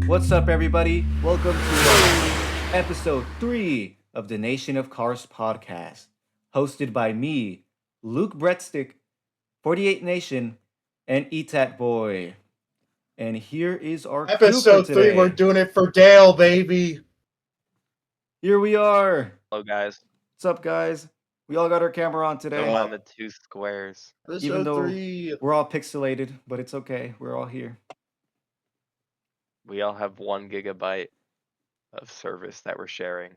What's up, everybody? Welcome to episode 3 of the Nation of Cars podcast, hosted by me, Luke Breadstick, 48 Nation, and Etat Boy. And here is our crew for Episode 3, we're today. doing it for Dale, baby. Here we are. Hello, guys. What's up, guys? We all got our camera on today. Don't mind the two squares. Even Episode though 3. we're all pixelated, but it's okay. We're all here. We all have 1 gigabyte of service that we're sharing.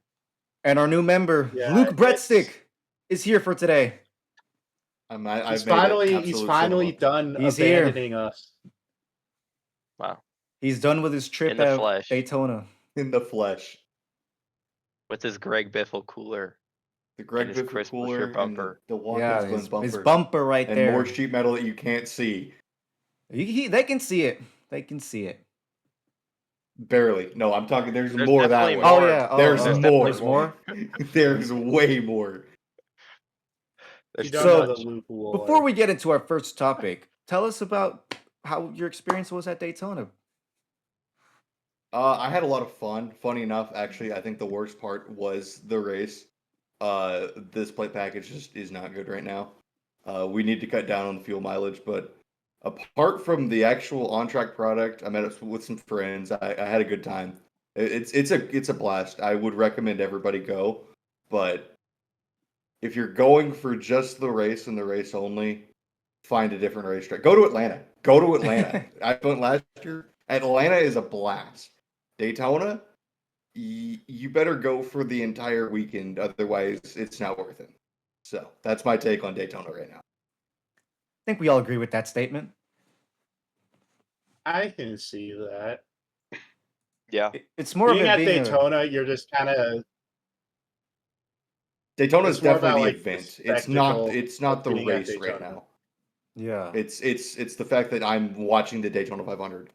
And our new member, Yeah, Luke it's- Breadstick, is here for today. He's finally done He's here. abandoning us. Wow. He's done with his trip In the at flesh. Daytona. In the flesh. With his Greg Biffle cooler. The Greg And his Biffle Chris cooler Buescher and bumper. the Yeah, Watkins Glen his bumper. bumper right and there. more sheet metal that you can't see. They can see it. They can see it. Barely. No, I'm talking. There's There's more that definitely way. more. Oh yeah. There's definitely more. There's way more. There's You too don't So, know much. the loophole. Before we get into our first topic, tell us about how your experience was at Daytona. I had a lot of fun. Funny enough, actually, I think the worst part was the race. This plate package just is not good right now. We need to cut down on the fuel mileage, but apart from the actual on-track product, I met up with some friends. I had a good time. It's a blast. I would recommend everybody go, but if you're going for just the race and the race only, find a different racetrack. Go to Atlanta. I went last year. Atlanta is a blast. Daytona, you better go for the entire weekend, otherwise it's not worth it. So that's my take on Daytona right now. I think we all agree with that statement. I can see that. Yeah. It's more Being of at it being Daytona, you're just kind of... Daytona is It's more definitely about, the like, event. the It's not the being at race right Daytona. now. yeah. It's the fact that I'm watching the Daytona 500.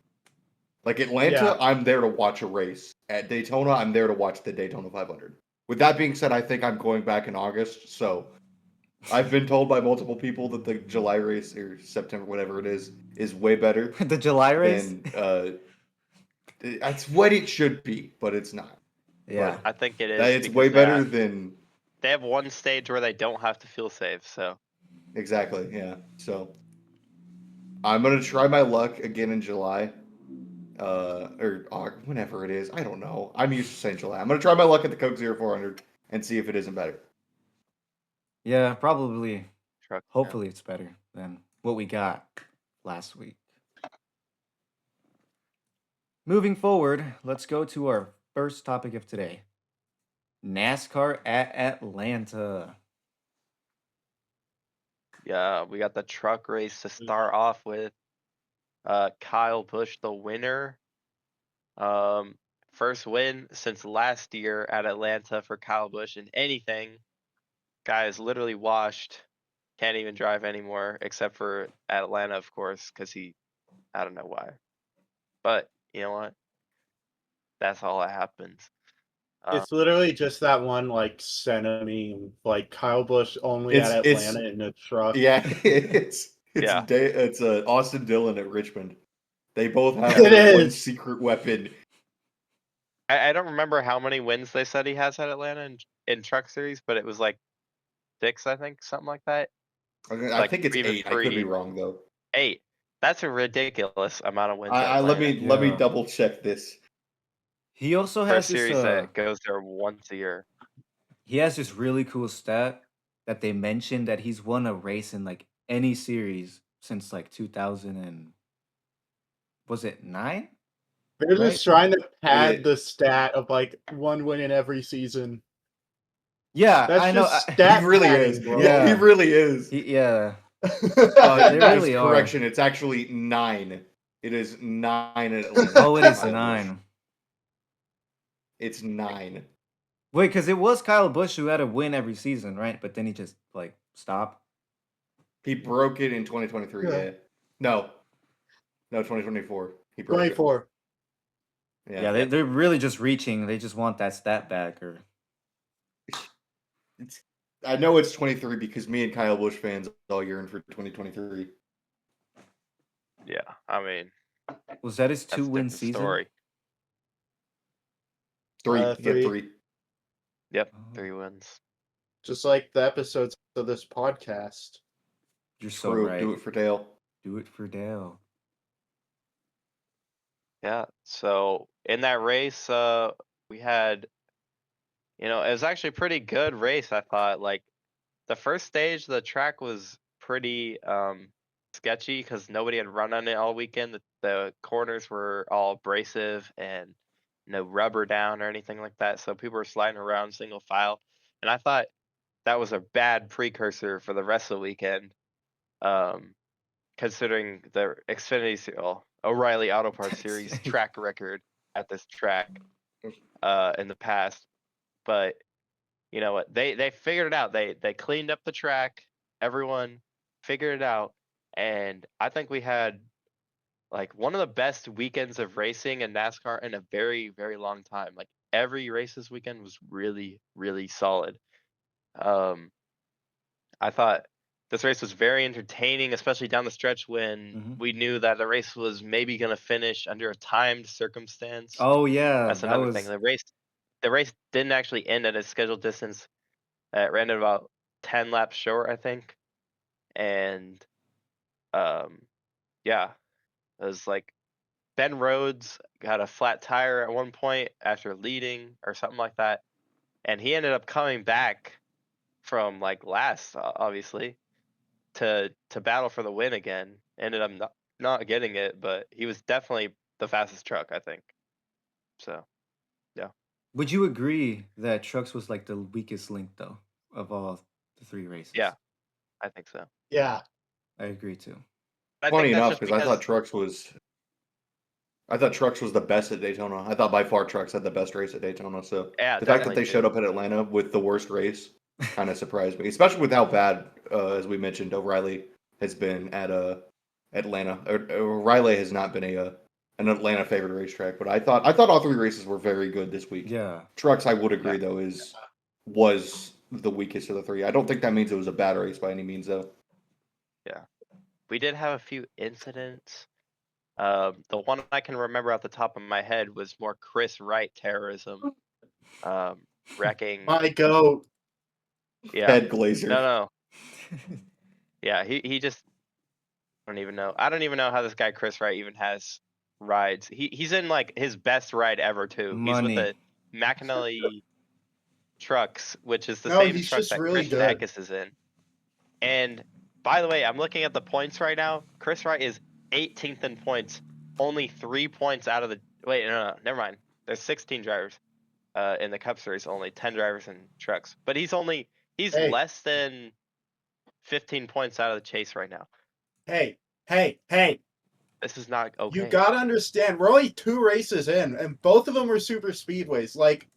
Like Atlanta, Yeah. I'm there to watch a race. At Daytona, I'm there to watch the Daytona 500. With that being said, I think I'm going back in August. So I've been told by multiple people that the July race or September, whatever it is way better The July race. than that's what it should be, but it's not. Yeah. I think it is. It's because way they better have- than They have one stage where they don't have to feel safe, so. exactly, yeah. So I'm gonna try my luck again in July. Or whenever it is. I don't know. I'm used to saying July. I'm gonna try my luck at the Coke 0400 and see if it isn't better. Yeah. Probably. Truck. Hopefully, it's better than what we got last week. Moving forward, let's go to our first topic of today. NASCAR at Atlanta. Yeah, we got the truck race to start off with. Kyle Busch, the winner. First win since last year at Atlanta for Kyle Busch in anything. Guy is literally washed. Can't even drive anymore, except for Atlanta, of course, because I don't know why. But you know what? That's all that happens. It's literally just that one, like, Senna meme. Like, Kyle Busch only It's- at it's- Atlanta in a truck. Yeah, it's Yeah. it's Austin Dillon at Richmond. They both have It one is. secret weapon. I don't remember how many wins they said he has at Atlanta in Truck Series, but it was like 6, I think, something like that. I Like, think it's even 8. I could be 3. wrong though. 8. That's a ridiculous amount of wins. at Let Atlanta me Yeah. double check this. He also for a has series this. that goes there once a year. He has this really cool stat that they mentioned that he's won a race in like any series since like 2000 and was it 9? They're Right? just trying to pad Yeah. the stat of, like, one win in every season. Yeah, That's I know. just He stat really padding, is. bro. Yeah, he really is. Yeah, they Guys, really are. correction, it's actually 9. It is 9 at Atlanta. Oh, it is Kyle Busch. 9. It's 9. Wait, because it was Kyle Busch who had a win every season, right? But then he just like stopped. He broke it in 2023. Yeah. Yeah. No, 2024. He broke 24. it. Yeah, they're really just reaching. They just want that stat back. Or I know it's 23 because me and Kyle Busch fans all yearn for 2023. Yeah, I mean, Was that his That's a 2-win different season? story. 3. He had 3. 3. Yep, Oh. 3 wins. Just like the episodes of this podcast. You're so True. right. Do it for Dale. Do it for Dale. Yeah. So in that race, we had, it was actually a pretty good race. I thought, like, the first stage, the track was pretty sketchy because nobody had run on it all weekend. The corners were all abrasive and no rubber down or anything like that. So people were sliding around single file, and I thought that was a bad precursor for the rest of the weekend. Considering the O'Reilly Auto Parts Series track record at this track in the past. But you know what? They figured it out. They cleaned up the track. Everyone figured it out, and I think we had like one of the best weekends of racing in NASCAR in a very, very long time. Like every race this weekend was really, really solid. I thought this race was very entertaining, especially down the stretch when we knew that the race was maybe going to finish under a timed circumstance. Oh yeah, That's that another was thing. The race didn't actually end at its scheduled distance. It ran at about 10 laps short, I think. And yeah, it was like Ben Rhodes got a flat tire at one point after leading or something like that, and he ended up coming back from like last, obviously, to battle for the win again. Ended up not getting it, but he was definitely the fastest truck, I think. So, yeah. Would you agree that Trucks was like the weakest link though of all the 3 races? Yeah, I think so. Yeah. I agree too. I Funny think that's enough, just because I thought Trucks was the best at Daytona. I thought by far Trucks had the best race at Daytona. So Yeah, the fact that definitely they too. showed up at Atlanta with the worst race kind of surprised me, especially with how bad, as we mentioned, O'Reilly has been at Atlanta. O'Reilly has not been an Atlanta favored racetrack, but I thought all 3 races were very good this week. Yeah. Trucks, I would agree Yeah. though, was the weakest of the 3. I don't think that means it was a bad race by any means though. Yeah. We did have a few incidents. The one I can remember off the top of my head was more Chris Wright terrorism. Wrecking. My goat. Yeah. Ted Glazer. No. Yeah, he just I don't even know. I don't even know how this guy Chris Wright even has rides. He's in like his best ride ever too. He's with Money. the McAnally trucks, which is the No, same he's truck just that really Christian good. Eckes is in. And by the way, I'm looking at the points right now. Chris Wright is 18th in points, only 3 points out of the. Wait, no, never mind. There's 16 drivers in the Cup Series, only 10 drivers in trucks. But he's Hey. less than 15 points out of the chase right now. Hey. This is not okay. You gotta understand, we're only 2 races in, and both of them are super speedways. Like,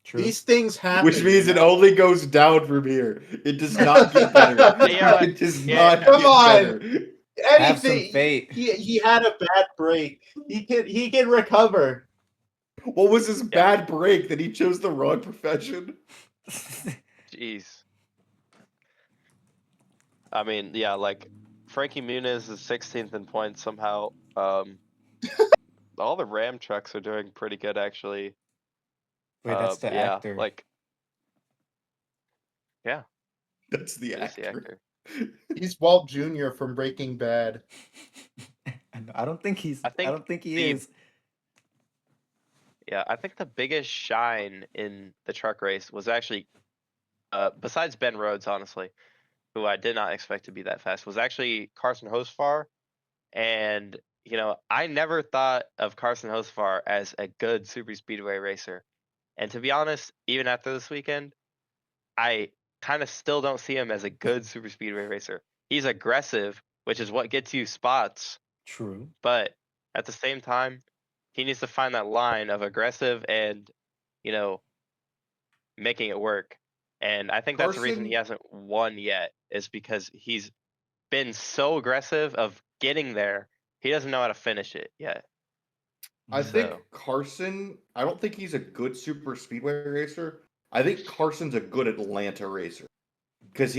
True. these things happen. Which means you it know? only goes down from here. It does not get better. Yeah, It does yeah. not Come get on. better. Have some Anything. faith. He had a bad break. He can recover. What was his bad break that he chose the wrong profession? Jeez. I mean, yeah, like Frankie Muniz is 16th in points somehow. All the Ram trucks are doing pretty good actually. Wait, that's the yeah, actor. like yeah, That's the it is the actor. actor. He's Walt Jr. from Breaking Bad. I don't think he is. Yeah, I think the biggest shine in the truck race was actually, besides Ben Rhodes, honestly, who I did not expect to be that fast, was actually Carson Hocevar. And, I never thought of Carson Hocevar as a good super speedway racer. And to be honest, even after this weekend, I kind of still don't see him as a good super speedway racer. He's aggressive, which is what gets you spots. True. But at the same time, he needs to find that line of aggressive and, making it work. And I think that's the reason he hasn't won yet, is because he's been so aggressive of getting there. He doesn't know how to finish it yet. I think Carson, I don't think he's a good super speedway racer. I think Carson's a good Atlanta racer. Because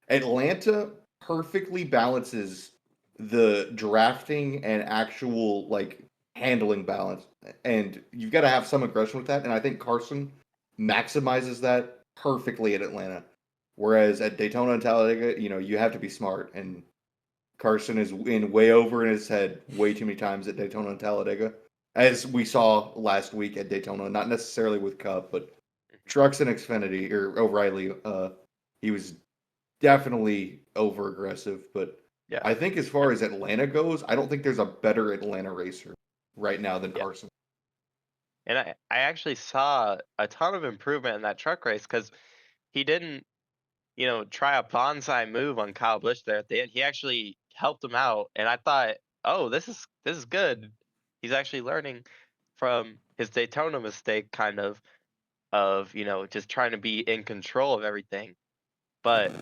Atlanta perfectly balances the drafting and actual like handling balance, and you've got to have some aggression with that. And I think Carson maximizes that perfectly at Atlanta, whereas at Daytona and Talladega, you have to be smart, and Carson is in way over in his head way too many times at Daytona and Talladega, as we saw last week at Daytona. Not necessarily with Cup, but Trucks and Xfinity or O'Reilly. He was definitely over aggressive, but Yeah. I think as far as Atlanta goes, I don't think there's a better Atlanta racer right now than Yeah. Carson. And I actually saw a ton of improvement in that truck race because he didn't, try a bonsai move on Kyle Busch there at the end. He actually helped him out, and I thought, oh, this is good. He's actually learning from his Daytona mistake, kind of just trying to be in control of everything. But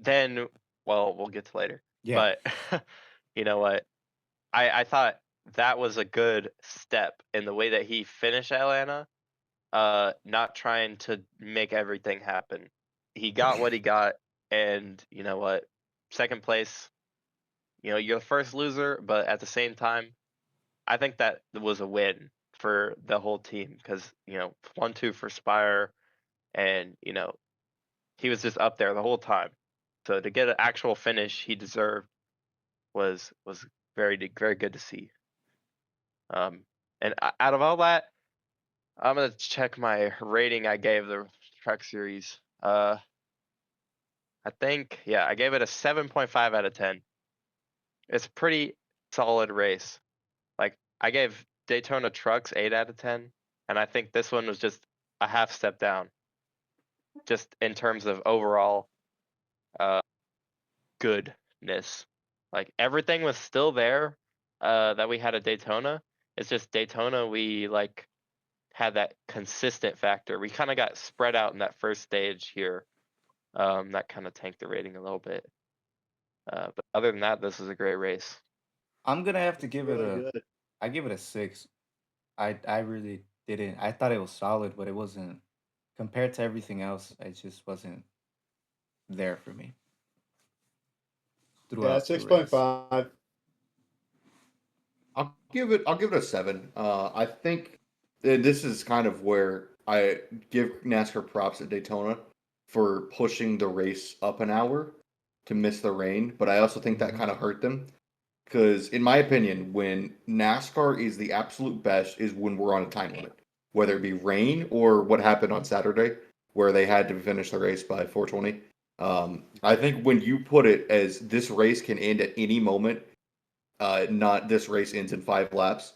then, well, we'll get to later. Yeah. But you know what? I thought that was a good step in the way that he finished Atlanta. Not trying to make everything happen. He got what he got, and you know what? Second place, you're the first loser, but at the same time, I think that was a win for the whole team because, 1-2 for Spire, and, he was just up there the whole time. So to get an actual finish he deserved was very good to see. And out of all that, I'm gonna check my rating I gave the Trek series. I think, yeah, I gave it a 7.5 out of 10. It's a pretty solid race. Like, I gave Daytona Trucks 8 out of 10, and I think this one was just a half step down, just in terms of overall goodness. Like, everything was still there that we had at Daytona. It's just Daytona, we like had that consistent factor. We kind of got spread out in that first stage here. That kind of tanked the rating a little bit. But other than that, this was a great race. I'm gonna have to give it Really a. good. I give it a 6. I really didn't. I thought it was solid, but it wasn't compared to everything else. It just wasn't there for me Yeah, throughout the race. 6.5. I'll give it a 7. I think and this is kind of where I give NASCAR props at Daytona for pushing the race up an hour to miss the rain, but I also think that Mhm. kind of hurt them because, in my opinion, when NASCAR is the absolute best is when we're on a time limit, whether it be rain or what happened on Saturday where they had to finish the race by 4:20. I think when you put it as this race can end at any moment, not this race ends in 5 laps.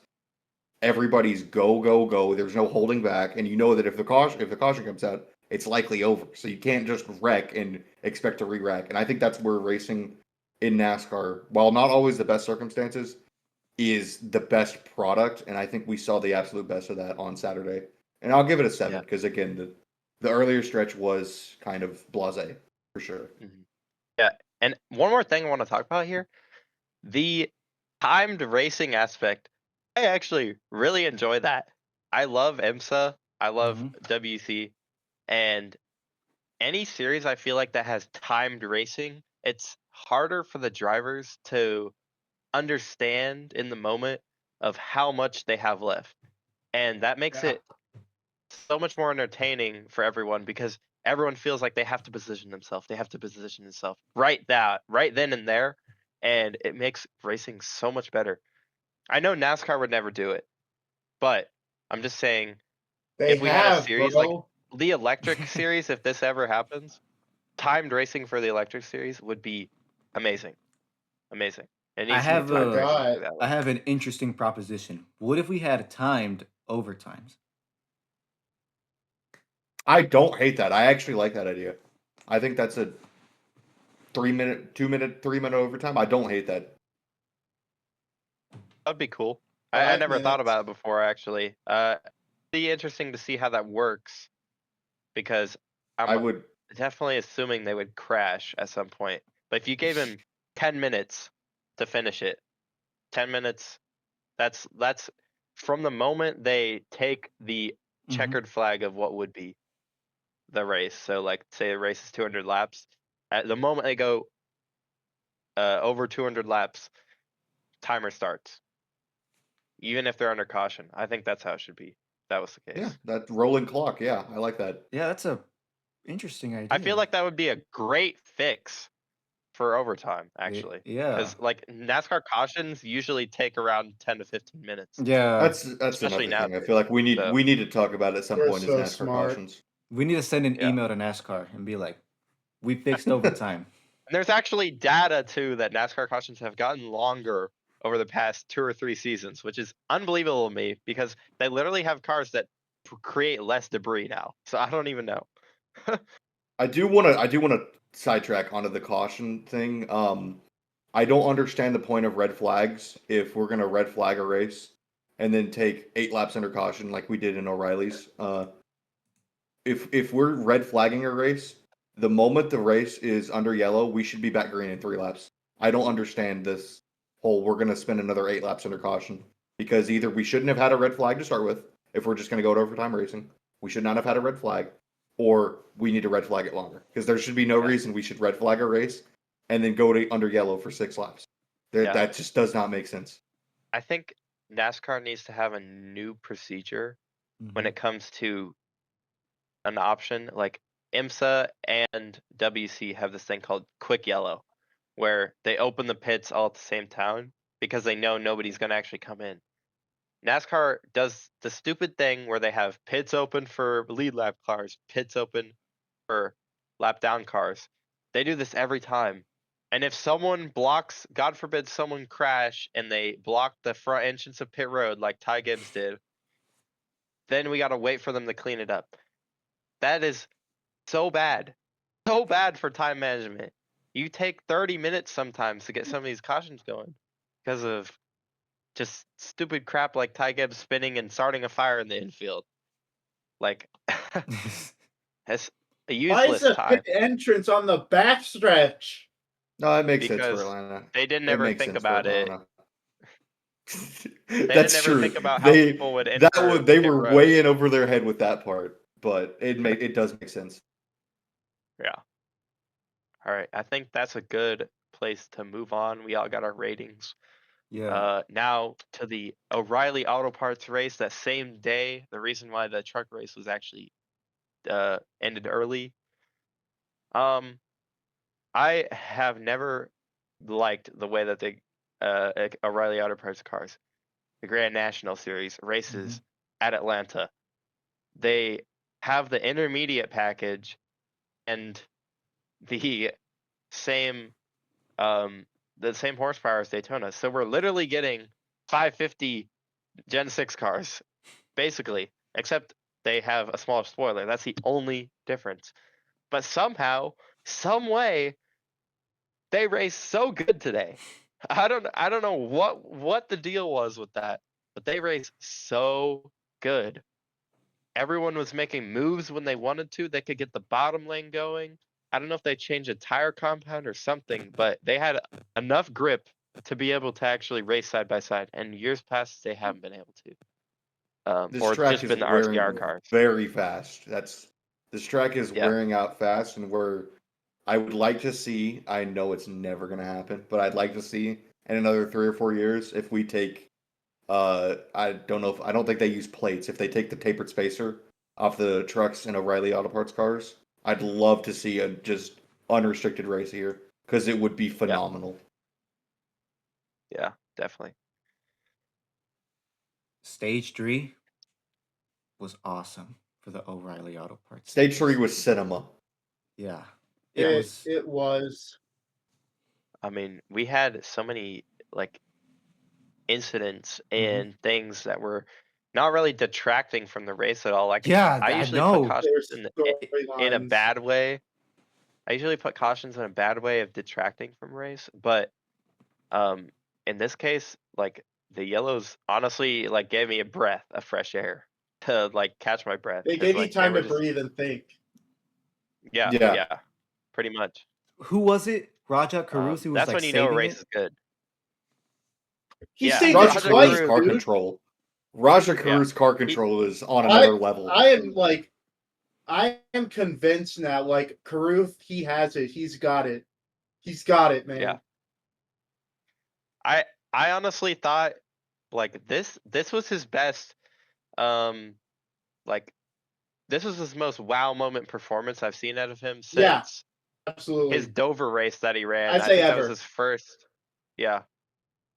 Everybody's go go go. There's no holding back, and you know that if the caution comes out, it's likely over. So you can't just wreck and expect to re-rack. And I think that's where racing in NASCAR, while not always the best circumstances, is the best product. And I think we saw the absolute best of that on Saturday. And I'll give it a 7 Yeah. because again, the earlier stretch was kind of blasé for sure. Yeah. And one more thing I want to talk about here, the timed racing aspect. I actually really enjoy that. I love IMSA. I love Mhm. WC, and any series I feel like that has timed racing, it's harder for the drivers to understand in the moment of how much they have left. And that makes Yeah. it so much more entertaining for everyone because everyone feels like they have to position themselves. They have to position themselves right then and there, and it makes racing so much better. I know NASCAR would never do it, but I'm just saying They if we had a have, series like bro. the electric series, if this ever happens, timed racing for the electric series would be amazing. Amazing. It I needs to be have timed a. racing for God. that I one. have an interesting proposition. What if we had timed overtimes? I don't hate that. I actually like that idea. I think that's a 3 minute, 2 minute, 3 minute overtime. I don't hate that. That'd be cool. I Five never thought minutes. about it before actually. Be interesting to see how that works because I I'm would. definitely assuming they would crash at some point. But if you gave him 10 minutes to finish it, 10 minutes, that's from the moment they take the Mhm. checkered flag of what would be the race. So like say the race is 200 laps. At the moment they go over 200 laps, timer starts. Even if they're under caution. I think that's how it should be. That was the case. Yeah, that rolling clock. Yeah, I like that. Yeah, that's a interesting idea. I feel like that would be a great fix for overtime, actually. Yeah. Because like NASCAR cautions usually take around 10 to 15 minutes. Yeah. That's Especially another thing. I nowadays, feel like we need so- to talk about at some We're point is so NASCAR smart. cautions. We need to send an Yeah. email to NASCAR and be like, we fixed overtime. And there's actually data too that NASCAR cautions have gotten longer over the past 2 or 3 seasons, which is unbelievable to me because they literally have cars that create less debris now. So I don't even know. I do want to sidetrack onto the caution thing. I don't understand the point of red flags if we're gonna red flag a race and then take 8 laps under caution like we did in O'Reilly's. If we're red flagging a race, the moment the race is under yellow, we should be back green in 3 laps. I don't understand this whole we're gonna spend another 8 laps under caution because either we shouldn't have had a red flag to start with if we're just gonna go to overtime racing. We should not have had a red flag, or we need to red flag it longer because there should be no reason we should red flag a race and then go to under yellow for 6 laps. That just does not make sense. I think NASCAR needs to have a new procedure when Mhm. it comes to an option. Like IMSA and WC have this thing called quick yellow, where they open the pits all at the same time because they know nobody's going to actually come in. NASCAR does the stupid thing where they have pits open for lead lap cars, pits open for lap down cars. They do this every time. And if someone blocks, God forbid someone crash and they block the front entrance of pit road like Ty Gibbs did, then we got to wait for them to clean it up. That is so bad. So bad for time management. You take 30 minutes sometimes to get some of these cautions going because of just stupid crap like Ty Gibbs spinning and starting a fire in the infield. Like, that's a Why is useless the time pit entrance on the backstretch? No, it makes sense for because Atlanta. they didn't It ever makes think sense for about it. Atlanta. They That's didn't ever true. think about how people would enter They pit were road. way in over their head with that part, but it does make sense. Yeah. All right. I think that's a good place to move on. We all got our ratings. Yeah. Now to the O'Reilly Auto Parts race that same day. The reason why the truck race was actually ended early. I have never liked the way that the O'Reilly Auto Parts cars, the Grand National Series races at Atlanta. They have the intermediate package and the same horsepower as Daytona. So we're literally getting 550 Gen 6 cars, basically, except they have a smaller spoiler. That's the only difference. But somehow, some way, they raced so good today. I don't know what the deal was with that, but they raced so good. Everyone was making moves when they wanted to. They could get the bottom lane going. I don't know if they changed a tire compound or something, but they had enough grip to be able to actually race side by side. And years past, they haven't been able to. This Or track just is been the wearing RCR cars. very fast. This track is Yeah. wearing out fast, and I would like to see. I know it's never going to happen, but I'd like to see in another 3 or 4 years if we take. I don't think they use plates. If they take the tapered spacer off the trucks and O'Reilly Auto Parts cars, I'd love to see a just unrestricted race here because it would be phenomenal. Yeah, definitely. Stage 3 was awesome for the O'Reilly Auto Parts. Stage 3 was cinema. Yeah. It was. I mean, we had so many like incidents and things that were not really detracting from the race at all. Like, Yeah, I I usually know. put cautions There's in a storylines. bad way. I usually put cautions in a bad way of detracting from race, but in this case, like the yellows honestly like gave me a breath of fresh air to like catch my breath. They 'cause, gave you like, time were to just- breathe and think. Yeah, pretty much. Who was it? Raja Caruth, who was That's like when you know a saving race it? is good. He Yeah, saved Raja it Raja twice, Caruth's car dude. control. Raja Caruth's car control is on another level. I am convinced now. Like Caruth, he has it. He's got it. He's got it, man. Yeah. I honestly thought like this was his best like this was his most wow moment performance I've seen out of him Yeah, since absolutely. his Dover race that he ran. I'd I say think that was ever. his first. Yeah.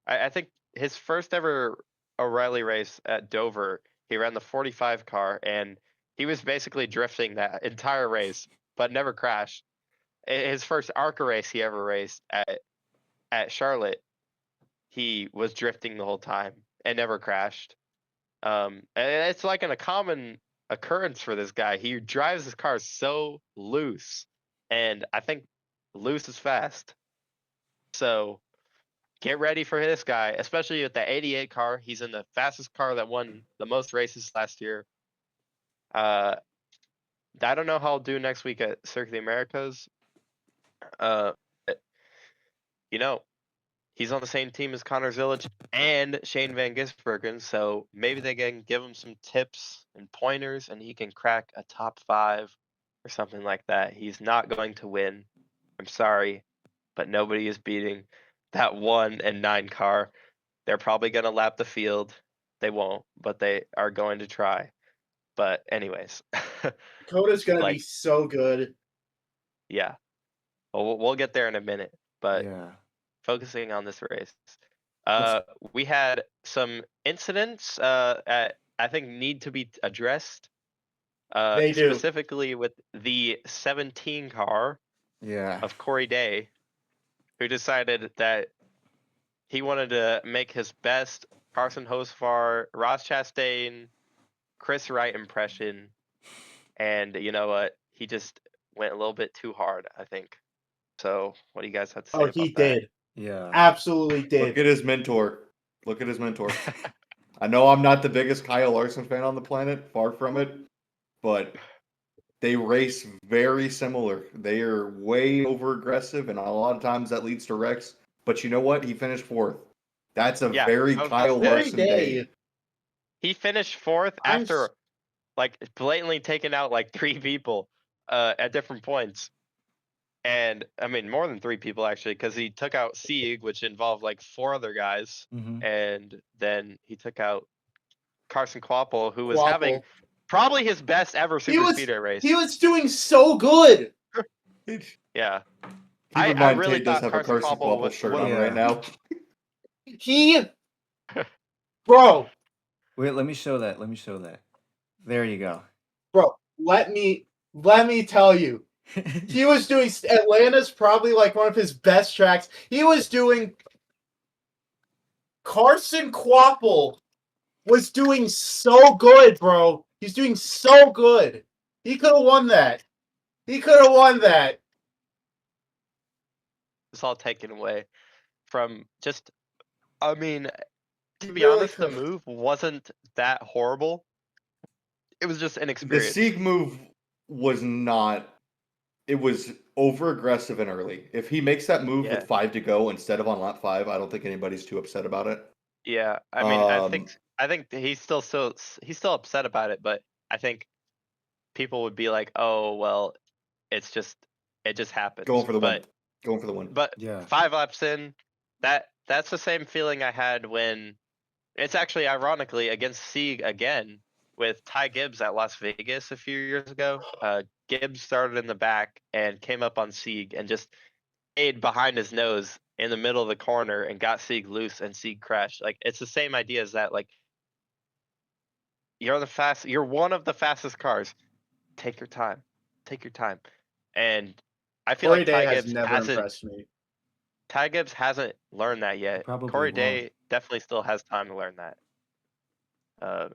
I think his first ever O'Reilly race at Dover, he ran the 45 car and he was basically drifting that entire race, but never crashed. His first ARCA race he ever raced at Charlotte, he was drifting the whole time and never crashed. And it's like a common occurrence for this guy. He drives his car so loose, and I think loose is fast. So get ready for this guy, especially with the 88 car. He's in the fastest car that won the most races last year. I don't know how I'll do next week at Circuit of the Americas. Uh, you know, he's on the same team as Connor Zillage and Shane Van Gisbergen, so maybe they can give him some tips and pointers, and he can crack a top 5 or something like that. He's not going to win. I'm sorry, but nobody is beating that 1 and 9 car. They're probably going to lap the field. They won't, but they are going to try. But anyways, Dakota's gonna be like, so good. yeah, we'll get there in a minute. But Yeah. focusing on this race, Let's- we had some incidents I think need to be addressed. They do. Specifically with the 17 car Yeah. of Corey Day, who decided that he wanted to make his best Carson Hocevar, Ross Chastain, Chris Wright impression, and you know what? He just went a little bit too hard, I think. So, what do you guys have to say Oh, about he that? did. Yeah. Absolutely Look did. at his mentor. Look at his mentor. I know I'm not the biggest Kyle Larson fan on the planet, far from it, but they race very similar. They are way over aggressive, and a lot of times that leads to wrecks. But you know what? He finished 4th. That's a Yeah, very I was gonna Kyle say, Corey Larson Day. day. he finished 4th I'm after like blatantly taking out like 3 people at different points. And I mean more than 3 people actually, because he took out Sieg, which involved like 4 other guys, Mm-hmm. and then he took out Carson Kvapil, who was having Quapple. probably his best ever super speedway race. He was doing so good. Keep Yeah. in I mind, really Tate does thought have a Carson Carson Kvapil Quapple shirt would on Yeah. right now. He, bro, Wait, let me show that. Let me show that. There you go. let me tell you. He was doing Atlanta's probably like one of his best tracks. He was doing Carson Quapple was doing so good, bro. He's doing so good. He could have won that. He could have won that. it's all taken away from just, I mean, to be Really honest, the could've. move wasn't that horrible. It was just The inexperience. Sieg move was not. It was over aggressive and early. If he makes that move Yeah. with 5 to go instead of on lap 5, I don't think anybody's too upset about it. Yeah, I mean, I think he's still upset about it, but I think people would be like, "Oh, well, it just happens." Going for the win. But Going for the win. Yeah. 5 laps in, that's the same feeling I had when it's actually ironically against Sieg again with Ty Gibbs at Las Vegas a few years ago. Gibbs started in the back and came up on Sieg and just stayed behind his nose in the middle of the corner and got Sieg loose, and Sieg crashed. Like, it's the same idea as that. Like, you're one of the fastest cars. Take your time. Take your time. And I feel Corey like Day has never impressed me. Ty Gibbs hasn't learned that yet. Probably Corey won't. Day definitely still has time to learn that.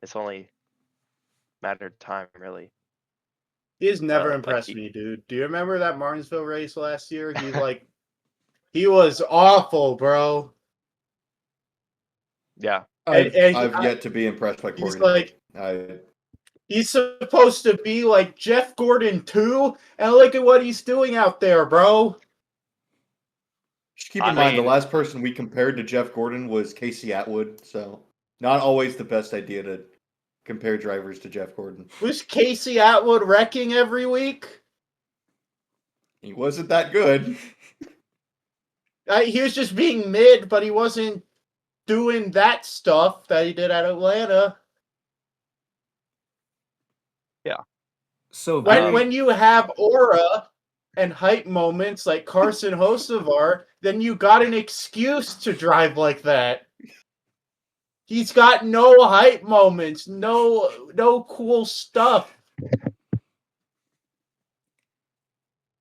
It's only a matter of time, really. He has never Like, impressed me, dude. Do you remember that Martinsville race last year? He was awful, bro. Yeah. I've yet to be impressed by Corey. He's like, he's supposed to be like Jeff Gordon too, and look at what he's doing out there, bro. Just keep in mind, the last person we compared to Jeff Gordon was Casey Atwood, so not always the best idea to compare drivers to Jeff Gordon. Was Casey Atwood wrecking every week? He wasn't that good. He was just being mid, but he wasn't doing that stuff that he did at Atlanta. So When you have aura and hype moments like Carson Hocevar, then you got an excuse to drive like that. He's got no hype moments, no cool stuff.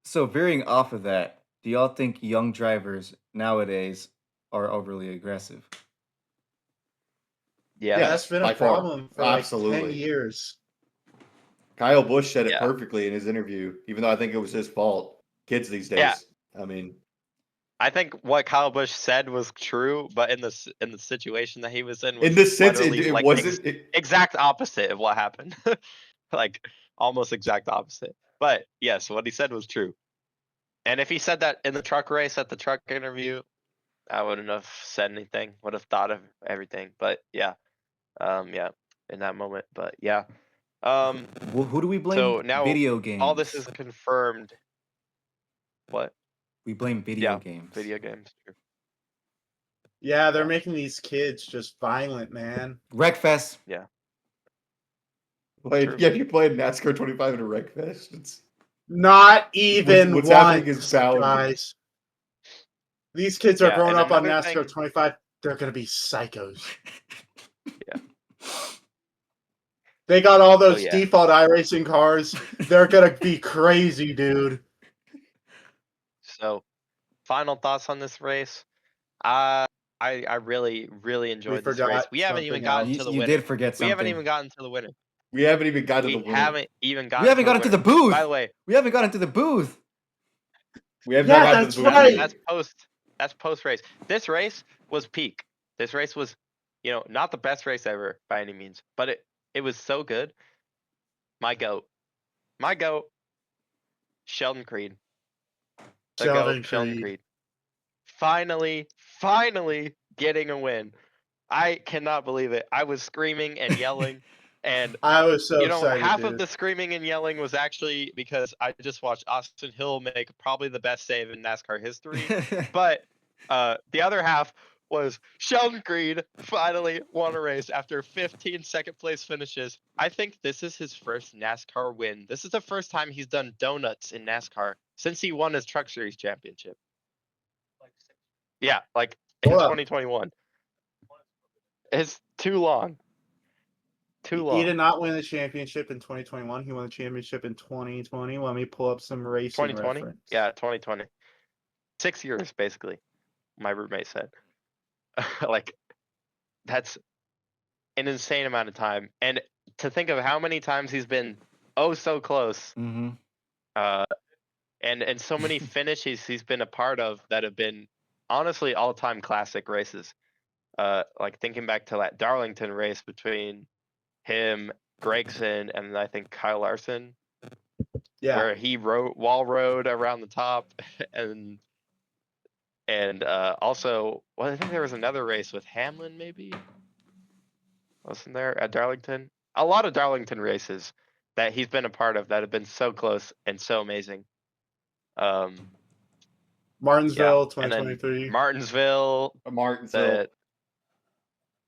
So veering off of that, do y'all think young drivers nowadays are overly aggressive? Yes. Yeah, that's been by a far. problem for like 10 Absolutely. years. Kyle Busch said it Yeah. perfectly in his interview, even though I think it was his fault. Kids these days. Yeah. I mean, I think what Kyle Busch said was true, but in the situation that he was in was in this sense, literally it like wasn't. exact opposite of what happened. Like almost exact opposite. But yes, what he said was true. And if he said that in the truck race at the truck interview, I wouldn't have said anything. Would have thought of everything. But yeah. Yeah, in that moment. But yeah. Who do we blame? So now Video games. all this is confirmed. What? We blame video Yeah, games. video games. True. Yeah, they're Yeah. making these kids just violent, man. Wreckfest. Yeah. Played, True. yeah, you played NASCAR 25 in a wreck fest. It's Not even what's happening once, is bound. guys. These kids are Yeah, growing and up on another NASCAR thing- 25. They're gonna be psychos. Yeah. They got all those yeah. default iRacing cars. They're gonna be crazy, dude. So, final thoughts on this race. I really enjoyed this race. forgot We haven't even something gotten else. to the You winner. did forget We something. haven't even gotten to the winner. We haven't even got to the We winner. haven't even gotten. We haven't to gotten to the winner. booth. By the way, We haven't gotten to the booth. We have Yeah, not gotten that's to the booth right. yet. that's post race. This race was peak. This race was, not the best race ever by any means, but it was so good. My goat, Sheldon Creed. The goat, Sheldon Creed. Finally getting a win. I cannot believe it. I was screaming and yelling, and I was so excited, half dude. of the screaming and yelling was actually because I just watched Austin Hill make probably the best save in NASCAR history. But the other half was Sheldon Creed finally won a race after 15 second place finishes. I think this is his first NASCAR win. This is the first time he's done donuts in NASCAR since he won his Truck Series championship. Yeah, like in Hold up. 2021. It's too long. Too long. He did not win the championship in 2021. He won the championship in 2020. Let me pull up some racing 2020? reference. Yeah, 2020. 6 years, basically. My roommate said. Like, that's an insane amount of time. And to think of how many times he's been so close. Mm-hmm. And so many finishes he's been a part of that have been honestly all-time classic races. Like thinking back to that Darlington race between him, Gregson, and I think Kyle Larson. Yeah. Where he wall rode around the top, and also, well, I think there was another race with Hamlin, maybe, wasn't there, at Darlington? A lot of Darlington races that he's been a part of that have been so close and so amazing. Martinsville, And then 2023. Martinsville, Martinsville.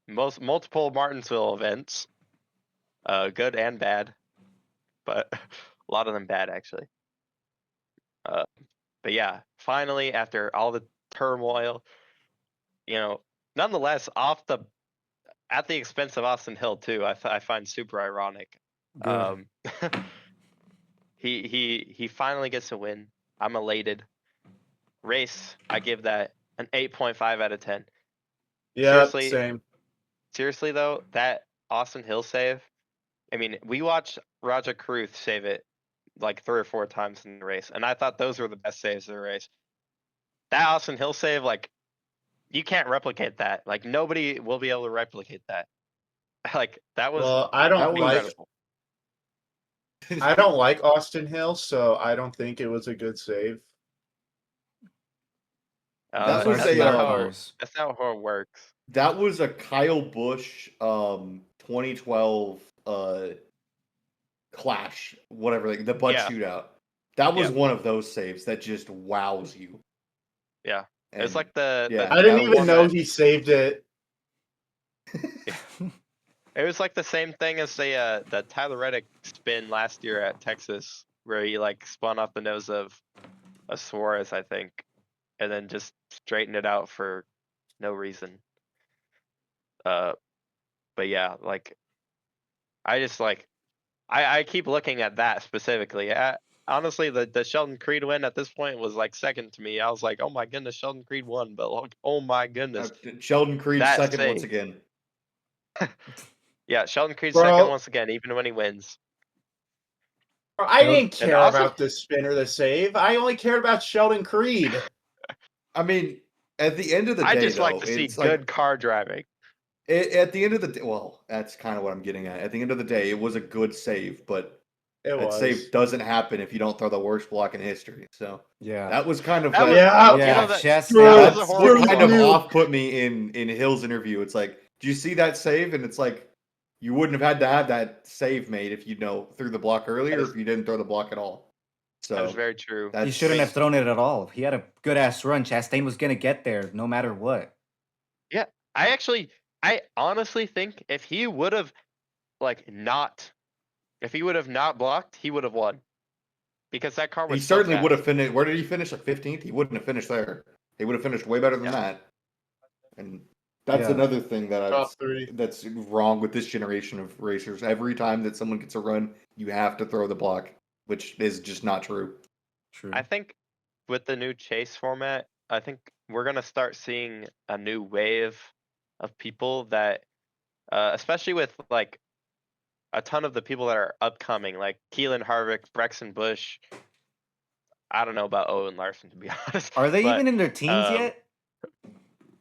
multiple Martinsville events, good and bad, but a lot of them bad actually. But yeah, finally, after all the turmoil, nonetheless, at the expense of Austin Hill too, I find super ironic. Good. He finally gets a win. I'm elated. Race, I give that an 8.5 out of 10. Yeah, same. Seriously though, that Austin Hill save, I mean, we watched Raja Karuth save it like 3 or 4 times in the race, and I thought those were the best saves of the race. That Austin Hill save, like, you can't replicate that. Like, nobody will be able to replicate that. Like, that was Well, I don't incredible. I don't like Austin Hill, so I don't think it was a good save. That was that's a not how it works. That was a Kyle Busch 2012 clash, whatever, like the butt shootout. That was one of those saves that just wows you. Yeah. It was And like the yeah, I didn't that even was- know he saved it. It was like the same thing as the Tyler Reddick spin last year at Texas, where he like spun off the nose of a Suarez, I think, and then just straightened it out for no reason. But yeah, like I just like I keep looking at that specifically. Honestly, the Sheldon Creed win at this point was like second to me. I was like, oh my goodness, Sheldon Creed won, but like, oh my goodness, Sheldon Creed that second once save. again. Yeah, Sheldon Creed Bro. second once again, even when he wins. Bro, I didn't And care also- about the spin or the save. I only cared about Sheldon Creed. I mean, at the end of the day, I just like though, to see it's like good car driving. at the end of the day, well, that's kind of what I'm getting at. At the end of the day, it was a good save, but It that was. save doesn't happen if you don't throw the worst block in history. So Yeah. that was kind of That was, Yeah. you Yeah, know, that, chest Screw- that was that's a what horrible kind of you. call. off put me in Hill's interview. It's like, do you see that save? And it's like, you wouldn't have had to have that save made if you threw the block earlier, or if you didn't throw the block at all. That is So very true. He that's shouldn't have thrown it at all. He had a good ass run. Chastain was gonna get there no matter what. I honestly think if he would have not blocked, he would have won. Because that car was He so certainly would have fast. finished. Where did he finish? Like 15th? He wouldn't have finished there. He would have finished way better than Yeah. that. And that's Yeah. another thing Top three. that's wrong with this generation of racers. Every time that someone gets a run, you have to throw the block, which is just not true. True. I think with the new chase format, I think we're gonna start seeing a new wave of people that, especially with like a ton of the people that are upcoming, like Keelan Harvick, Brexton Bush. I don't know about Owen Larson, to be honest. Are they but, even in their teams um, yet?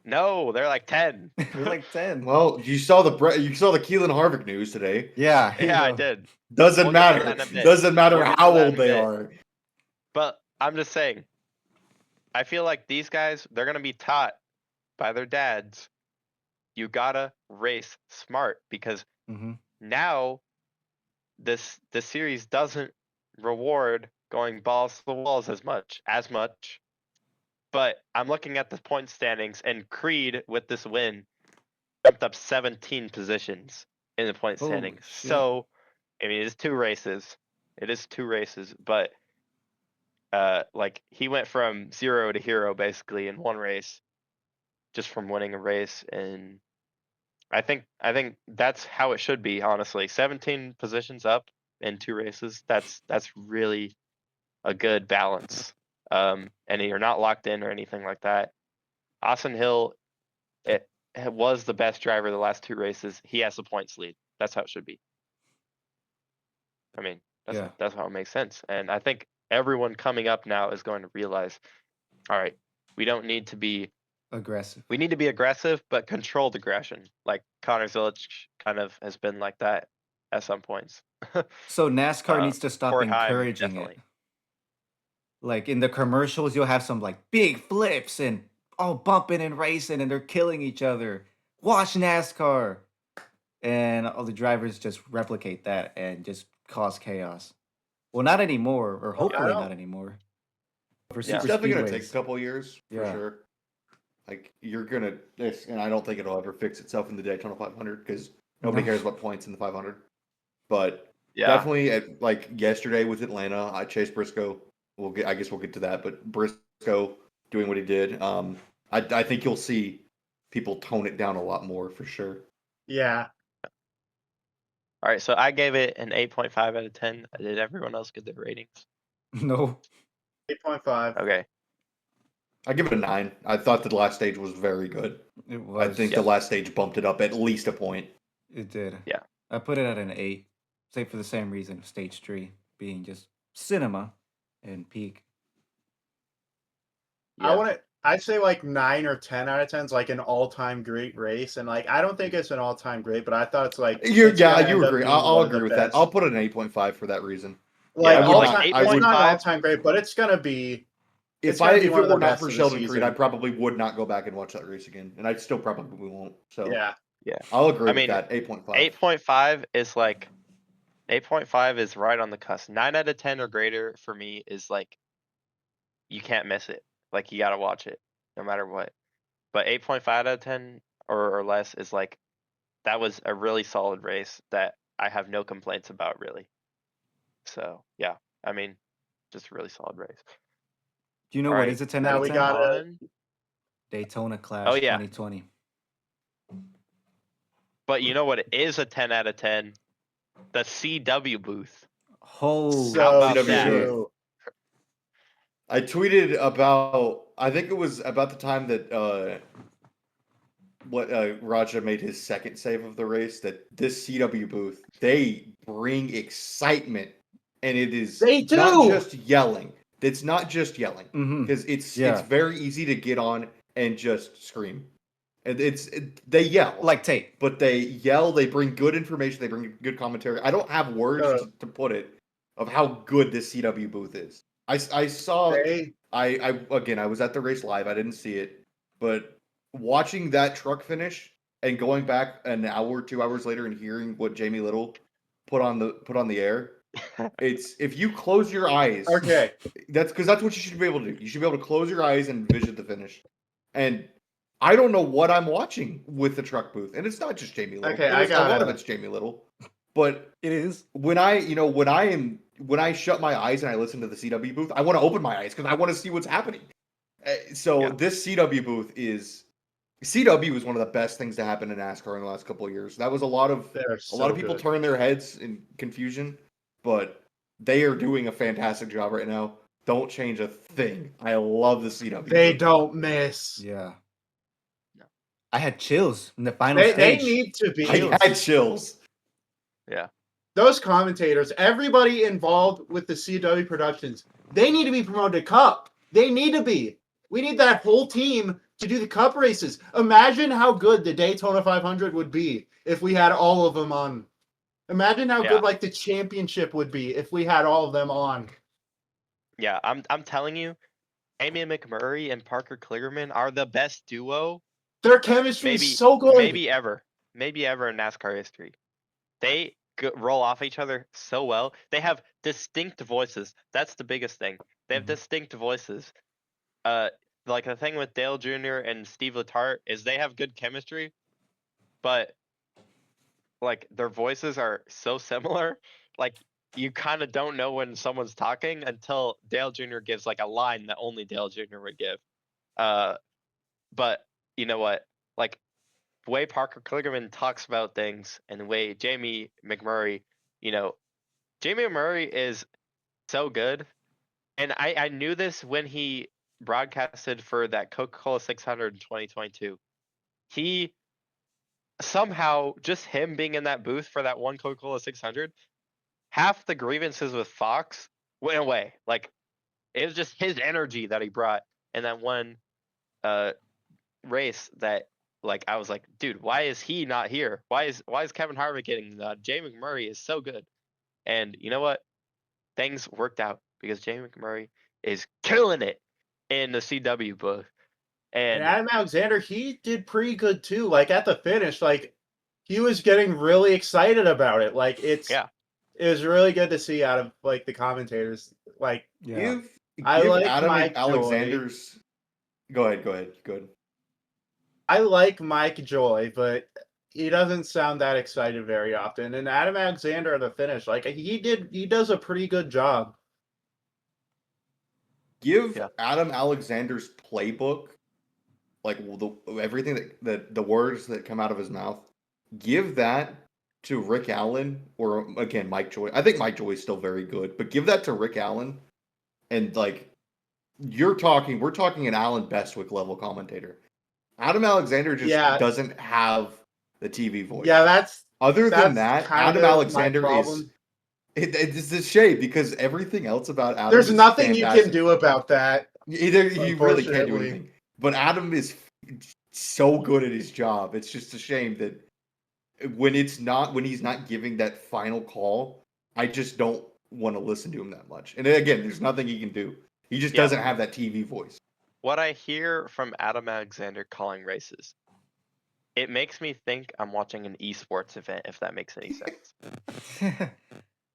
No, they're like 10. They're like 10. Well, you saw the Keelan Harvick news today. Yeah. Yeah, I did. Doesn't We'll get to matter. that in a bit. Doesn't matter We'll get how to that in old a they bit. are. But I'm just saying, I feel like these guys, they're gonna be taught by their dads. You gotta race smart because hmm now this series doesn't reward going balls to the walls as much. But I'm looking at the point standings, and Creed with this win jumped up 17 positions in the point Holy standings. shit. So, I mean, it is two races. But like he went from 0 to hero basically in one race, just from winning a race. And I think that's how it should be. Honestly, 17 positions up in two races. That's really a good balance. And you're not locked in or anything like that. Austin Hill, it was the best driver the last two races. He has the points lead. That's how it should be. I mean, Yeah. that's how it makes sense. And I think everyone coming up now is going to realize, all right, we don't need to be Aggressive. we need to be aggressive, but controlled aggression. Like Connor Zilic kind of has been like that at some points. So NASCAR needs to stop Corey Haim, encouraging it. definitely. Like in the commercials, you'll have some like big flips and all bumping and racing, and they're killing each other. Watch NASCAR, and all the drivers just replicate that and just cause chaos. Well, not anymore, or I hopefully don't- not anymore. For Yeah. It's super definitely going to take speedways. a couple years for Yeah. sure. Like and I don't think it'll ever fix itself in the Daytona 500 because nobody No. cares about points in the 500. But Yeah. definitely, at like yesterday with Atlanta, Chase Briscoe. I guess we'll get to that, but Briscoe doing what he did. I think you'll see people tone it down a lot more for sure. Yeah. All right, so I gave it an 8.5 out of 10. Did everyone else get their ratings? No, 8.5. Okay. I give it a 9. I thought the last stage was very good. it was. I think Yeah. the last stage bumped it up at least a point. It did. Yeah. I put it at an 8, say for the same reason, stage 3 being just cinema and peak. Yeah. I'd say like 9 or 10 out of 10 is like an all-time great race, and like I don't think it's an all-time great, but I thought it's like You it's gonna end up agree. being I'll one of the agree with that. best. I'll put it an 8.5 for that reason. Like Yeah, I would all-time, like it's not 8.5. all-time great, but it's gonna be. If gonna be it one of the were not best for of the Sheldon Creed, season. I probably would not go back and watch that race again, and I still probably won't. So Yeah. I'll agree I with mean, that. 8.5. 8.5 is like 8.5 is right on the cusp. 9 out of 10 or greater for me is like you can't miss it. Like you gotta watch it. no matter what. But 8.5 out of 10 or less is like, that was a really solid race that I have no complaints about, really. So, yeah, I mean, just a really solid race. Do you know All what right, is a 10 Now out of we 10? got- Gotta- on. Daytona Clash Oh, yeah. 2020. But you know what is a 10 out of 10? The CW booth. Holy So about shit. that? true. I tweeted about. I think it was about the time that Raja made his second save of the race. That this CW booth, they bring excitement, and it is They do! not just yelling. It's not just yelling Mhm. because it's Yeah. very easy to get on and just scream. And they yell Like tape. but they yell. They bring good information. They bring good commentary. I don't have words to put it of how good this CW booth is. I saw. They Again, I was at the race live. I didn't see it, but watching that truck finish and going back an hour, 2 hours later, and hearing what Jamie Little put on the air, it's if you close your eyes. okay. That's because that's what you should be able to do. You should be able to close your eyes and vision the finish. And I don't know what I'm watching with the truck booth, and it's not just Jamie Little. Okay, a lot of it's Jamie Little, but It is. when I shut my eyes and I listen to the CW booth, I want to open my eyes because I want to see what's happening. So Yeah. this CW booth is one of the best things to happen in NASCAR in the last couple of years. That was a lot of people turn their heads in confusion, but they are doing a fantastic job right now. Don't change a thing. I love the CW. They booth. don't miss. Yeah. No. I had chills in the final They stage. need to be. I had chills. Yeah. Those commentators, everybody involved with the CW Productions, they need to be promoted to Cup. They need to be. We need that whole team to do the Cup races. Imagine how good the Daytona 500 would be if we had all of them on. Imagine how Yeah. good like the championship would be if we had all of them on. Yeah, I'm telling you, Amy McMurray and Parker Kligerman are the best duo Their chemistry maybe is so good. maybe ever in NASCAR history. They roll off each other so well. They have distinct voices. That's the biggest thing. They have Mhm. distinct voices. Like the thing with Dale Jr. and Steve Letarte is they have good chemistry, but like their voices are so similar. Like you kind of don't know when someone's talking until Dale Jr. gives like a line that only Dale Jr. would give. But you know what? Like the way Parker Kligerman talks about things and the way Jamie McMurray, Jamie McMurray is so good. And I knew this when he broadcasted for that Coca-Cola 600 in 2022. He somehow, just him being in that booth for that one Coca-Cola 600, half the grievances with Fox went away. Like it was just his energy that he brought in that one race that like I was like, dude, why is he not here? Why is Kevin Harvick getting Jamie McMurray is so good. And you know what? Things worked out because Jamie McMurray is killing it in the CW booth. And And Adam Alexander, he did pretty good too. Like at the finish, like he was getting really excited about it. Like it was really good to see out of like the commentators. Like Yeah. I Give like Adam Mike Alexander's. Go ahead. Good. I like Mike Joy, but he doesn't sound that excited very often. And Adam Alexander at the finish, like he does a pretty good job. Give Adam Alexander's playbook, like everything that the words that come out of his mouth, give that to Rick Allen or again Mike Joy. I think Mike Joy is still very good, but give that to Rick Allen, and like we're talking an Alan Bestwick level commentator. Adam Alexander just doesn't have the TV voice. Yeah, that's than that, Adam Alexander is. It's a shame because everything else about Adam. There's is nothing fantastic. you can do about that. Either you really can't do anything. But Adam is so good at his job. It's just a shame that when he's not giving that final call, I just don't want to listen to him that much. And again, there's nothing he can do. He just doesn't have that TV voice. What I hear from Adam Alexander calling races, it makes me think I'm watching an esports event, if that makes any sense.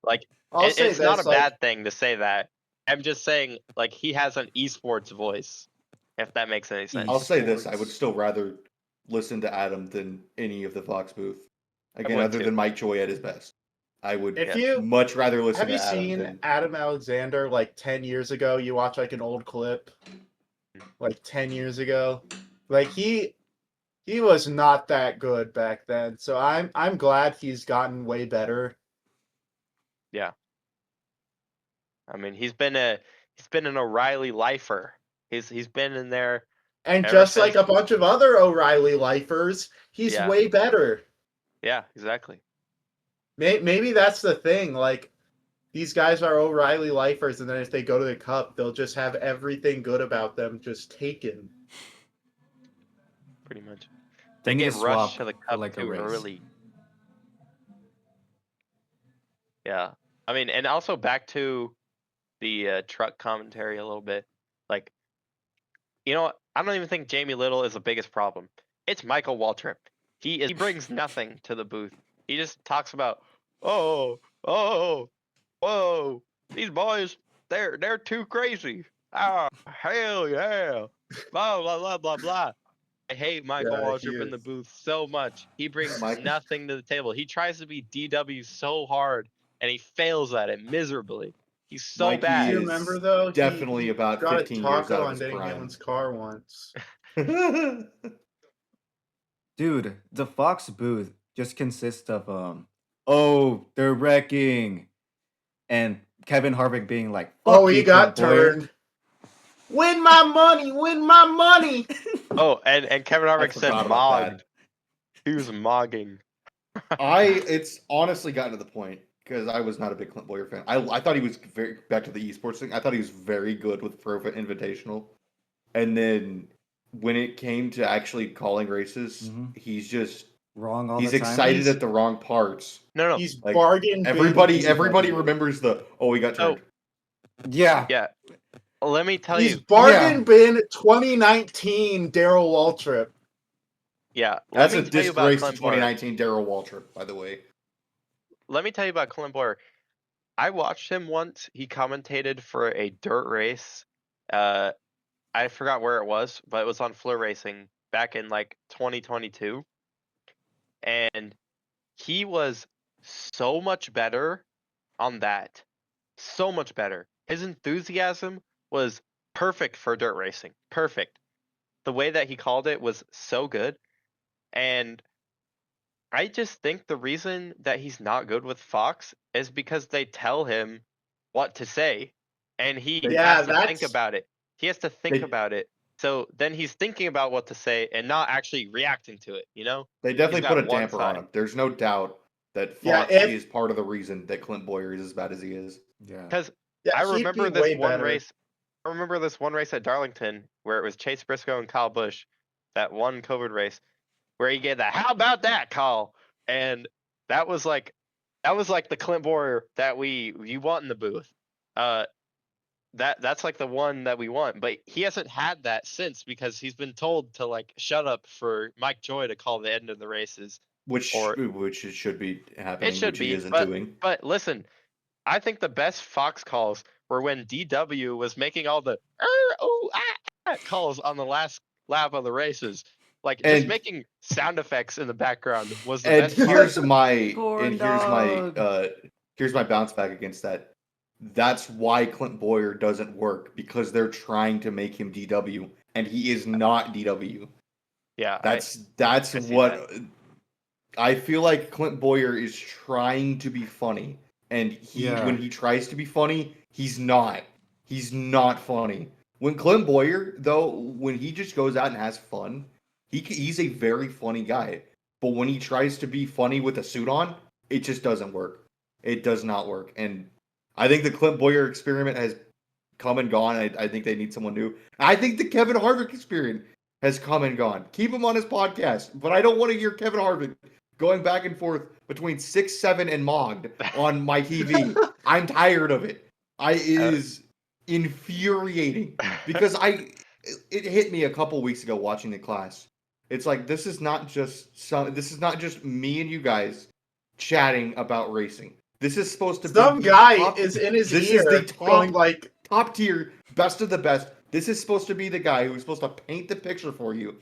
Like, it's not a bad thing to say that. I'm just saying, like, he has an esports voice. if that makes any sense. I'll say this: I Esports. would still rather listen to Adam than any of the Fox booth. Again, would other too. than Mike Joy at his best, I would If you much rather listen have to you Adam seen than. Adam Alexander like 10 years ago? You watch like an old clip, like 10 years ago. Like he was not that good back then. So I'm glad he's gotten way better. Yeah. I mean, he's been an O'Reilly lifer. He's been in there And ever just like since. a bunch of other O'Reilly lifers, he's Yeah. way better. Yeah, exactly. Maybe that's the thing. Like these guys are O'Reilly lifers, and then if they go to the Cup, they'll just have everything good about them just taken. Pretty much. They They need get to rushed swap to the for Cup like a too race. early. Yeah. I mean, and also back to the truck commentary a little bit. Like, you know what? I don't even think Jamie Little is the biggest problem. It's Michael Waltrip. He brings nothing to the booth. He just talks about, oh, whoa, these boys, they're too crazy. Ah, hell yeah. Blah blah blah blah blah. I hate Michael Yeah, he Waltrip in the is. booth so much. He brings Mike- nothing to the table. He tries to be DW so hard and he fails at it miserably. He's so Mikey bad. You is remember though? definitely He about got a 15 years out taco of on his Danny prime. Hamlin's car once. Dude, the Fox booth just consists of oh, they're wrecking, and Kevin Harvick being like, "Fuck Oh, he you, got Clint Boyer." turned. Win my money! Win my money! Oh, and Kevin I Harvick said forgot about mogged. that. He was mogging. It's honestly gotten to the point because I was not a big Clint Boyer fan. I thought he was very back to the esports thing. I thought he was very good with Pro Invitational, and then when it came to actually calling races, Mhm. he's just Wrong all he's the time. excited He's- at the wrong parts. No. He's Like, bargain bin Everybody DW. remembers the he got Oh, turned. Yeah. yeah. Let me tell He's you. bargain bin 2019 Daryl Waltrip. Yeah. That's Let a me tell you about disgrace to Clint Boyer. 2019 Daryl Waltrip, by the way. Let me tell you about Clint Boyer. I watched him once. He commentated for a dirt race. I forgot where it was, but it was on Fleur Racing back in like 2022. And he was so much better on that. So much better. His enthusiasm was perfect for dirt racing. Perfect. The way that he called it was so good. And I just think the reason that he's not good with Fox is because they tell him what to say and he Yeah, has to think that's- about it. He has to think They- about it. So then he's thinking about what to say and not actually reacting to it, you know? They definitely got put a one damper side. on him. There's no doubt that Yeah, Fox if- is part of the reason that Clint Boyer is as bad as he is. Yeah. Because Yeah, I he'd remember be this way one better. race. I remember this one race at Darlington where it was Chase Briscoe and Kyle Busch, that one COVID race, where he gave that "How about that" call, and that was like the Clint Boyer that you want in the booth. That's like the one that we want, but he hasn't had that since because he's been told to like shut up for Mike Joy to call the end of the races. Which Or- it should be happening, It should which he be, isn't but doing. but listen, I think the best Fox calls were when DW was making all the calls on the last lap of the races. Like just And- making sound effects in the background was the And best part. here's my bounce back against that. That's why Clint Boyer doesn't work, because they're trying to make him DW, and he is not DW. Yeah, That's I see what I feel like. Clint Boyer is trying to be funny, and when he tries to be funny, he's not. He's not funny. When Clint Boyer, though, when he just goes out and has fun, he's a very funny guy. But when he tries to be funny with a suit on, it just doesn't work. It does not work. And I think the Clint Boyer experiment has come and gone. I think they need someone new. I think the Kevin Harvick experiment has come and gone. Keep him on his podcast, but I don't want to hear Kevin Harvick going back and forth between 6-7 and Mogged on my TV. I'm tired of it. It is infuriating because it hit me a couple weeks ago watching the class. It's like this is not just me and you guys chatting about racing. This is supposed to be Some the guy top- is in his this ear is the top, going like, top tier, best of the best, This is supposed to be the guy who's supposed to paint the picture for you,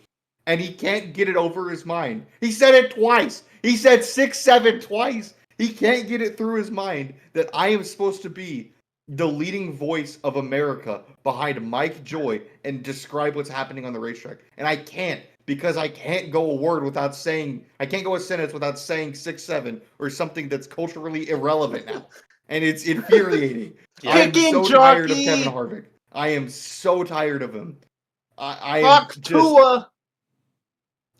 and he can't get it over his mind. He said it twice. He said 6-7 twice. He can't get it through his mind that I am supposed to be the leading voice of America behind Mike Joy and describe what's happening on the racetrack. And I can't, because I can't go a word without saying, I can't go a sentence without saying 6-7 or something that's culturally irrelevant now. And it's infuriating. Yeah. I am Kicking so tired of jockey! Kevin Harvick. I am so tired of him. I am Fuck just. Tua!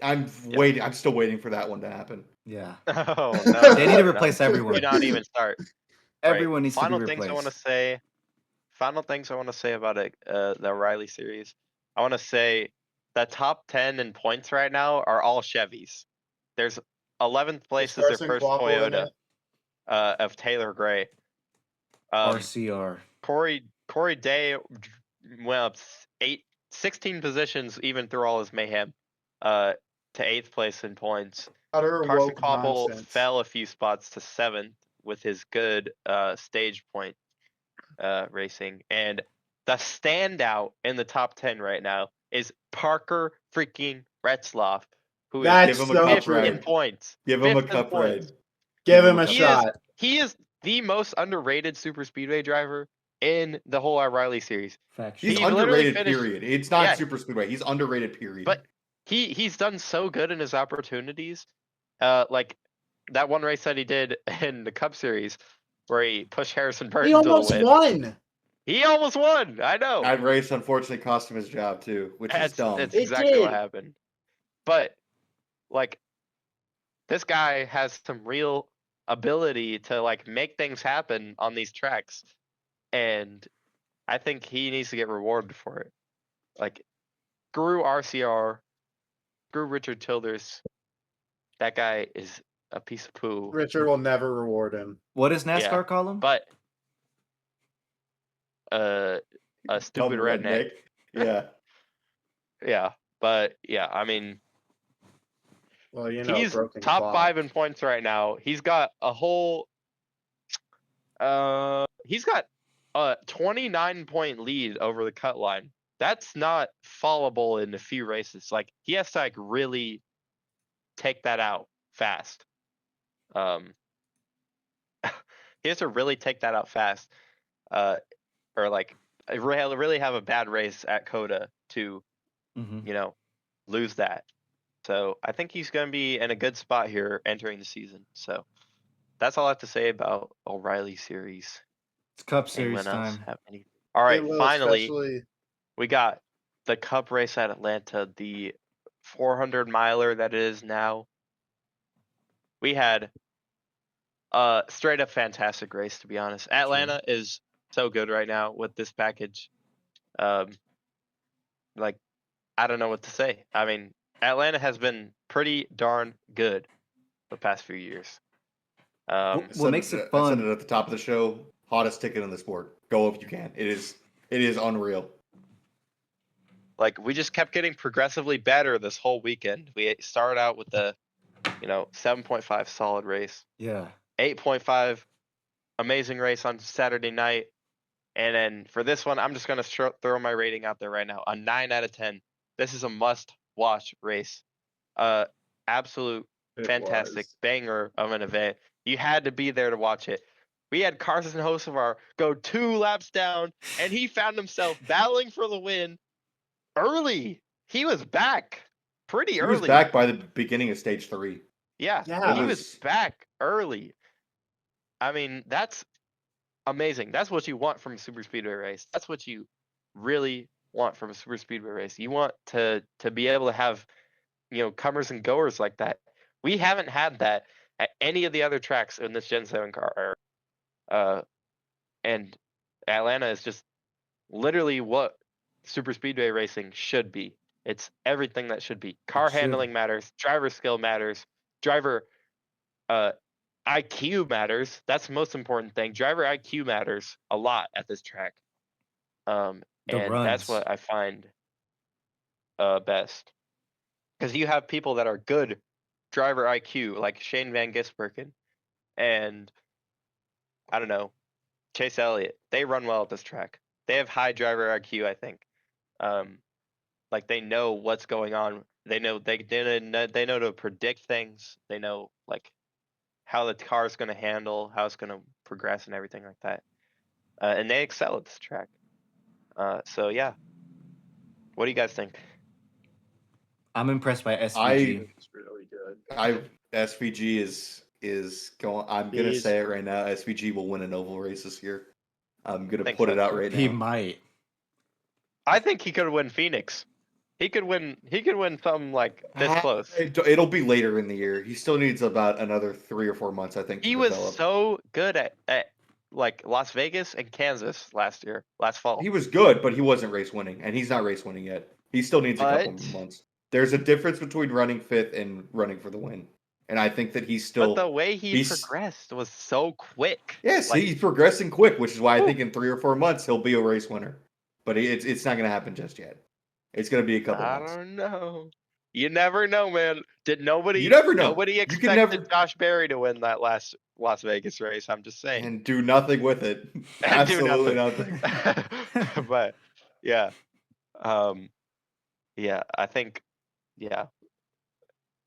I'm waiting. I'm still waiting for that one to happen. Yeah. Oh no. They need to no. replace Do everyone. not even start. Everyone needs to be Final replaced. things I want to say. Final things I want to say about it, the Riley series. I want to say the top 10 in points right now are all Chevys. There's 11th place is their Carson first Kvapil in Toyota it? of Taylor Gray. RCR. Corey Day went up 16 positions even through all his mayhem to 8th place in points. Utter Carson woke Kvapil nonsense. fell a few spots to 7th with his good stage point racing. And the standout in the top 10 right now is Parker freaking Retzloff, who is That's Give him a so cup fifth in ride. points. Give him a Fifth in cup points. ride. Give him a He shot. He is the most underrated super speedway driver in the whole O'Reilly series. Faction. He's He literally underrated. finished- Period. It's not Yeah. super speedway. He's underrated. Period. But he's done so good in his opportunities. Like that one race that he did in the Cup Series where he pushed Harrison Burton He to the almost win. won. He almost won. I know. that race unfortunately cost him his job too, which is dumb. That's It exactly what did. happened. But like this guy has some real ability to like make things happen on these tracks. And I think he needs to get rewarded for it. Like screw RCR, screw Richard Childers. That guy is a piece of poo. Richard will never reward him. What does NASCAR Yeah, call him? But a Dumb stupid redneck. Yeah. Yeah, but yeah, I mean Well, you know, he's broken top clock. 5 in points right now. He's got a whole he's got a 29-point lead over the cut line. That's not fallable in a few races. Like he has to like really take that out fast. He has to really take that out fast. Or like really have a bad race at Coda to, Mhm. you know, lose that. So I think he's going to be in a good spot here entering the season. So that's all I have to say about O'Reilly series. It's Cup Series Anyone else time. have any? All right, It will, finally especially- we got the Cup race at Atlanta, the 400 miler that it is now. We had a straight up fantastic race, to be honest. Atlanta is so good right now with this package. Like I don't know what to say. I mean, Atlanta has been pretty darn good the past few years. What makes it I said fun? it at the top of the show. Hottest ticket in the sport. Go if you can. It is unreal. Like we just kept getting progressively better this whole weekend. We started out with the, 7.5 solid race, Yeah. 8.5 amazing race on Saturday night, and then for this one, I'm just gonna throw my rating out there right now, a 9 out of 10. This is a must-watch race. Absolute It fantastic was. banger of an event. You had to be there to watch it. We had Carson Hocevar go 2 laps down, and he found himself battling for the win early. He was back pretty He early. was back by the beginning of stage 3. Yeah, Yeah. he It was was- back early. I mean, that's amazing. That's what you want from a super speedway race. That's what you really want from a super speedway race. You want to be able to have, comers and goers like that. We haven't had that at any of the other tracks in this Gen 7 car. And Atlanta is just literally what super speedway racing should be. It's everything that should be. Car should. handling matters, driver skill matters, driver IQ matters. That's the most important thing. Driver IQ matters a lot at this track. The And runs. that's what I find best. Because you have people that are good driver IQ, like Shane Van Gisbergen and I don't know, Chase Elliott. They run well at this track. They have high driver IQ, I think. Like they know what's going on. They know they know to predict things. They know like how the car is going to handle, how it's going to progress, and everything like that. And they excel at this track. So yeah, what do you guys think? I'm impressed by I SVG. It's really good. SVG is going. I'm gonna He's- say it right now. SVG will win an oval race this year. I'm gonna Think put so, it out too. right He now. might. I think he could win Phoenix. He could win something like this close. It'll be later in the year. He still needs about another 3 or 4 months, I think, to He was develop. so good at like Las Vegas and Kansas last fall. He was good, but he wasn't race winning, and he's not race winning yet. He still needs a couple But- more months. There's a difference between running fifth and running for the win, and I think that he's still. But the way he he's- progressed was so quick. Yes, Like, he's progressing quick, which is why I Whew. think in 3 or 4 months he'll be a race winner. But it's not going to happen just yet. It's going to be a couple I months. don't know. You never know, man. Did nobody? You never know. Nobody You can expected never- Josh Berry to win that last Las Vegas race. I'm just saying. And do nothing with it. Do Absolutely nothing. But yeah, yeah. I think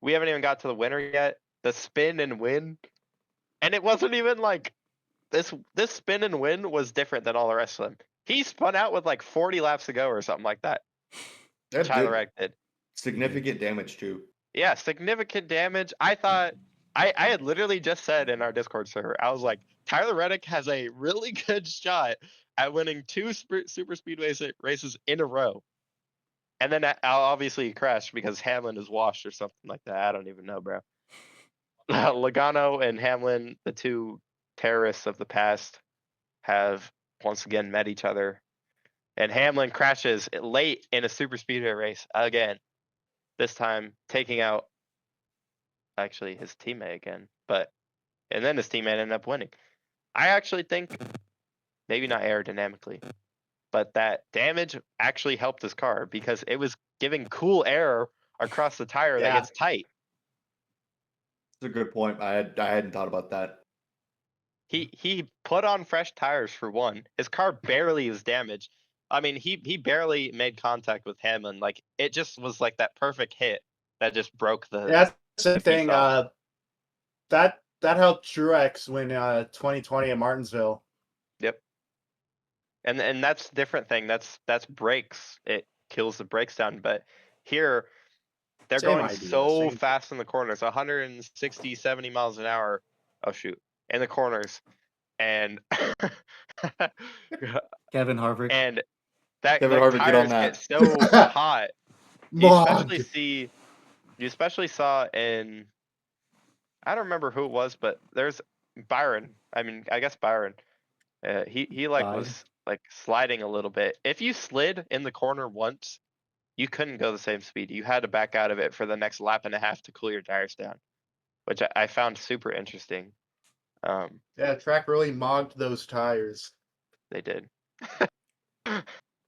we haven't even got to the winner yet. The spin and win, and it wasn't even like this. This spin and win was different than all the rest of them. He spun out with like 40 laps to go or something like that. That Tyler did Reddick did. significant damage too. Yeah, significant damage. I thought I had literally just said in our Discord server, I was like, Tyler Reddick has a really good shot at winning 2 super speedway races in a row. And then obviously he crashed because Hamlin is washed or something like that. I don't even know, bro. Logano and Hamlin, the 2 terrorists of the past, have once again met each other. And Hamlin crashes late in a super speedway race again. This time taking out actually his teammate again, and then his teammate ended up winning. I actually think maybe not aerodynamically, but that damage actually helped his car because it was giving cool air across the tire that Yeah. gets tight. It's a good point. I hadn't thought about that. He put on fresh tires for one. His car barely is damaged. I mean, he barely made contact with Hamlin. Like it just was like that perfect hit that just broke the. That's the thing. saw. That helped Truex win 2020 at Martinsville. Yep. And that's a different thing. That's brakes. It kills the brakes down. But here, they're Same going idea, so same fast in the corners, 160, 70 miles an hour. Oh shoot, in the corners, and Kevin Harvick. and that Kevin the Harvick, get on tires that. get so hot. You Mog. especially saw in, I don't remember who it was, but there's Byron. I mean, I guess Byron. He like Died. was like sliding a little bit. If you slid in the corner once, you couldn't go the same speed. You had to back out of it for the next lap and a half to cool your tires down, which I found super interesting. Yeah, track really mogged those tires. They did.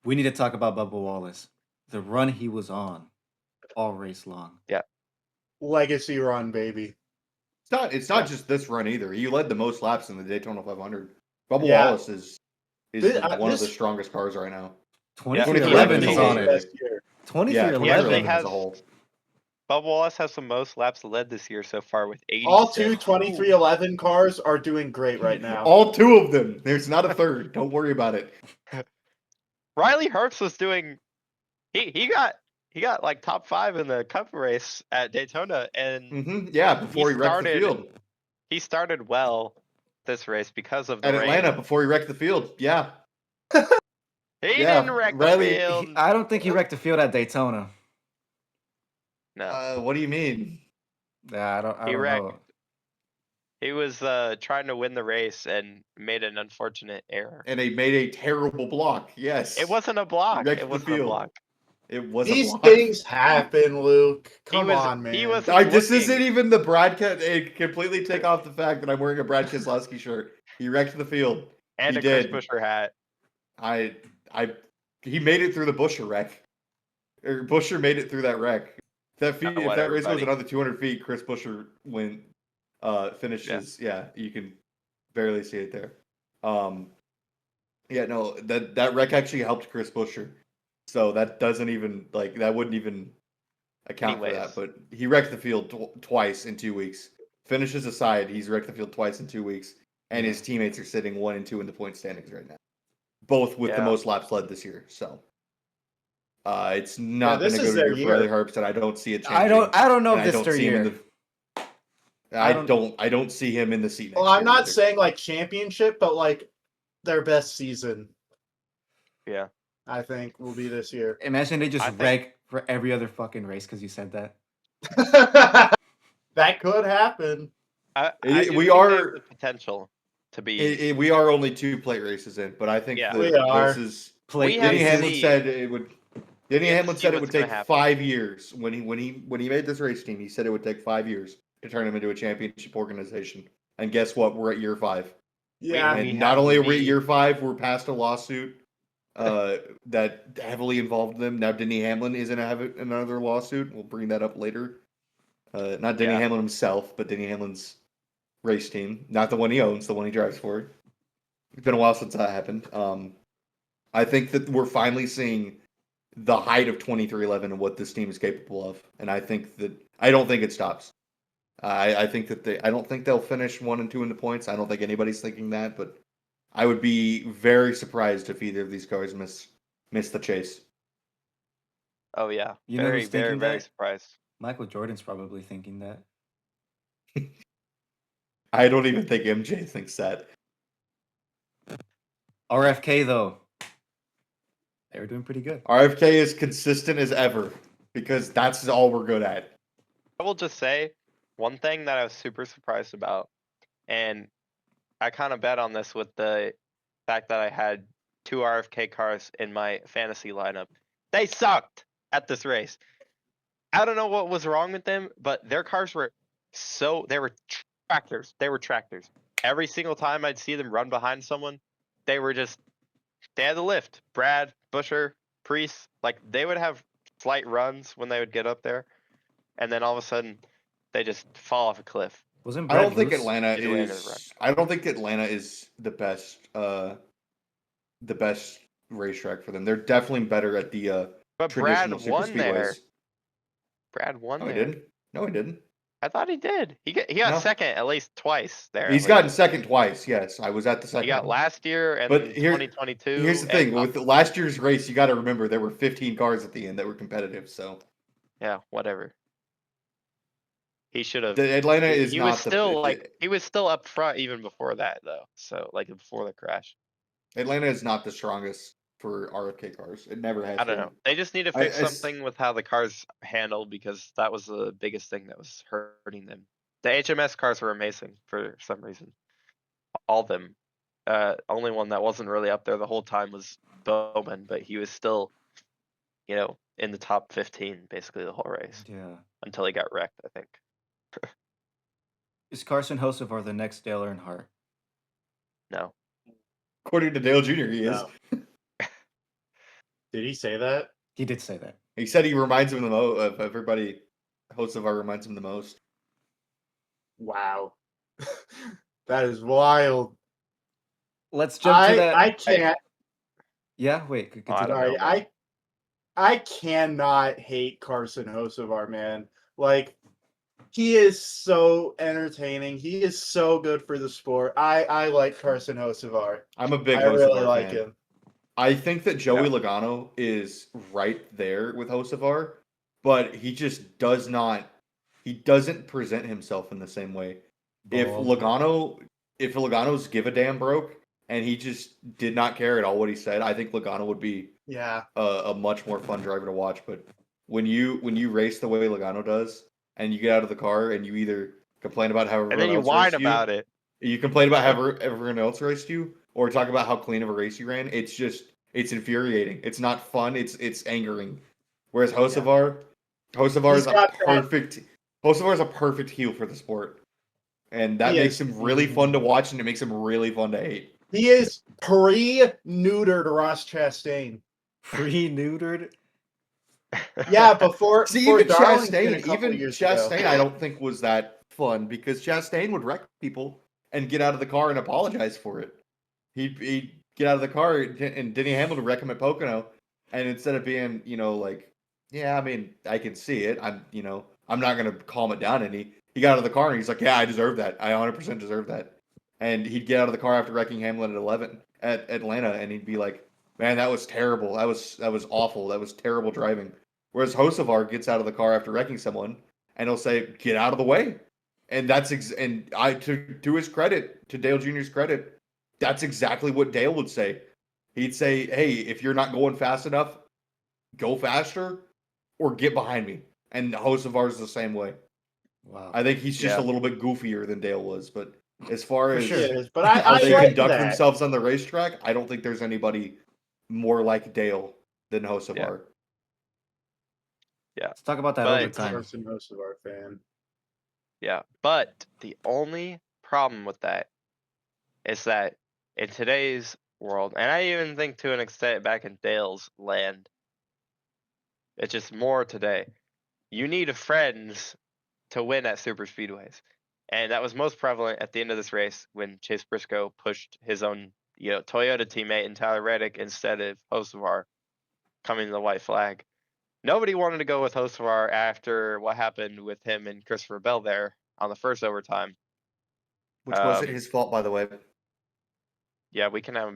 We need to talk about Bubba Wallace. The run he was on all race long. Legacy run, baby. It's not just this run either. He led the most laps in the Daytona 500. Bubba Yeah. Wallace is one of the strongest cars right now. 2311 is on it. Best year. 2311 Yeah, they as have- a whole. Bubba Wallace has the most laps led this year so far with 80. All 2 2311 cars are doing great right now. All 2 of them. There's not a third. Don't worry about it. Riley Herbst was doing. He got like top 5 in the Cup race at Daytona, and Yeah, before he wrecked the started- field. he started well this race because of the At rain. Atlanta, before he wrecked the field. Yeah. He Yeah, didn't wreck Riley- the field. I don't think he wrecked the field at Daytona. No, What do you mean? Yeah, I don't He know. wrecked. He was trying to win the race and made an unfortunate error. And he made a terrible block. Yes. It wasn't a block. Wrecked It the wasn't a field. block. It was These a block. things happen, Luke. Come was- on, man. he was- This looking- isn't even the Brad. Completely take off the fact that I'm wearing a Brad Keselowski shirt. He wrecked the field. And He a Chris did. Buescher hat. He made it through the Buescher wreck. Or Buescher made it through that wreck. If that Whatever, race goes buddy. another 200 feet, Chris Buescher finishes. Yeah, you can barely see it there. Yeah, no, that wreck actually helped Chris Buescher. So that doesn't even that wouldn't even account for Anyways. that. But he wrecked the field twice in 2 weeks. Finishes aside, he's wrecked the field twice in 2 weeks, and his teammates are sitting 1 and 2 in the point standings right now, both with the Yeah. most laps led this year. So it's Yeah, not been this a is good their year for Riley year. Herbst, and I don't see it changing. I don't know and if this is their year. I don't see him in the seat next Well, year. I'm not either. saying like championship, but like their best season, Yeah. I think, will be this year. Imagine they just I think- wreck for every other fucking race because you said that. That could happen. I It- do we think they are- have the potential to be. We are only 2 plate races in, but I think Yeah. that We are. this is. Plate have Denny to Hamlin see- said it would. Denny we have to Hamlin see said it what's would gonna take happen. 5 years when he made this race team. He said it would take 5 years to turn him into a championship organization. And guess what? We're at year 5. Yeah. We And not have only to are we at be- year 5, we're past a lawsuit that heavily involved them. Now Denny Hamlin is going to have another lawsuit. We'll bring that up later. Not Denny Yeah. Hamlin himself, but Denny Hamlin's race team. Not the one he owns, the one he drives for. It's been a while since that happened. I think that we're finally seeing the height of 2311 and what this team is capable of. And I don't think it stops. I think that I don't think they'll finish 1 and 2 in the points. I don't think anybody's thinking that, but I would be very surprised if either of these cars miss the chase. Oh yeah. You know Very, who's very, thinking very that? surprised. Michael Jordan's probably thinking that. I don't even think MJ thinks that. RFK though, they were doing pretty good. RFK is consistent as ever because that's all we're good at. I will just say one thing that I was super surprised about, and I kind of bet on this with the fact that I had 2 RFK cars in my fantasy lineup. They sucked at this race. I don't know what was wrong with them, but their cars were they were tractors. They were tractors. Every single time I'd see them run behind someone, they had the lift. Brad, Busher, Priest, like they would have slight runs when they would get up there, and then all of a sudden they just fall off a cliff. Wasn't I Brad don't think loose? Atlanta Either way, they're right. is. I don't think Atlanta is the best racetrack for them. They're definitely better at the But traditional Brad super won there. speedways. Brad won No, he there. didn't. No, he didn't. I thought he did. He got No. second at least twice there. He's at gotten least. second twice. Yes, I was at the second. He got one. last year and But here- 2022. Here's the thing: with last year's race, you got to remember there were 15 cars at the end that were competitive. So yeah, whatever. He should have. the Atlanta is He not was still he was still up front even before that though. So like before the crash. Atlanta is not the strongest for RFK cars. It never has. I don't been. know. They just need to I- fix I s- something with how the cars handled because that was the biggest thing that was hurting them. The HMS cars were amazing for some reason. All of them. Only one that wasn't really up there the whole time was Bowman, but he was still, in the top 15 basically the whole race Yeah. until he got wrecked, I think. Is Carson Hocevar the next Dale Earnhardt? No. According to Dale Jr., he is. No. Did he say that? He did say that. He said he reminds him the most of everybody. Host of our reminds him the most. Wow. That is wild. Let's jump to that. I can't. Yeah, wait. I Continue. don't Sorry, know, man. I cannot hate Carson Hocevar, man. Like, he is so entertaining. He is so good for the sport. I like Carson Hocevar. I'm a big I Hocevar really like fan. him. I think that Joey Logano is right there with Hocevar, but he just does not. He doesn't present himself in the same way. If Logano's give a damn broke and he just did not care at all what he said, I think Logano would be Yeah. a much more fun driver to watch. But when you race the way Logano does, and you get out of the car and you either complain about how And everyone then you else whine raced about it. you complain about how everyone else raced you, or talk about how clean of a race you ran. It's infuriating. It's not fun. It's angering. Whereas Hocevar is He's got that- Hocevar is a perfect heel for the sport, and that He makes is. him really fun to watch, and it makes him really fun to hate. He is pre-neutered Ross Chastain. Pre-neutered? Yeah, before See, before even Darlington a Chastain, couple even years Chastain, ago. I don't think was that fun because Chastain would wreck people and get out of the car and apologize for it. He'd get out of the car, and Denny Hamlin would wreck him at Pocono, And instead of being, like, yeah, I mean, I can see it. I'm not gonna calm it down any. He got out of the car and he's like, yeah, I deserve that. I 100% deserve that. And he'd get out of the car after wrecking Hamlin at 11 at Atlanta, and he'd be like, man, that was terrible. That was awful. That was terrible driving. Whereas Hocevar gets out of the car after wrecking someone, and he'll say, get out of the way. And to his credit, to Dale Jr.'s credit, that's exactly what Dale would say. He'd say, hey, if you're not going fast enough, go faster or get behind me. And Hocevar is the same way. Wow. I think he's just Yeah. a little bit goofier than Dale was, but as far For as sure. It is, but how I they like conduct that. themselves on the racetrack, I don't think there's anybody more like Dale than Hocevar. Yeah. Let's talk about that But- overtime. Carson, most of our fan. Yeah. But the only problem with that is that in today's world, and I even think to an extent back in Dale's land, it's just more today. You need friends to win at super speedways. And that was most prevalent at the end of this race when Chase Briscoe pushed his own, Toyota teammate and Tyler Reddick instead of Hocevar coming to the white flag. Nobody wanted to go with Hocevar after what happened with him and Christopher Bell there on the first overtime. Which wasn't his fault, by the way. Yeah, we can have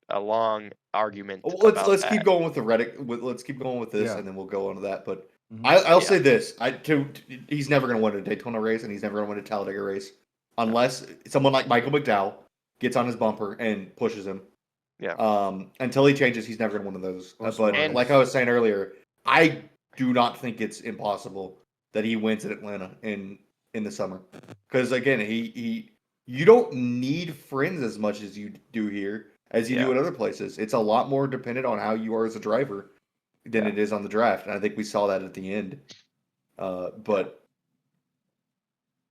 a long argument. Let's about keep that. going with the Reddick. Let's keep going with this, Yeah. and then we'll go on to that. But Mhm. I'll Yeah. say this: he's never going to win a Daytona race, and he's never going to win a Talladega race unless someone like Michael McDowell gets on his bumper and pushes him. Yeah. Until he changes, he's never going to win one of those. Most But And- like I was saying earlier, I do not think it's impossible that he wins at Atlanta in the summer. Because again, you don't need friends as much as you do here as you do Yeah. at other places. It's a lot more dependent on how you are as a driver than Yeah. it is on the draft, and I think we saw that at the end. But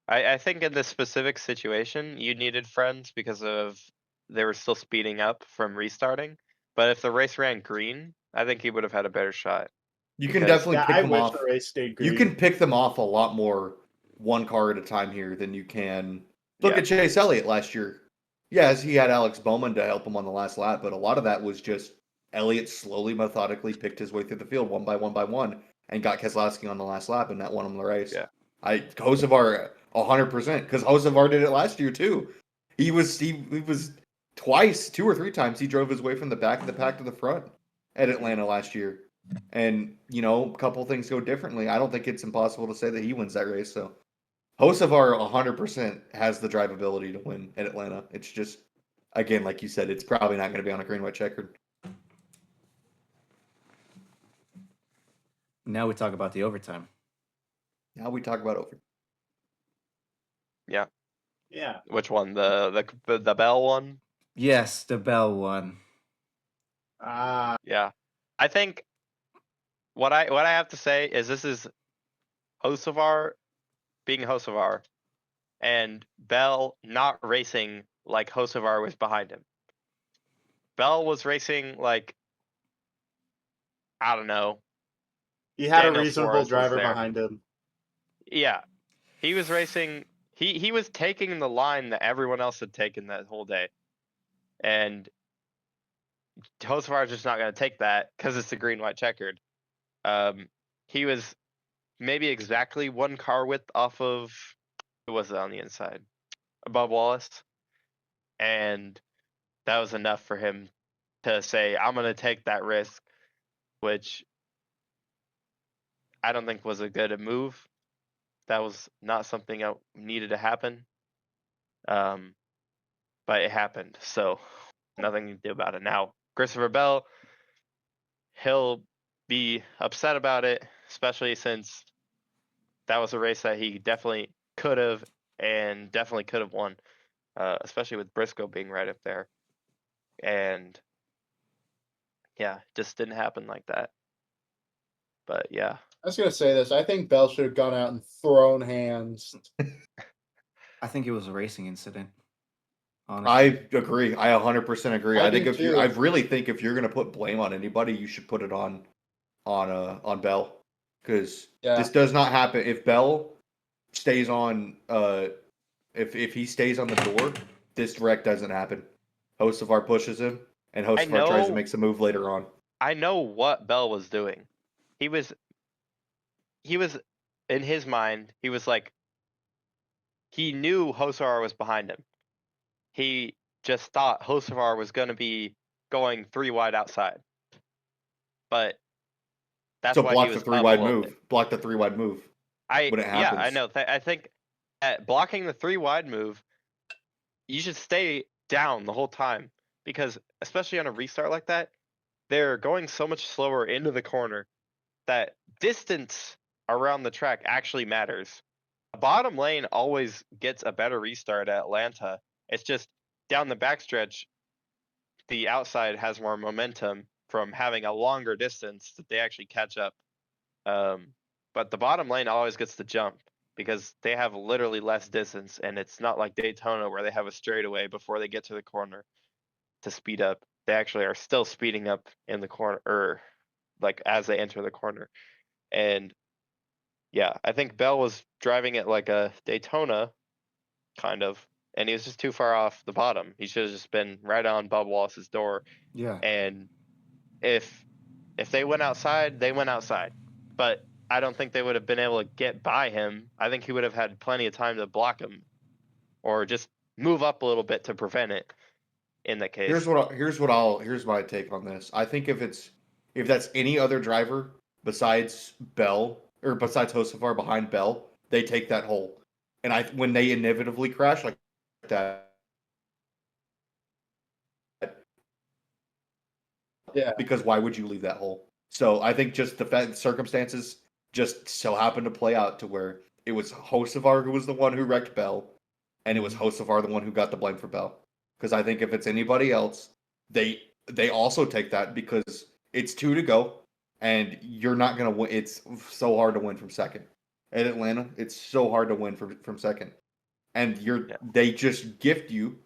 I think in this specific situation, you needed friends because of they were still speeding up from restarting. But if the race ran green, I think he would have had a better shot. you can Because- definitely Yeah, pick I them wish off. the race stayed You green. can pick them off a lot more one car at a time here than you can. Look Yeah. at Chase Elliott last year. Yes, he had Alex Bowman to help him on the last lap, but a lot of that was just Elliott slowly, methodically picked his way through the field one by one and got Keselowski on the last lap, and that won him the race. Yeah. Hocevar 100%, because Hocevar did it last year too. He was twice, 2 or 3 times he drove his way from the back of the pack to the front at Atlanta last year. And, a couple things go differently. I don't think it's impossible to say that he wins that race. So Hocevar 100% has the drivability to win at Atlanta. It's just, again, like you said, it's probably not going to be on a green white checkered. Now we talk about the overtime. Now we talk about over. Yeah. Yeah. Which one? The Bell one? Yes, the Bell one. Yeah. I think what I have to say is this is Hocevar being Hocevar and Bell not racing like Hocevar was behind him. Bell was racing like, I don't know. He had Daniel a reasonable Suarez was driver there. behind him. Yeah. He was racing he was taking the line that everyone else had taken that whole day. And Hocevar is just not going to take that because it's the green white checkered. He was maybe exactly one car width off of who was it on the inside? Above Wallace. And that was enough for him to say, I'm going to take that risk, which I don't think was a good move. That was not something that needed to happen. But it happened. So nothing you can do about it. Now, Christopher Bell, he'll be upset about it, especially since that was a race that he definitely could have won, especially with Briscoe being right up there. And yeah, just didn't happen like that. But yeah. I was gonna say this. I think Bell should have gone out and thrown hands. I think it was a racing incident. Honestly. I agree. I 100% agree. I I think do too. I really think if you're going to put blame on anybody, you should put it on Bell, because Yeah. this does not happen. If Bell stays on, if he stays on the door, this wreck doesn't happen. Hocevar pushes him, and Hocevar tries to know- make some move later on. I know what Bell was doing. He was in his mind. He was like, he knew Hosovar was behind him. He just thought Hosovar was going to be going 3 wide outside, but that's So why he block the was three up a wide little move. bit. Block the 3 wide move when it happens. I know. I think at blocking the 3 wide move, you should stay down the whole time because especially on a restart like that, they're going so much slower into the corner that distance around the track actually matters. The bottom lane always gets a better restart at Atlanta. It's just down the backstretch, the outside has more momentum from having a longer distance that they actually catch up. But the bottom lane always gets the jump because they have literally less distance, and it's not like Daytona where they have a straightaway before they get to the corner to speed up. They actually are still speeding up in the corner, or like as they enter the corner. And yeah, I think Bell was driving it like a Daytona, kind of, and he was just too far off the bottom. He should have just been right on Bub Wallace's door. Yeah. And if they went outside, they went outside. But I don't think they would have been able to get by him. I think he would have had plenty of time to block him, or just move up a little bit to prevent it. In that case, Here's my take on this. I think if that's any other driver besides Bell or besides Hocevar behind Bell, they take that hole. And when they inevitably crash like that, Yeah. because why would you leave that hole? So I think just the fact circumstances just so happened to play out to where it was Hocevar who was the one who wrecked Bell, and it was Hocevar the one who got the blame for Bell. Because I think if it's anybody else, they also take that because it's 2 to go, and you're not gonna win. It's so hard to win from second at Atlanta. It's so hard to win from second, and they just gift you.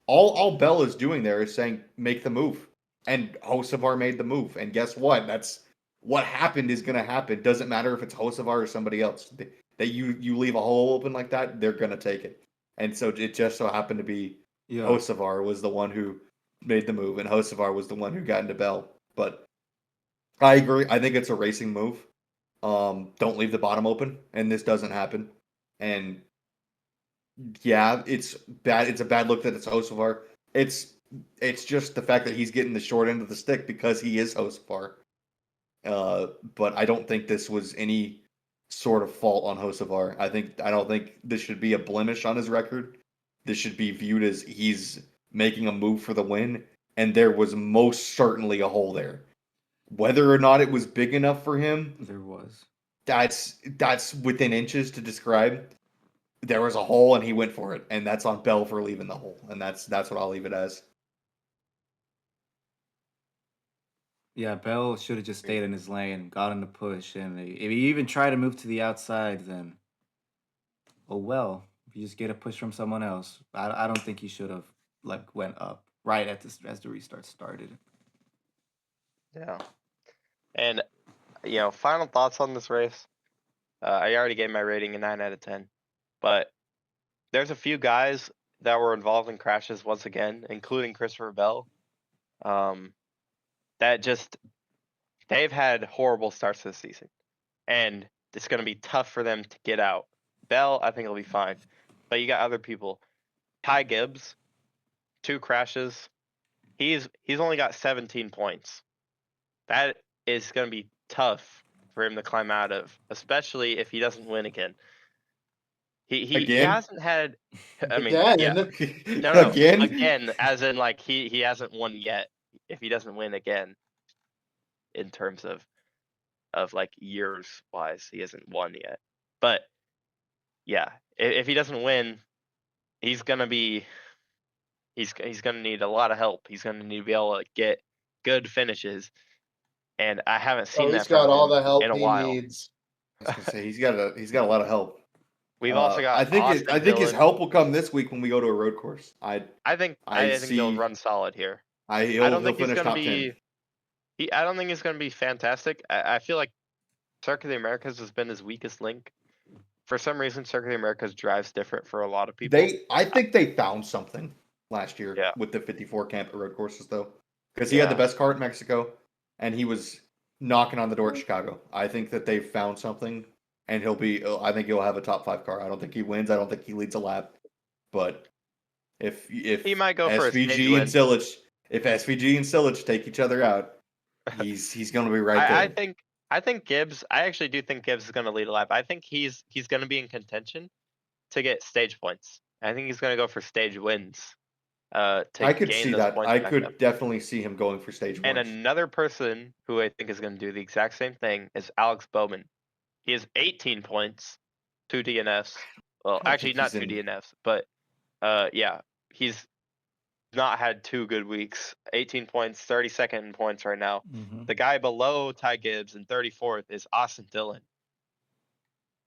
All Bell is doing there is saying make the move, and Hocevar made the move, and guess what? That's what happened is gonna happen. Doesn't matter if it's Hocevar or somebody else. That you leave a hole open like that, they're gonna take it, and so it just so happened to be. Yeah. Hocevar was the one who made the move, and Hocevar was the one who got into Bell. But I agree. I think it's a racing move. Don't leave the bottom open, and this doesn't happen. And yeah, it's bad. It's a bad look that it's Hocevar. It's just the fact that he's getting the short end of the stick because he is Hocevar. But I don't think this was any sort of fault on Hocevar. I don't think this should be a blemish on his record. This should be viewed as he's making a move for the win, and there was most certainly a hole there. Whether or not it was big enough for him, There was. That's within inches to describe. There was a hole, and he went for it, and that's on Bell for leaving the hole, and that's what I'll leave it as. Yeah, Bell should have just stayed in his lane, got in the push, and if he even tried to move to the outside, then oh well. If you just get a push from someone else, I don't think he should have went up right at this as the restart started. yeah. And final thoughts on this race. I already gave my rating a 9 out of 10, but there's a few guys that were involved in crashes once again, including Christopher Bell. That just they've had horrible starts this season, and it's going to be tough for them to get out. Bell, I think he'll be fine, but you got other people. Ty Gibbs, 2 crashes. He's only got 17 points. That is going to be tough for him to climb out of, especially if he doesn't win again. He hasn't had. I mean, yeah. No. Again, as in like he hasn't won yet. If he doesn't win again, in terms of like years wise, he hasn't won yet. But yeah, if he doesn't win, he's gonna be. He's gonna need a lot of help. He's gonna need to be able to get good finishes, and I haven't seen that He's got from all him the help in a he while. needs. I was gonna say he's got a lot of help. We've also got. I think his Dillon. help will come this week when we go to a road course. I think he'll run solid here. I don't think he's gonna be. I don't think he's gonna be fantastic. I feel like Circuit of the Americas has been his weakest link. For some reason, Circuit of the Americas drives different for a lot of people. I think they found something last year with the 54 camp at road courses though, because he had the best car at Mexico. and he was knocking on the door at Chicago. I think that they've found something, and I think he'll have a top 5 car. I don't think he wins. I don't think he leads a lap. But if He might go for a stage SVG and win. Silic take each other out, he's going to be right there. I think Gibbs. I actually do think Gibbs is going to lead a lap. I think he's going to be in contention to get stage points. I think he's going to go for stage wins. To I could gain see those that. points I back could up. definitely see him going for stage And wins. another person who I think is going to do the exact same thing is Alex Bowman. He has 18 points, 2 DNFs. Well, I don't actually think not he's 2 in- DNFs, but yeah, he's not had 2 good weeks. 18 points, 32nd in points right now. Mhm. The guy below Ty Gibbs in 34th is Austin Dillon.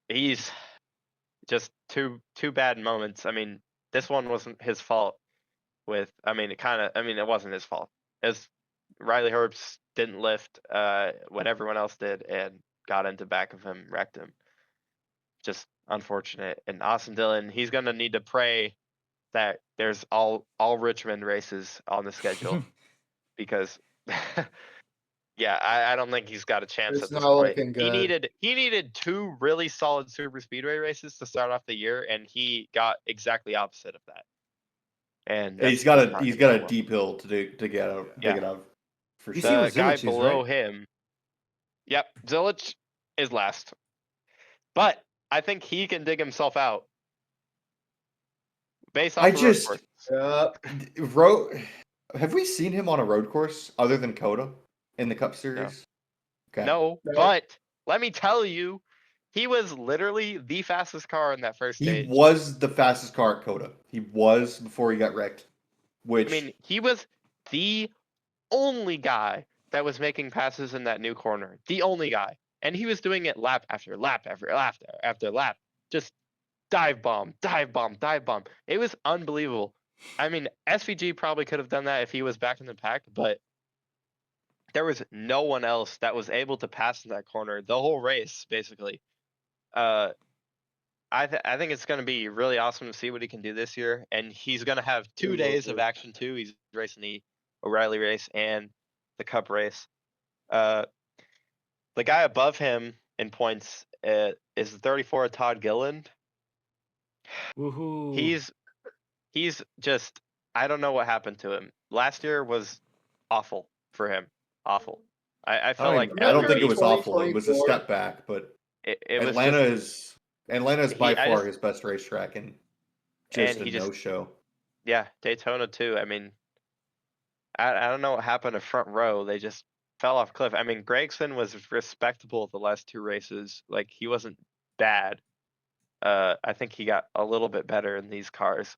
He's just two bad moments. I mean, this one wasn't his fault. It wasn't his fault. It's Riley Herbst didn't lift when everyone else did and got into back of him, wrecked him. Just unfortunate. And Austin Dillon, he's gonna need to pray that there's all Richmond races on the schedule because yeah, I don't think he's got a chance It's at this not point. looking good. He needed 2 really solid super speedway races to start off the year, and he got exactly opposite of that. And He's that's got not a gonna go well. deep hill to get out for You sure. see The what guy Zilich is, below right? him. Yep, Zilich is last. But I think he can dig himself out based off I the road just course. Yep. have we seen him on a road course other than Coda in the Cup No. Series? Okay. No, No. but let me tell you, he was literally the fastest car in that first He stage. was the fastest car at Coda. He was before he got wrecked. Which I mean, he was the only guy that was making passes in that new corner. The only guy. And he was doing it lap after lap after lap after lap. Just dive bomb, dive bomb, dive bomb. It was unbelievable. I mean, SVG probably could have done that if he was back in the pack, but there was no one else that was able to pass in that corner the whole race, basically. I think it's going to be really awesome to see what he can do this year, and he's going to have 2 days of action too. He's racing the O'Reilly race and the Cup race. The guy above him in points is 34 Todd Gilliland. Woohoo! He's just, I don't know what happened to him. Last year was awful for him. Awful. I felt like I don't every think it week was awful. It was a 2024. step back, but it was Atlanta just, is by I far just- his best racetrack and and just a he just, no show. yeah, Daytona too. I mean, I don't know what happened to front row. They just fell off a cliff. I mean, Gregson was respectable the last 2 races. Like, he wasn't bad. I think he got a little bit better in these cars.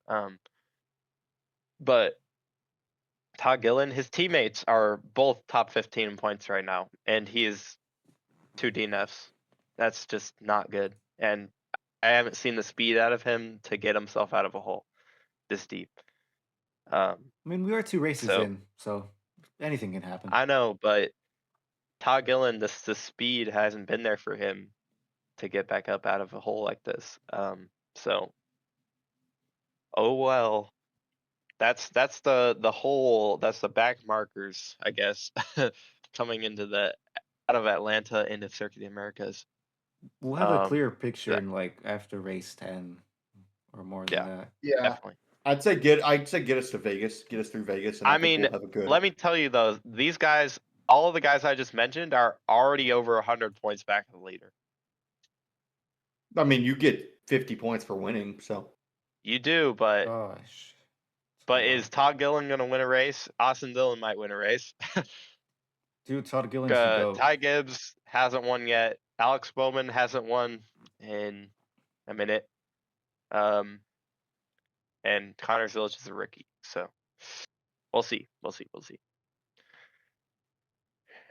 But Todd Gillen, his teammates are both top 15 in points right now, and he is 2 DNFs. That's just not good. And I haven't seen the speed out of him to get himself out of a hole this deep. I mean, we are 2 races So- in, so anything can happen. I know, but Todd Gillen, the speed hasn't been there for him to get back up out of a hole like this. So, oh well. That's the whole, that's the back markers, I guess, coming into out of Atlanta into Circuit of the Americas. We'll have a Um, clear picture yeah. in like after race 10 or more than Yeah. that. Yeah. Definitely. I'd say get us to Vegas, get us through Vegas, and I think mean, we'll have a good. let me tell you though, these guys, all of the guys I just mentioned are already over 100 points back of the leader. I mean, you get 50 points for winning, so You do, but Gosh. is Todd Gillen gonna win a race? Austin Dillon might win a race. Dude, Todd Gillen's the GOAT. Ty Gibbs hasn't won yet. Alex Bowman hasn't won in a minute. And Connor Zilich is a rookie, so we'll see.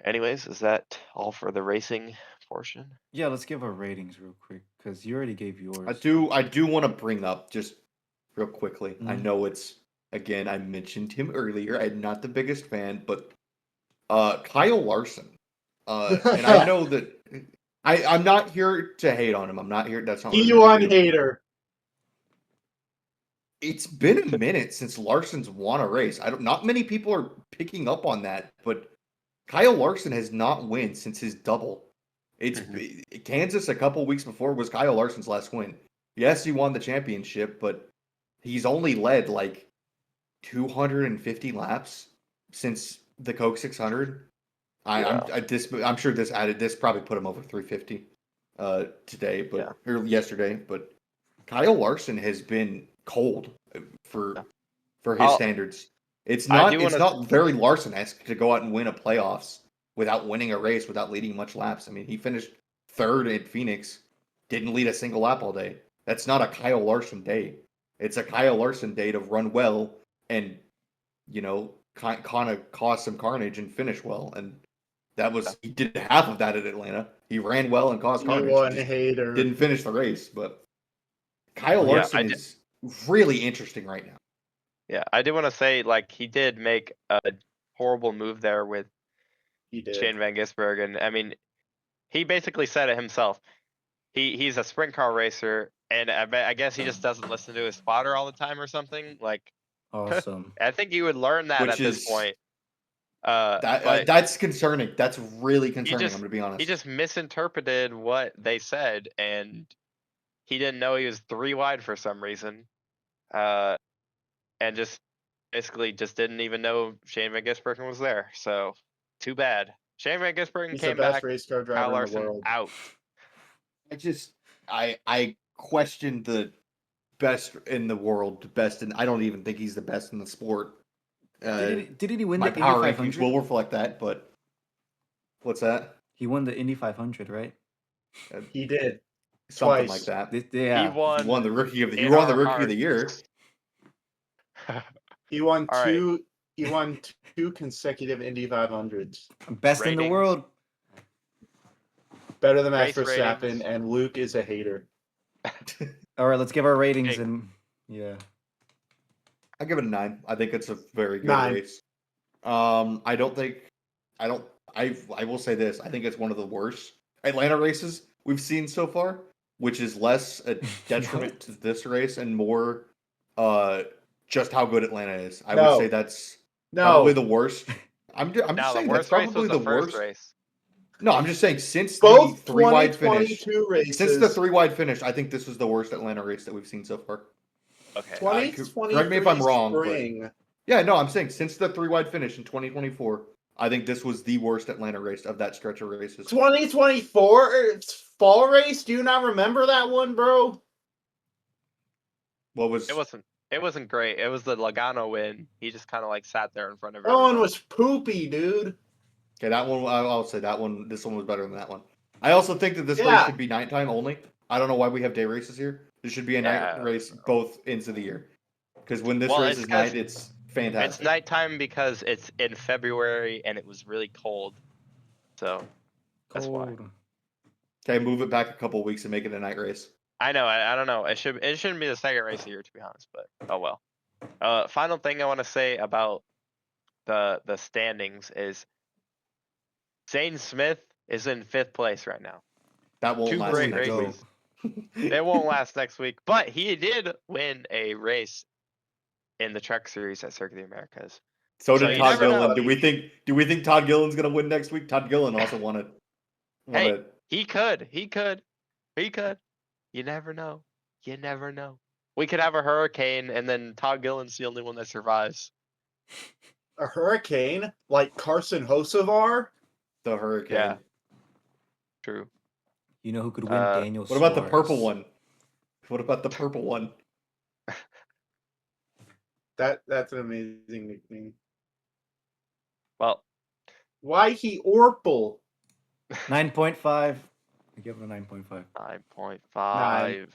Anyways, is that all for the racing portion? Yeah, let's give our ratings real quick because you already gave yours. I do want to bring up just real quickly. I Mhm. know it's again. I mentioned him earlier. I'm not the biggest fan, but Kyle Larson. And I know that I'm not here to hate on him. I'm not here. That's not. what I'm here to P1 do. hater. It's been a minute since Larson's won a race. Not many people are picking up on that, but Kyle Larson has not won since his double. It's Mhm. Kansas a couple weeks before was Kyle Larson's last win. Yes, he won the championship, but he's only led like 250 laps since the Coke 600. Yeah. I'm sure this probably put him over 350 today, Yeah. or yesterday. But Kyle Larson has been cold Yeah. for his I'll, standards. I do want It's to. not very Larson-esque to go out and win a playoffs without winning a race, without leading much laps. I mean, he finished third at Phoenix, didn't lead a single lap all day. That's not a Kyle Larson day. It's a Kyle Larson day to run well and kind of cause some carnage and finish well. And he did half of that at Atlanta. He ran well and caused carnage. He One just hater. didn't finish the race. But Kyle Yeah, Larson is really interesting right now. Yeah, I do want to say, like, he did make a horrible move there with He did. Shane Van Gisbergen, and I mean, he basically said it himself. He's a sprint car racer, and I guess he just doesn't listen to his spotter all the time or something. Like, Awesome. I think you would learn that Which at this is point. But that's concerning. That's really he concerning. just I'm gonna be honest. he just misinterpreted what they said, and he didn't know he was 3 wide for some reason. And just basically just didn't even know Shane Van Gisbergen was there. So too bad. Shane Van Gisbergen He's the came best back. race car Kyle driver in the Larson world. out. I question the best in the world, and I don't even think he's the best in the sport. Didn't he win My the Indy power rankings 500? will reflect that, but what's that? He won the Indy 500, right? He did. Something Twice. like that. He Yeah. won. He won the rookie of the. in You won the our rookie of the year. hearts. He won All right. two. He won 2 consecutive Indy 500s. Best in the Ratings. world. Better than Max Race Verstappen, ratings. and Luke is a hater. All right, let's give our ratings Okay. and yeah. I give it a 9. I think it's a very good 9. race. I will say this. I think it's one of the worst Atlanta races we've seen so far, which is less a detriment to this race and more just how good Atlanta is. I would say that's probably the worst. I'm just Now the saying that's worst race probably was the the first worst. race. No, I'm just saying since Both the 3-wide finish, 2022 races. since the 3-wide finish, I think this was the worst Atlanta race that we've seen so far. Okay. 2023 correct me if I'm wrong, but- spring. Yeah, no, I'm saying since the 3-wide finish in 2024, I think this was the worst Atlanta race of that stretch of races. 2024 fall race. Do you not remember that one, bro? What was It wasn't great. It was the Logano win. He just kind of like sat there in front of That one everyone. was poopy, dude. okay? That one, I'll say that one. This one was better than that one. I also think that this race Yeah. should be nighttime only. I don't know why we have day races here. This should be a night Yeah. race both ends of the year. Because when this Well, race it's is 'cause night, it's fantastic. It's nighttime because it's in February and it was really cold. So that's why. Cold. Okay, move it back a couple weeks and make it a night race. I know. I don't know. It shouldn't be the second race of the year, to be honest. But oh well. Final thing I want to say about the standings is Zane Smith is in 5th place right now. That won't 2 last great next week. races. It won't last next week, but he did win a race in the Truck Series at Circuit of the Americas. So So did you Todd never know. Gilliland. Do we think Todd Gilliland's gonna win next week? Todd Gilliland also won it. Hey, he could. You never know. You never know. We could have a hurricane, and then Todd Gilliland's the only one that survives. A hurricane like Carson Hocevar. The Hurricane. Yeah. True. You know who could win? Daniel What about the Suarez. purple one? What about the purple one? That's an amazing nickname. Well, Why he Orple? 9.5. I give it a 9.5. 9.5.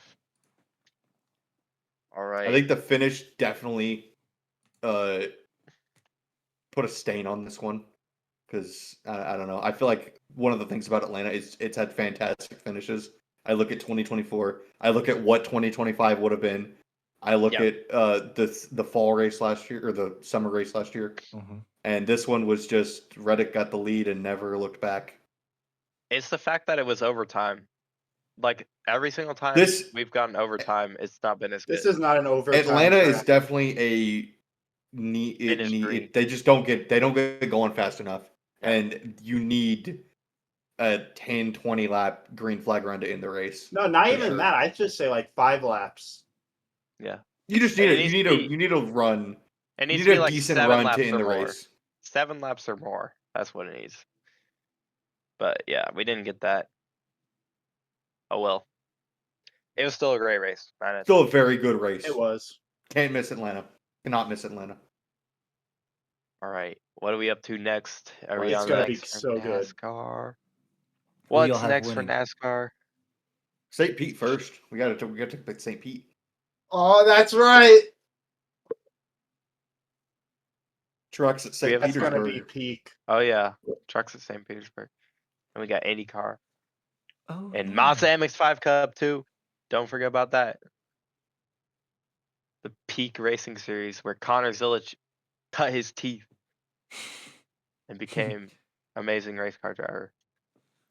All right. I think the finish definitely put a stain on this one because I don't know. I feel like one of the things about Atlanta is it's had fantastic finishes. I look at 2024. I look at what 2025 would have been. I look at the fall race last year or the summer race last year, and this one was just Reddick got the lead and never looked back. It's the fact that it was overtime. Like every single time we've gotten overtime, it's not been as good. This is not an overtime. Atlanta track. is definitely a they don't get going fast enough. Yeah. and you need a 10, 20 lap green flag run to end the race. No, not For even sure. that. I'd just say like 5 laps. Yeah. You just And need it a needs you to need a be- you need a run. It You needs need to be a like decent 7 run laps to end or the more. race. 7 laps or more. That's what it needs. But yeah, we didn't get that. Oh well. It was still a great race. Still a very good race. It was. Can't miss Atlanta. Cannot miss Atlanta. All right. What are we up to next? Are we It's on gonna be next for so good. NASCAR? Who y'all What's have next for winning? NASCAR? St. Pete first. We got to pick St. Pete. Oh, that's right. Trucks at We St. have- That's gonna be Petersburg. peak. Oh yeah, trucks at St. Petersburg, and we got IndyCar Oh, and yeah. Mazda MX-5 Cup too. Don't forget about that. The peak racing series where Connor Zilic cut his teeth and became amazing race car driver.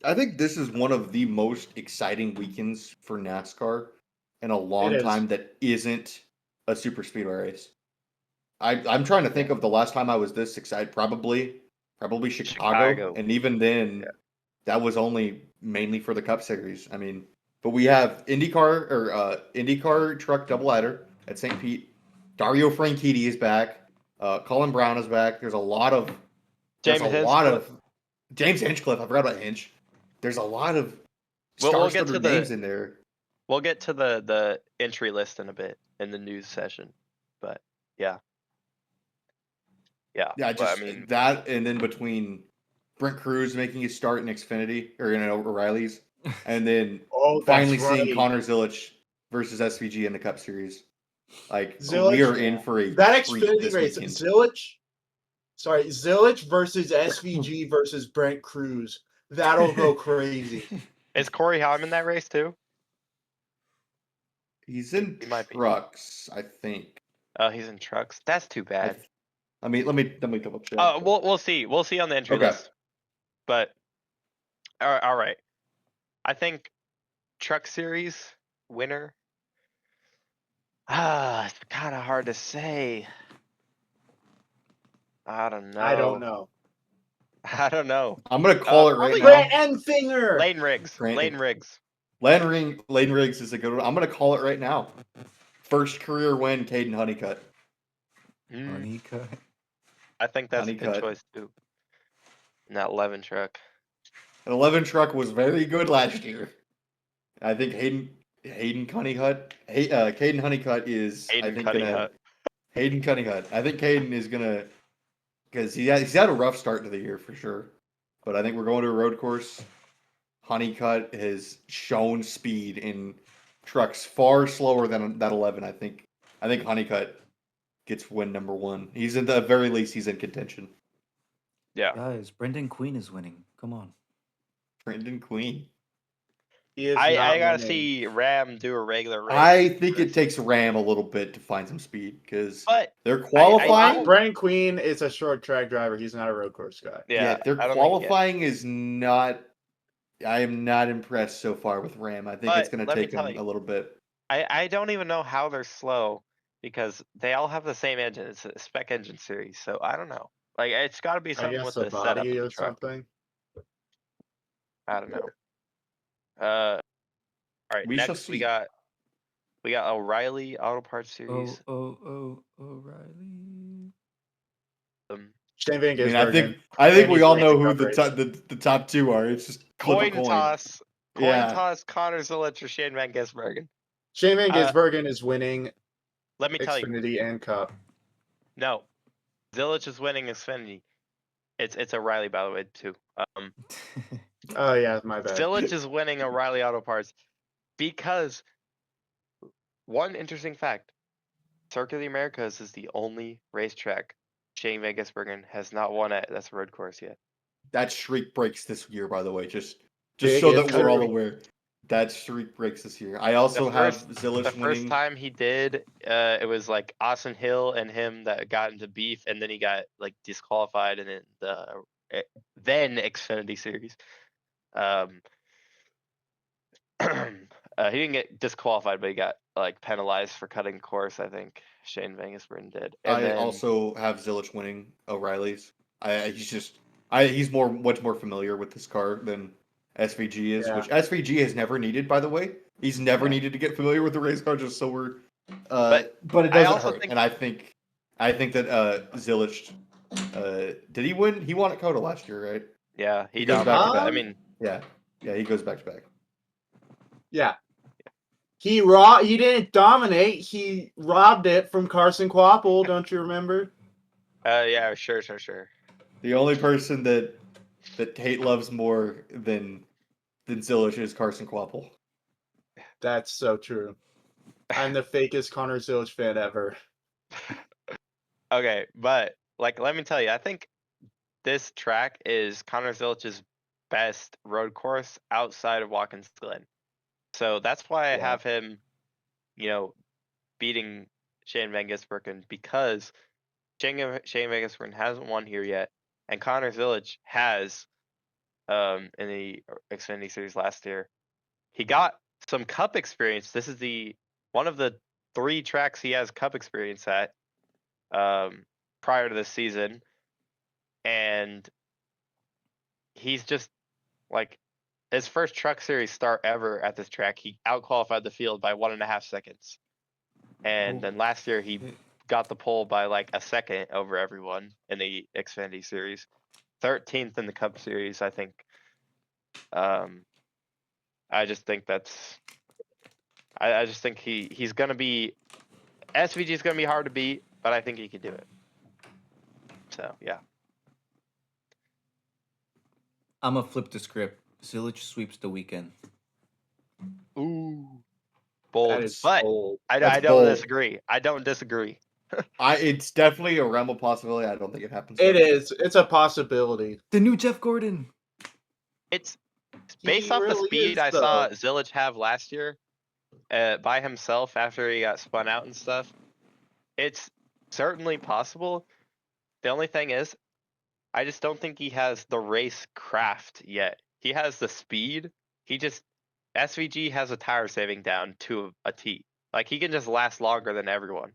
I think this is one of the most exciting weekends for NASCAR in a long is. time that isn't a super speedway race. I'm trying to think of the last time I was this excited. Probably Chicago. And even then, Yeah. that was only mainly for the Cup Series. I mean, but we have IndyCar truck doubleheader at St. Pete. Dario Franchitti is back. Colin Brown is back. There's a lot of James James Hinchcliffe. I forgot about Hinch. There's a lot of We'll get star-studded to names the in there. we'll get to the entry list in a bit in the news session, but yeah, Yeah, but just I mean, that, and then between Brent Cruz making his start in Xfinity or O'Reilly's, and then Oh, finally that's seeing right. Connor Zilic versus SVG in the Cup Series. Like Zilic, we are in for a that treat Xfinity this race. weekend. Zilic versus SVG versus Brent Cruz. That'll go crazy. is Corey Haim in that race too? He's in He might be. trucks, I think. Oh, he's in trucks. That's too bad. I mean, let me double check. We'll see. We'll see on the entry Okay. list. But all right. I think truck series winner. It's kind of hard to say. I don't know. I don't know. I don't know. I'm gonna call it right probably now. Brent Enfinger. Lane Riggs. Lane Riggs. Lane Riggs is a good one. I'm gonna call it right now. First career win, Caden Honeycutt. Honeycutt. I think that's a Honeycutt. good choice too. In that 11 truck. An 11 truck was very good last year. I think Caden Honeycutt is Hayden I think Cunningham. Hayden Honeycutt. I think Caden is gonna because he's had a rough start to the year for sure. But I think we're going to a road course. Honeycutt has shown speed in trucks far slower than that 11. I think Honeycutt gets win number 1. He's at the very least he's in contention. Yeah. Guys, Brendan Queen is winning. Come on. Brendan Queen. He is I not gotta winning. see Ram do a regular race. I think it takes Ram a little bit to find some speed because But they're qualifying. Brent Queen is a short track driver. He's not a road course guy. yeah, their I don't think qualifying is not. I am not impressed so far with Ram. I think it's But going to let me take tell them you. a little bit. I don't even know how they're slow because they all have the same engine. It's a spec engine series, so I don't know. Like it's got to be I something guess with the the setup body of the or truck. something. I don't know. All right. We shall Next we see. got O'Reilly Auto Parts Series. O'Reilly. Shane Van I mean, Gisbergen. I think And we he's all winning know the who Cup the race. top the top 2 are. It's just flip a Coin coin. toss. Coin Yeah. toss. Connor Zilic or Shane Van Gisbergen. Shane Van Gisbergen is winning Let me tell you. Xfinity and Cup. No, Zilic is winning Xfinity. It's O'Reilly, by the way, too. Oh yeah, my bad. Zilic is winning O'Reilly Auto Parts because one interesting fact: Circuit of the Americas is the only racetrack Shane Van Gisbergen has not won at. That's a road course yet. That streak breaks this year, by the way. Just Big so that if we're all true. aware. That streak breaks this year. I also have Zilic The winning. first time he did, it was like Austin Hill and him that got into beef, and then he got like disqualified, and then then Xfinity Series. He didn't get disqualified, but he got like penalized for cutting course. I think Shane Van Gisbergen did. And I then also have Zilic winning O'Reilly's. I He's much more familiar with this car than SVG is, Yeah. which SVG has never needed, by the way. He's never Yeah. needed to get familiar with the race car, just so we're. But But it I doesn't also hurt, think- and I think that Zilich. Did he win? He won at Coda last year, right? Yeah, He goes back to dominated. back. I mean, Yeah, he goes back to back. Yeah. He didn't dominate. He robbed it from Carson Quapple. Don't you remember? yeah, sure. The only person that Tate loves more than Zilich is Carson Quapple. That's so true. I'm the fakest Connor Zilic fan ever. Okay, but like, let me tell you, I think this track is Connor Zilich's best road course outside of Watkins Glen. So that's why I Yeah. have him, beating Shane Van Gisbergen, because Shane Van Gisbergen hasn't won here yet, and Connor Zilich has in the Xfinity Series last year. He got some Cup experience. This is one of the 3 tracks he has Cup experience at prior to this season, and he's just like his first Truck Series start ever at this track. He outqualified the field by 1.5 seconds, and then last year he got the pole by like a second over everyone in the Xfinity Series, 13th in the Cup Series, I think. I just think I just think he's gonna be SVG is gonna be hard to beat, but I think he can do it. So yeah. I'm gonna flip the script. Zilich sweeps the weekend. Ooh, bold. That is But bold. I That's don't bold. disagree. I don't disagree. It's definitely a realm of possibility. I don't think it happens. It though. is. It's a possibility. The new Jeff Gordon. It's He based off the really speed is, I saw though. Zilich have last year, by himself after he got spun out and stuff. It's certainly possible. The only thing is, I just don't think he has the race craft yet. He has the speed. SVG has a tire saving down to a T. Like, he can just last longer than everyone,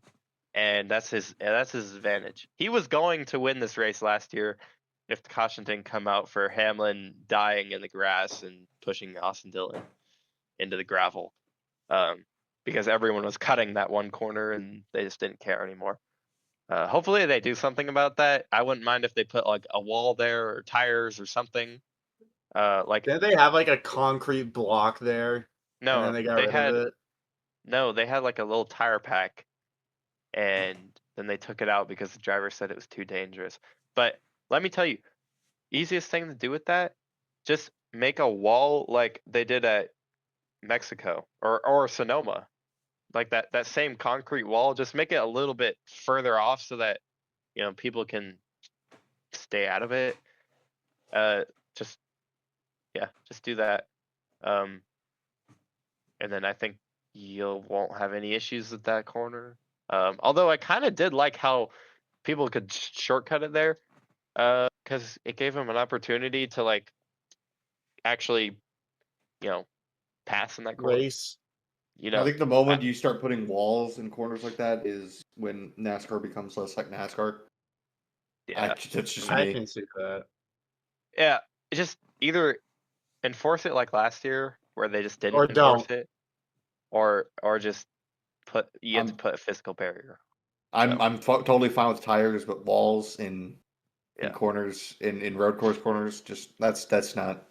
and that's his advantage. He was going to win this race last year if the caution didn't come out for Hamlin dying in the grass and pushing Austin Dillon into the gravel, because everyone was cutting that one corner and they just didn't care anymore. Hopefully they do something about that. I wouldn't mind if they put like a wall there or tires or something. Didn't they have like a concrete block there? And then No, they got they rid had of it? they had like a little tire pack, and then they took it out because the driver said it was too dangerous. But let me tell you, easiest thing to do with that, just make a wall like they did at Mexico or Sonoma. Like that same concrete wall, just make it a little bit further off so that people can stay out of it. Just just do that. And then I think you won't have any issues with that corner. Although I kind of did like how people could shortcut it there, because it gave them an opportunity to like actually, pass in that corner. Race. I think the moment you start putting walls in corners like that is when NASCAR becomes less like NASCAR. Yeah, That's just I me. can see that. yeah. Just either enforce it like last year, where they just didn't Or enforce don't. it, or just you have to I'm- put a physical barrier. I'm totally fine with tires, but walls in Yeah. corners in road course corners, just that's not.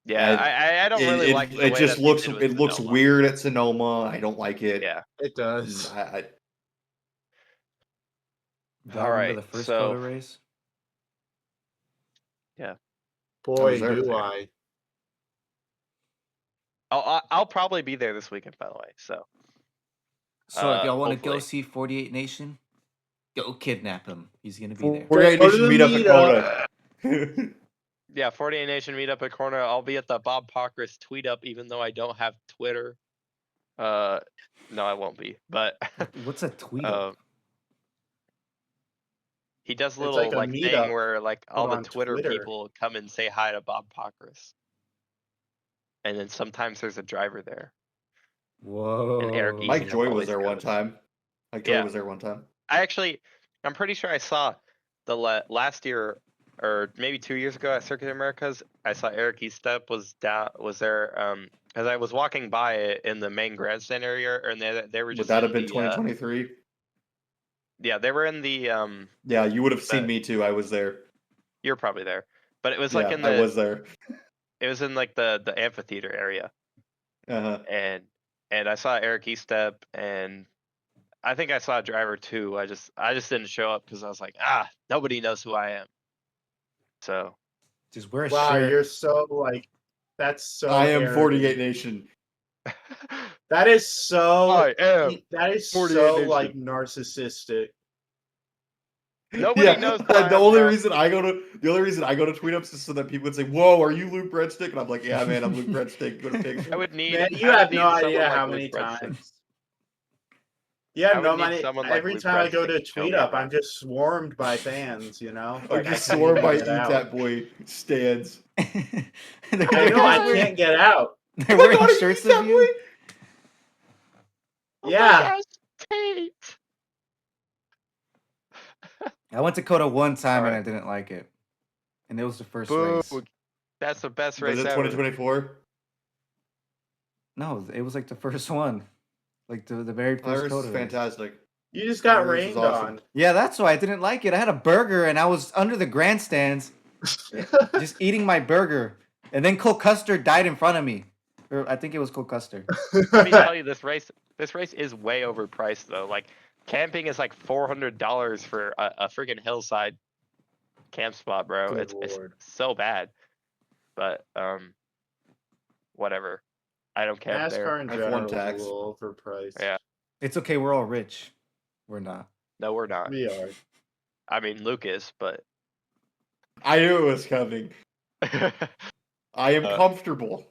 Yeah, I don't really like the it way just that they looks did with it looks Sonoma. weird at Sonoma. I don't like it. Yeah. It does. Y'all All remember right, the first so- photo race? Boy, was there. do I. I'll probably be there this weekend, by the way. So So if y'all want to go hopefully. see 48 Nation, go kidnap him. He's gonna be there. 48 Go to Nation the meet up at meetup. Coda. Yeah, 48 Nation meetup at Corner. I'll be at the Bob Pockris tweet up, even though I don't have Twitter. No, I won't be. But What's a tweet up? he does a It's little like a like meetup, thing where like all the on Twitter Twitter. people come and say hi to Bob Pockris, and then sometimes there's a driver there. Whoa. And Eric Mike Easing Joy always was there one goes. time. Mike Joy Yeah. was there one time. I'm pretty sure I saw the last year or maybe 2 years ago at Circuit Americas, I saw Eric Estep was there. As I was walking by it in the main grandstand area, and they were Would just that have in been the 2023? yeah, they were in the Yeah, you would have seen the- me too. I was there. you're probably there, but it was like Yeah, I was there. it was in like the amphitheater area, Uh-huh. and I saw Eric Estep, and I think I saw a driver too. I just didn't show up because I was like, nobody knows who I am. So Just wear a Wow, shirt. you're so like that's so I am arrogant. 48 Nation. That is so I am that is 48 so Nation. like narcissistic. Nobody knows who I The am, only bro. reason I go to tweet ups is so that people would say, "Whoa, are you Luke Breadstick?" And I'm like, "Yeah, man, I'm Luke Breadstick." Go to picture. I would need. Man, you I would have need no someone idea like how Luke many Breadstick. times. You I have would no need money. someone like Every Luke time I go Breadstick to to show tweet me up, I'm around. just swarmed by fans. You know, I'm like I just can't sworn even by get Eat out. That Boy stands. I know I can't get out. They're Oh my wearing God, shirts Eat That of you. Oh my Yeah. gosh, Tate. I went to Coda one time and I Alright. didn't like it, and it was the first Boo. race. That's the best Was race it ever. 2024? No, it was like the first one, like the very first Iris Coda is race. fantastic. You just got Iris is rained awesome. on. Yeah, that's why I didn't like it. I had a burger and I was under the grandstands, just eating my burger, and then Cole Custer died in front of me. Or I think it was Cole Custer. Let me tell you, this race is way overpriced though. Like camping is like $400 for a freaking hillside camp spot, bro. Good It's lord. so bad. But whatever. I don't camp there. NASCAR in F1 general is a tax. little overpriced. Yeah. It's okay, we're all rich. We're not. No, we're not. We are. I mean, Luke is, but I knew it was coming. I am comfortable.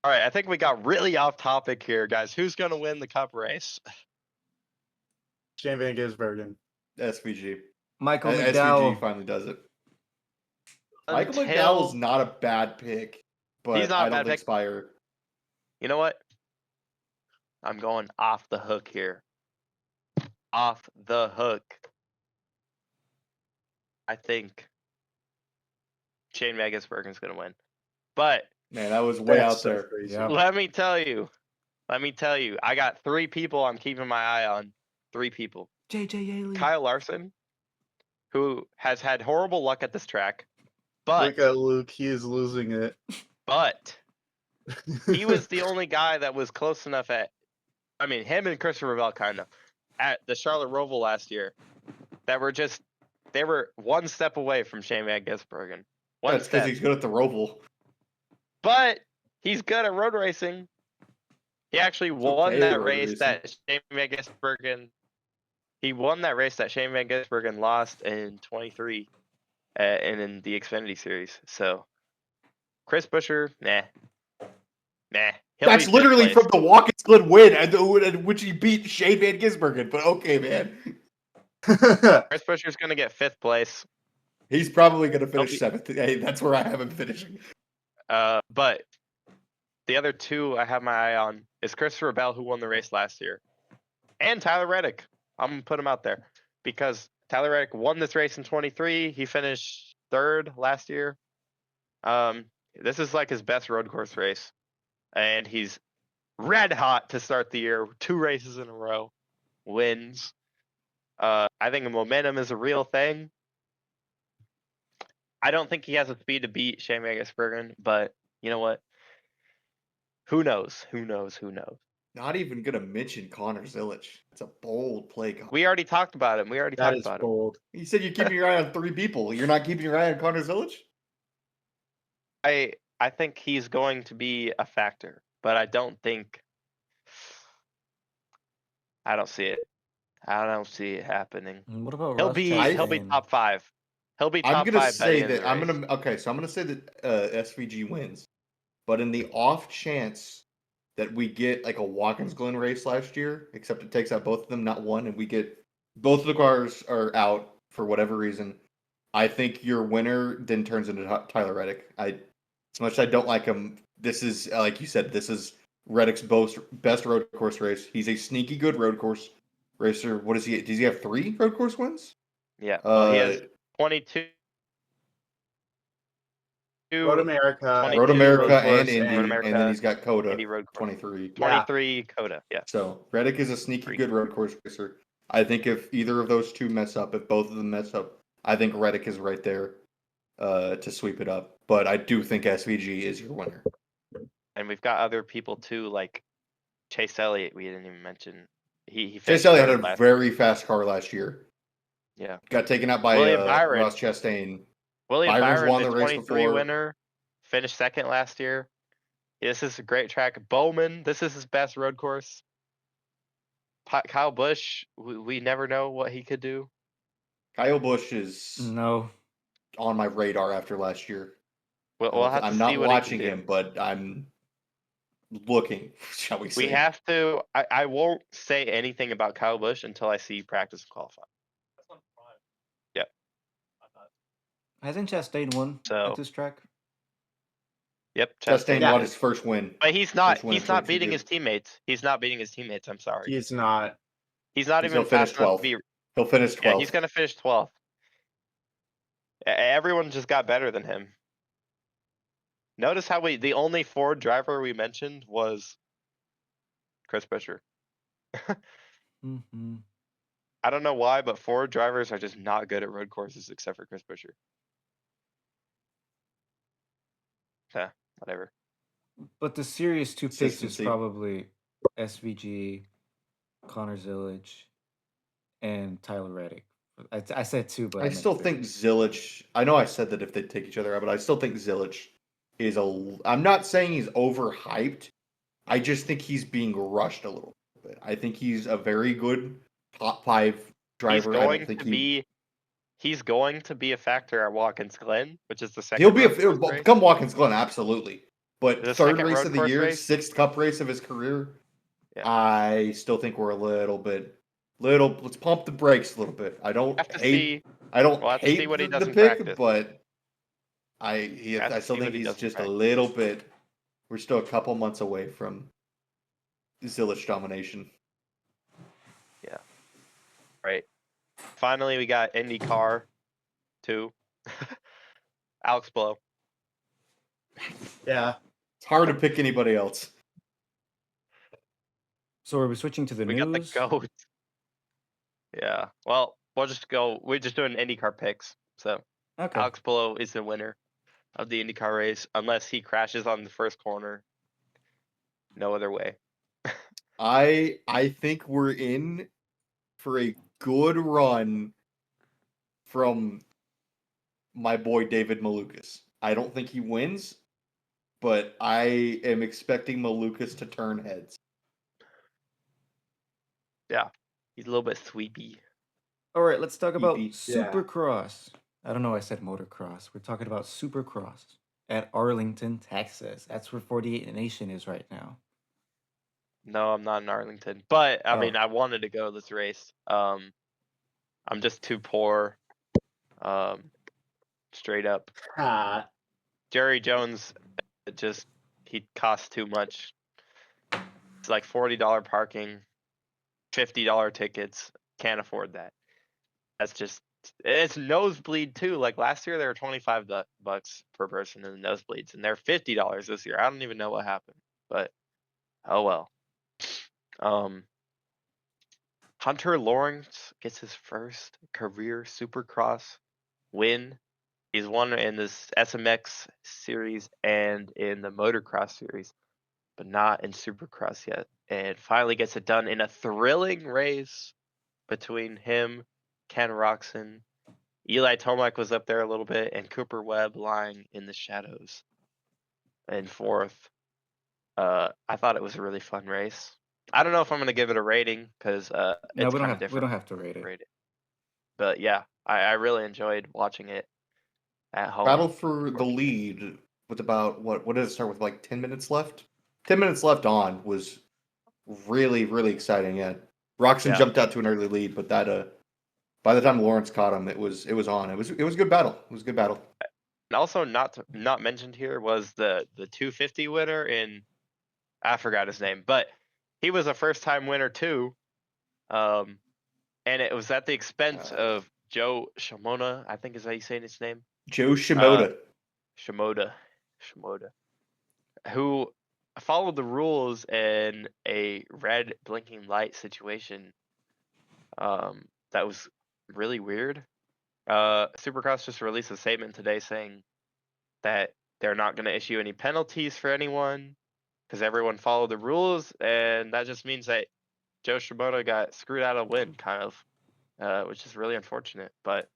all right. I think we got really off topic here, guys. Who's gonna win the cup race? Shane Van Gisbergen. SVG. Michael SVG McDowell. finally does it. Michael Until- McDowell is not a bad pick, but He's not a I don't bad think pick. Spire. You know what? I'm going off the hook here. Off the hook. I think Shane Vegasbergen's gonna win. But Man, that was way That's out so there. crazy. Yeah. let me tell you, I got 3 people I'm keeping my eye on. 3 people. JJ Yaley. Kyle Larson, who has had horrible luck at this track, but Look at Luke. He is losing it. he was the only guy that was close enough I mean, him and Christopher Bell kind of at the Charlotte Roval last year that were they were one step away from Shane Van Gisbergen. One That's because step. he's good at the Roval. But he's good at road racing. He actually won okay that road race racing. that Shane Van Gisbergen. He won that race that Shane Van Gisbergen lost in 23, and in the Xfinity Series. So, Chris Buescher, nah. He'll That's be fifth literally place. from the Watkins Glen win, and which he beat Shane Van Gisbergen. But okay, man. Chris Buescher's gonna get 5th place. He's probably going to He'll finish be- 7th. Hey, that's where I have him finishing. But the other 2 I have my eye on is Christopher Bell, who won the race last year, and Tyler Reddick. I'm gonna put him out there because Tyler Reddick won this race in 23. He finished 3rd last year. This is like his best road course race, and he's red hot to start the year. 2 races in a row, wins. I think momentum is a real thing. I don't think he has the speed to beat Shane Van Gisbergen, but you know what? Who knows? Not even going to mention Connor Zilic. It's a bold play. Connor. We already talked about him. That is bold. You said you're keeping your eye on 3 people. You're not keeping your eye on Connor Zilic? I think he's going to be a factor, but I don't see it. I don't see it happening. What about He'll Ross be Chastain? top 5. He'll be top I'm going to 5 by the say end of that the race. say that SVG wins. But in the off chance that we get like a Watkins Glen race last year, except it takes out both of them, not one, and we get both of the cars are out for whatever reason, I think your winner then turns into Tyler Reddick. As much as I don't like him, this is, like you said, this is Reddick's best road course race. He's a sneaky good road course racer. What is he? Does he have 3 road course wins? Yeah. Well, he has 22 Road America, 22 Road Indy America Road and Course, Indy, Road and then America, he's got Coda, Indy Road Course. 23. Yeah. 23 Coda, yeah. So Reddick is a sneaky good road course racer. I think if either of those two mess up, if both of them mess up, I think Reddick is right there to sweep it up. But I do think SVG is your winner. And we've got other people too, like Chase Elliott. We didn't even mention. He Chase finished Elliott third had a last very fast car last year. Yeah. Got taken out by William Byron. Ross Chastain. William Byron's Byron, won the the race 23 before. winner, finished second last year. This is a great track. Bowman, this is his best road course. Kyle Busch, we never know what he could do. Kyle Busch is No. on my radar after last year. We'll have to I'm see not what watching he can do. him, but I'm looking, shall we say. We have to. I won't say anything about Kyle Busch until I see practice and qualify. Yeah. Hasn't Chastain won So- at this track? Yep. Chastain Yeah. won his first win. But he's not. First win He's in not 22. beating his teammates. He's not beating his teammates. I'm sorry. He's not. He's not He'll even finish fast enough to 12th. be. He'll finish 12th. Yeah, he's gonna finish 12th. Everyone just got better than him. Notice how the only Ford driver we mentioned was Chris Buescher. Mm-hmm. I don't know why, but Ford drivers are just not good at road courses except for Chris Buescher. Yeah, whatever. But the serious two picks is Consistency. probably SVG, Connor Zillage, and Tyler Reddick. I said two, but I still meant think three. Zillage. I know I said that if they take each other out, but I still think Zillage is a. I'm not saying he's overhyped. I just think he's being rushed a little bit. I think he's a very good top 5 driver. I don't think He's going to be a factor at Watkins Glen, which is the second. He'll be road course race. come Watkins Glen, absolutely. But The third second race road of the course year, race? 6th Cup race of his career. Yeah. I still think we're a little bit. Let's pump the brakes a little bit. I don't Have to hate. see. I don't We'll have to see hate what he does the in pick, practice. but I Have to still see think what he he's does in just a practice. little bit. We're still a couple months away from Zillage domination. Right. Finally, we got IndyCar 2. Alex Blow. Yeah. It's hard to pick anybody else. So are we switching to the We got the news? GOAT. Yeah. Well, we'll just go. We're just doing IndyCar picks. So Okay. Alex Blow is the winner of the IndyCar race, unless he crashes on the first corner. No other way. I think we're in for a good run from my boy David Malukas. I don't think he wins, but I am expecting Malukas to turn heads. He's a little bit sweepy. All right, let's talk about EP. Yeah. Supercross. I don't know, I said motocross. We're talking about Supercross at Arlington, Texas. That's where 48 Nation is right now. No, I'm not in Arlington, but I Oh. mean, I wanted to go this race. I'm just too poor. Straight up. Ah, Jerry Jones, he costs too much. It's like $40 parking, $50 tickets. Can't afford that. It's nosebleed too. Like last year, they were $25 per person in the nosebleeds, and they're $50 this year. I don't even know what happened, but oh well. Hunter Lawrence gets his first career Supercross win. He's won in this SMX series and in the motocross series, but not in Supercross yet. And finally gets it done in a thrilling race between him, Ken Roczen, Eli Tomac was up there a little bit, and Cooper Webb lying in the shadows in fourth. I thought it was a really fun race. I don't know if I'm gonna give it a rating because No, it's we don't kind of have different. we don't have to rate it. Rate it. But yeah, I really enjoyed watching it at home. Battle for the lead with about what did it start with, like 10 minutes left? 10 minutes left on was really, really exciting. Yeah. Roxon Yeah. jumped out to an early lead, but that by the time Lawrence caught him, it was on. It was a good battle. It was a good battle. And also not mentioned here was the 250 winner I forgot his name, but he was a first time winner too. And it was at the expense of Joe Shimona, I think is how you say his name. Joe Shimoda. Shimoda, who followed the rules in a red blinking light situation. That was really weird. Supercross just released a statement today saying that they're not going to issue any penalties for anyone because everyone followed the rules, and that just means that Joe Shimoda got screwed out of win, kind of, which is really unfortunate. But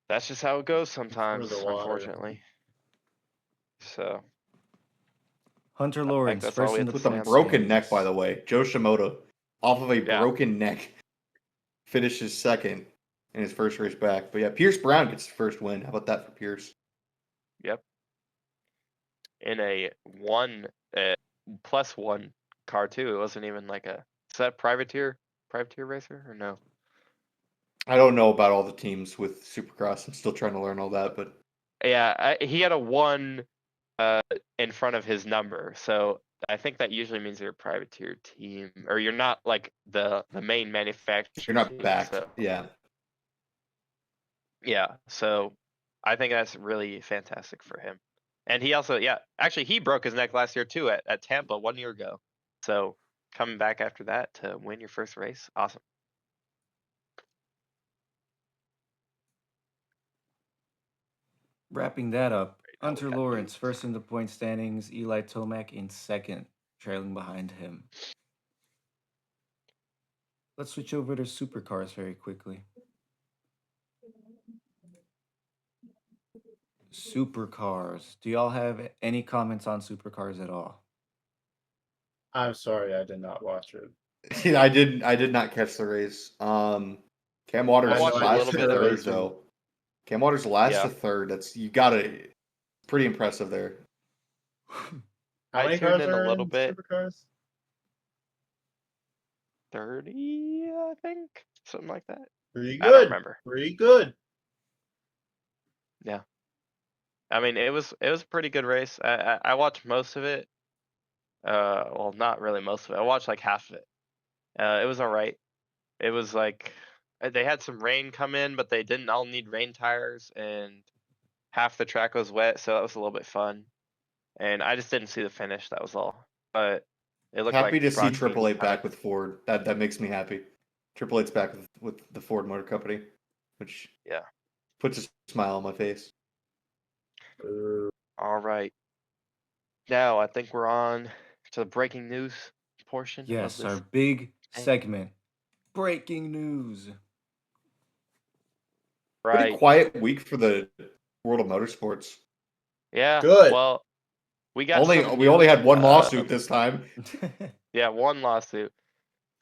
that's just how it goes sometimes, the water. unfortunately. So Hunter I think Lawrence, that's all first we in have the to With a say on broken neck, standings. by the way. Joe Shimoda, off of a Yeah. broken neck, finishes second in his first race back. But yeah, Pierce Brown gets the first win. How about that for Pierce? Yep. In a +1 car too. It wasn't even like is that privateer racer or no? I don't know about all the teams with Supercross. I'm still trying to learn all that, but Yeah, he had a 1 in front of his number. So I think that usually means you're a privateer team, or you're not like the main manufacturer you're not team. backed. So Yeah. yeah, so I think that's really fantastic for him. And he also, actually he broke his neck last year too at Tampa 1 year ago. So coming back after that to win your first race, awesome. Wrapping that up, Now we Hunter got Lawrence, news. first in the point standings. Eli Tomac in second, trailing behind him. Let's switch over to supercars very quickly. Supercars. Do y'all have any comments on supercars at all? I'm sorry, I did not watch it. I did not catch the race. Cam Waters I watched know a I little last to bit of third it. though. Cam Waters last Yeah. to third. That's you gotta pretty impressive there. How I many tuned cars in a are little in bit. Supercars? 30, I think, something like that. Pretty I don't good. remember. Pretty good. Yeah. I mean, it was a pretty good race. I watched most of it. Well, not really most of it. I watched like half of it. It was all right. It was like they had some rain come in, but they didn't all need rain tires, and half the track was wet, so that was a little bit fun. And I just didn't see the finish. That was all. But it looked Happy like to see Brock King Triple was Eight kind back of with Ford. That makes me happy. Triple Eight's back with the Ford Motor Company, which yeah. puts a smile on my face. All right. Now I think we're on to the breaking news portion of Yes, our this. big thing. segment. Breaking news. Pretty Right. quiet week for the world of motorsports. Yeah. Good. Well, we got We some only news, had one lawsuit this time. Yeah, one lawsuit.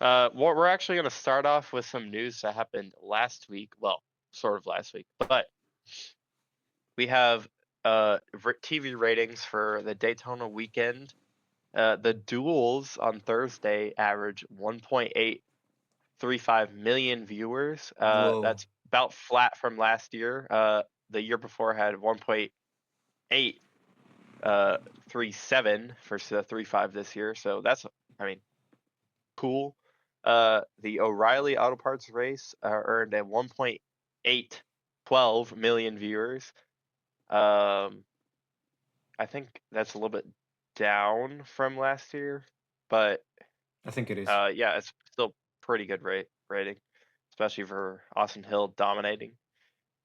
We're actually going to start off with some news that happened last week. Well, sort of last week, but we have TV ratings for the Daytona weekend. The duels on Thursday average 1.835 million viewers. Whoa. That's about flat from last year. The year before had 1.837 versus the 3.5 this year. So that's, I mean, cool. The O'Reilly Auto Parts race earned a 1.812 million viewers. I think that's a little bit down from last year, but I think it is. yeah, it's still pretty good rating, especially for Austin Hill dominating.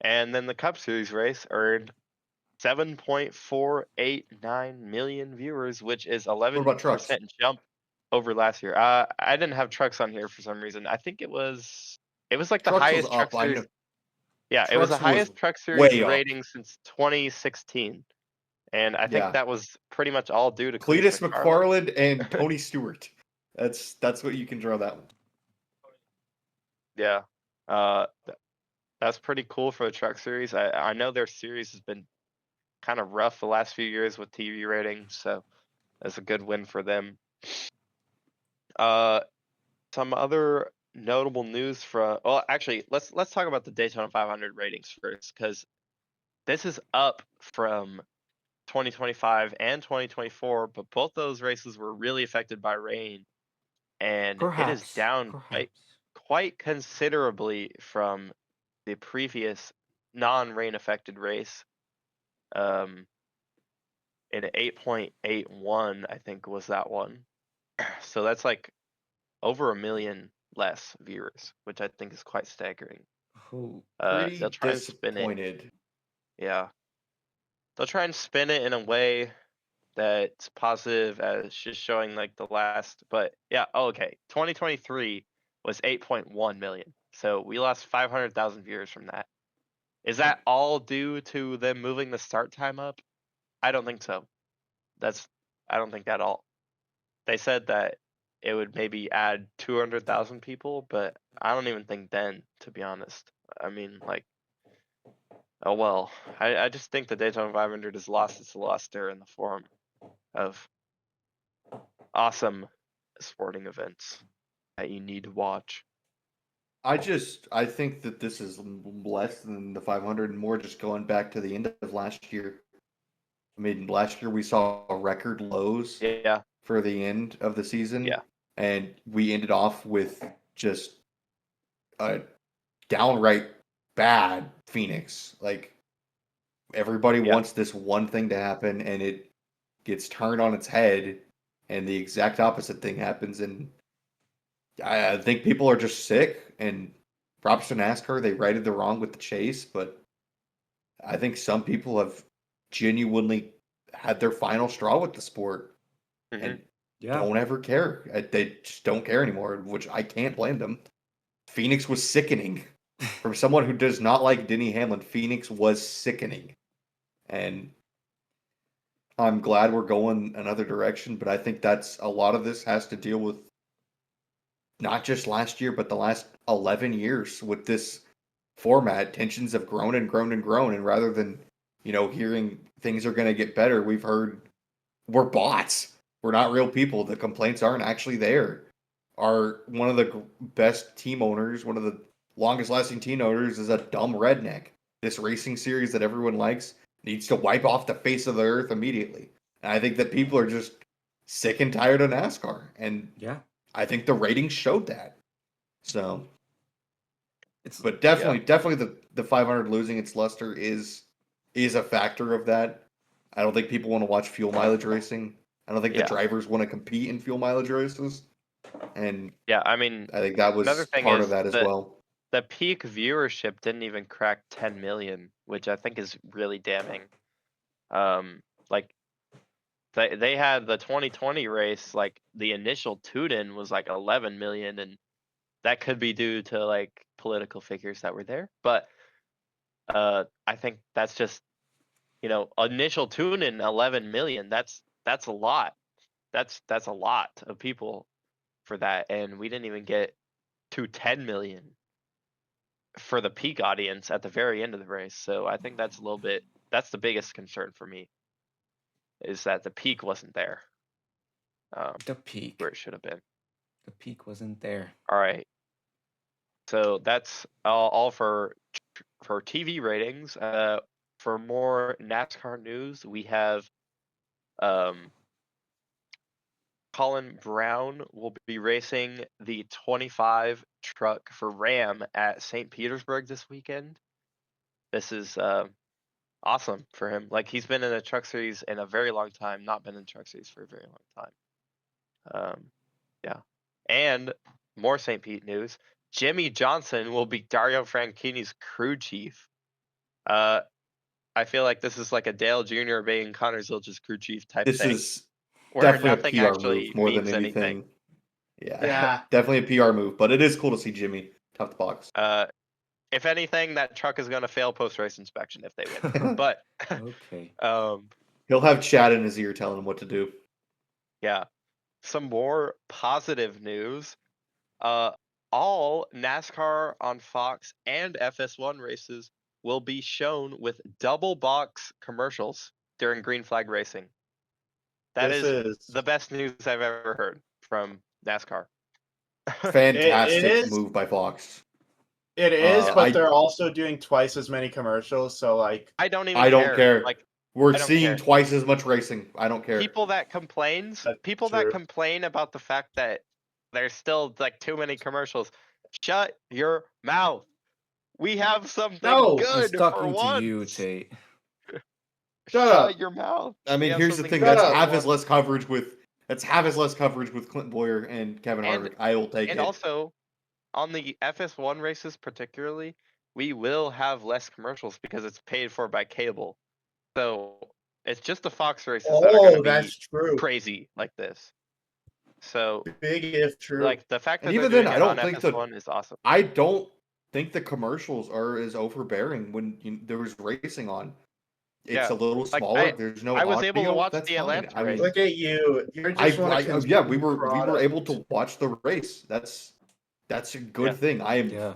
And then the Cup Series race earned 7.489 million viewers, which is What about trucks? 11% jump over last year. I didn't have trucks on here for some reason. I think it was like the Trucks was highest truck up. I know. series. Yeah, it was the Trucks was highest truck series way up. rating since 2016. And I think Yeah. that was pretty much all due to Cletus McFarlane. McFarland and Tony Stewart. That's what you can draw that one. Yeah. That's pretty cool for the truck series. I know their series has been kind of rough the last few years with TV ratings, so that's a good win for them. Some other notable news from, well, actually, let's talk about the Daytona 500 ratings first, because this is up from 2025 and 2024, but both those races were really affected by rain, and it is down quite considerably from the previous non-rain affected race. And 8.81, I think, was that one. So that's like over 1 million less viewers, which I think is quite staggering. Oh, Pretty They'll try and spin it. disappointed. Yeah. They'll try and spin it in a way that's positive as just showing like the last, but yeah, okay. 2023 was 8.1 million. So we lost 500,000 viewers from that. Is that all due to them moving the start time up? I don't think so. I don't think at all. They said that it would maybe add 200,000 people, but I don't even think then, to be honest. I mean, like, oh well. I just think the Daytona 500 has lost its luster in the form of awesome sporting events that you need to watch. I think that this is less than the 500 and more just going back to the end of last year. I mean, last year we saw record lows Yeah, for the end of the season. Yeah. And we ended off with just a downright bad Phoenix. Like, everybody Yeah. wants this one thing to happen and it gets turned on its head and the exact opposite thing happens. And I think people are just sick, and props to NASCAR, they righted the wrong with the chase, but I think some people have genuinely had their final straw with the sport and yeah. don't ever care. They just don't care anymore, which I can't blame them. Phoenix was sickening. From someone who does not like Denny Hamlin, Phoenix was sickening. And I'm glad we're going another direction, but I think that's a lot of this has to deal with not just last year, but the last 11 years with this format. Tensions have grown and grown and grown. And rather than, hearing things are going to get better, we've heard we're bots. We're not real people. The complaints aren't actually there. One of the best team owners, one of the longest lasting team owners is a dumb redneck. This racing series that everyone likes needs to wipe off the face of the earth immediately. And I think that people are just sick and tired of NASCAR. And Yeah. I think the ratings showed that. So, It's but definitely the 500 losing its luster is a factor of that. I don't think people want to watch fuel mileage racing. I don't think the Yeah. drivers want to compete in fuel mileage races. And Yeah, I mean, I think that another was thing part is of that as well. the peak viewership didn't even crack 10 million, which I think is really damning. Like they had the 2020 race, like the initial tune-in was like 11 million, and that could be due to like political figures that were there. But I think that's just, initial tune-in 11 million. That's a lot. That's a lot of people for that, and we didn't even get to 10 million for the peak audience at the very end of the race. So I think that's that's the biggest concern for me, is that the peak wasn't there the peak. where it should have been. The peak wasn't there. All right. So that's all for TV ratings. For more NASCAR news, we have Colin Brown will be racing the 25 truck for Ram at St. Petersburg this weekend. This is awesome for him. Like, he's been in the truck series in a very long time, not been in truck series for a very long time. Yeah. And more St. Pete news. Jimmy Johnson will be Dario Franchini's crew chief. I feel like this is like a Dale Jr. being Connor Zilch's crew chief type This thing. is Where definitely nothing a PR actually move more than means anything. anything. Yeah. Definitely a PR move, but it is cool to see Jimmy top the box. If anything, that truck is going to fail post-race inspection if they win. But Okay. He'll have Chad in his ear telling him what to do. Yeah. Some more positive news. All NASCAR on Fox and FS1 races will be shown with double box commercials during green flag racing. That is the best news I've ever heard from NASCAR. Fantastic move by Fox. It is, but they're also doing twice as many commercials. So like, I don't even care. Like, we're seeing twice as much racing. I don't care. People that complain about the fact that there's still like too many commercials, shut your mouth. We have something good I'm talking for once. to you, Tate. Shut up. your mouth. I We mean, have here's the something thing. Shut That's up. half as less coverage with. That's half as less coverage with Clint Boyer and Kevin And- Harvick. I will take And it. also, on the FS1 races particularly, we will have less commercials because it's paid for by cable. So it's just the Fox races that are going Oh, to be that's true. crazy like this. So, Big if true. like, the fact that And they're even doing then, I it on don't think FS1 is awesome. I don't think the commercials are as overbearing when there was racing on. It's Yeah. a little Like, smaller. There's no I was audio. able to watch That's the fine. Atlanta I mean, race. Look at you. You just want to yeah, we were able to watch the race. That's a good Yeah. thing. I am Yeah.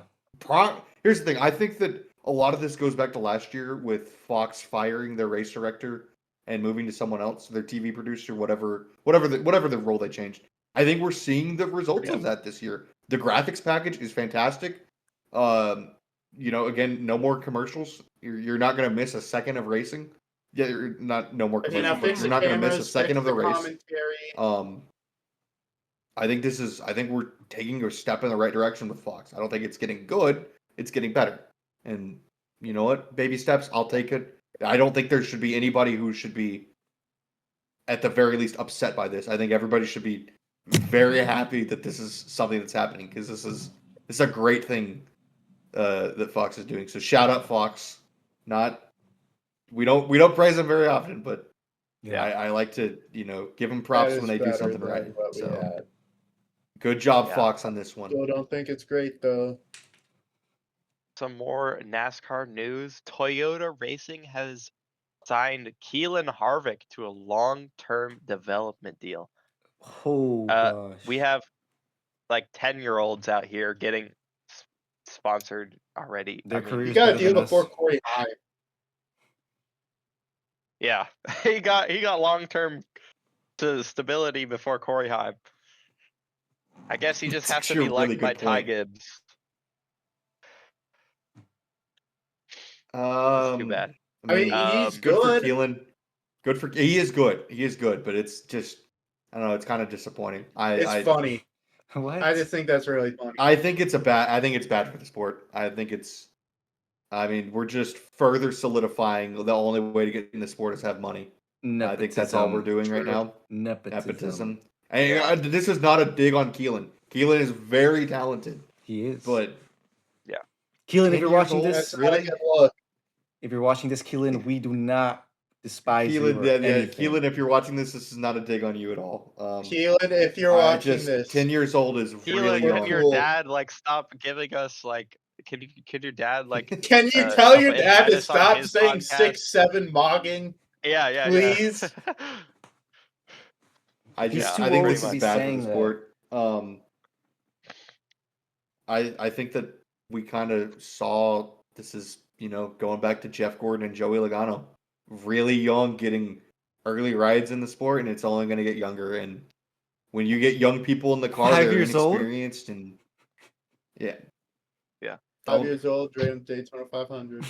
Here's the thing. I think that a lot of this goes back to last year with Fox firing their race director and moving to someone else, their TV producer, whatever the role they changed. I think we're seeing the results of that this year. The graphics package is fantastic. Again, no more commercials. You're not going to miss a second of racing. Yeah, you're not no more I mean, commercials, but fix you're the not going to miss a cameras, second fix of the race. commentary. I think we're taking a step in the right direction with Fox. I don't think it's getting good. It's getting better. And you know what? Baby steps, I'll take it. I don't think there should be anybody who should be at the very least upset by this. I think everybody should be very happy that this is something that's happening because this is a great thing that Fox is doing. So shout out Fox. We don't praise them very often, but Yeah. I like to give them props when they do something right. So good job, Yeah. Fox, on this one. Still don't think it's great though. Some more NASCAR news. Toyota Racing has signed Keelan Harvick to a long-term development deal. Oh gosh. We have like 10-year-olds out here getting sponsored already. Their I mean, careers You got a better deal than us. before Corey High. yeah, he got long-term to stability before Corey Hyde. I guess he just That's has to actually be a really liked by good Ty point. Gibbs. It's too bad. I mean, he's good for good. Keelan. He is good. He is good, but it's just I don't know. It's kind of disappointing. It's funny. What? I just think that's really funny. I think it's bad for the sport. I mean, we're just further solidifying the only way to get in the sport is have money. I think that's all we're doing right now. Nepotism. And this is not a dig on Keelan. Keelan is very talented. He is. But Keelan, 10 if you're years watching old, this, That's really? not a good look. if you're watching this, Keelan, we do not despise you or Keelan, anything. Keelan, if you're watching this is not a dig on you at all. Keelan, if you're watching this, 10 years old is really Keelan, young. can your Cool. dad like stop giving us like? Can your dad like? can you tell your invite dad to us on stop his saying podcast? 6'7" mogging? Yeah. Please? He's too I think old this to is be bad for saying the that. sport. I think that we kind of saw this is going back to Jeff Gordon and Joey Logano, really young, getting early rides in the sport, and it's only going to get younger. And when you get young people in the car, 5 they're years old? inexperienced, and yeah. 5 years old, Drayton Daytona 500.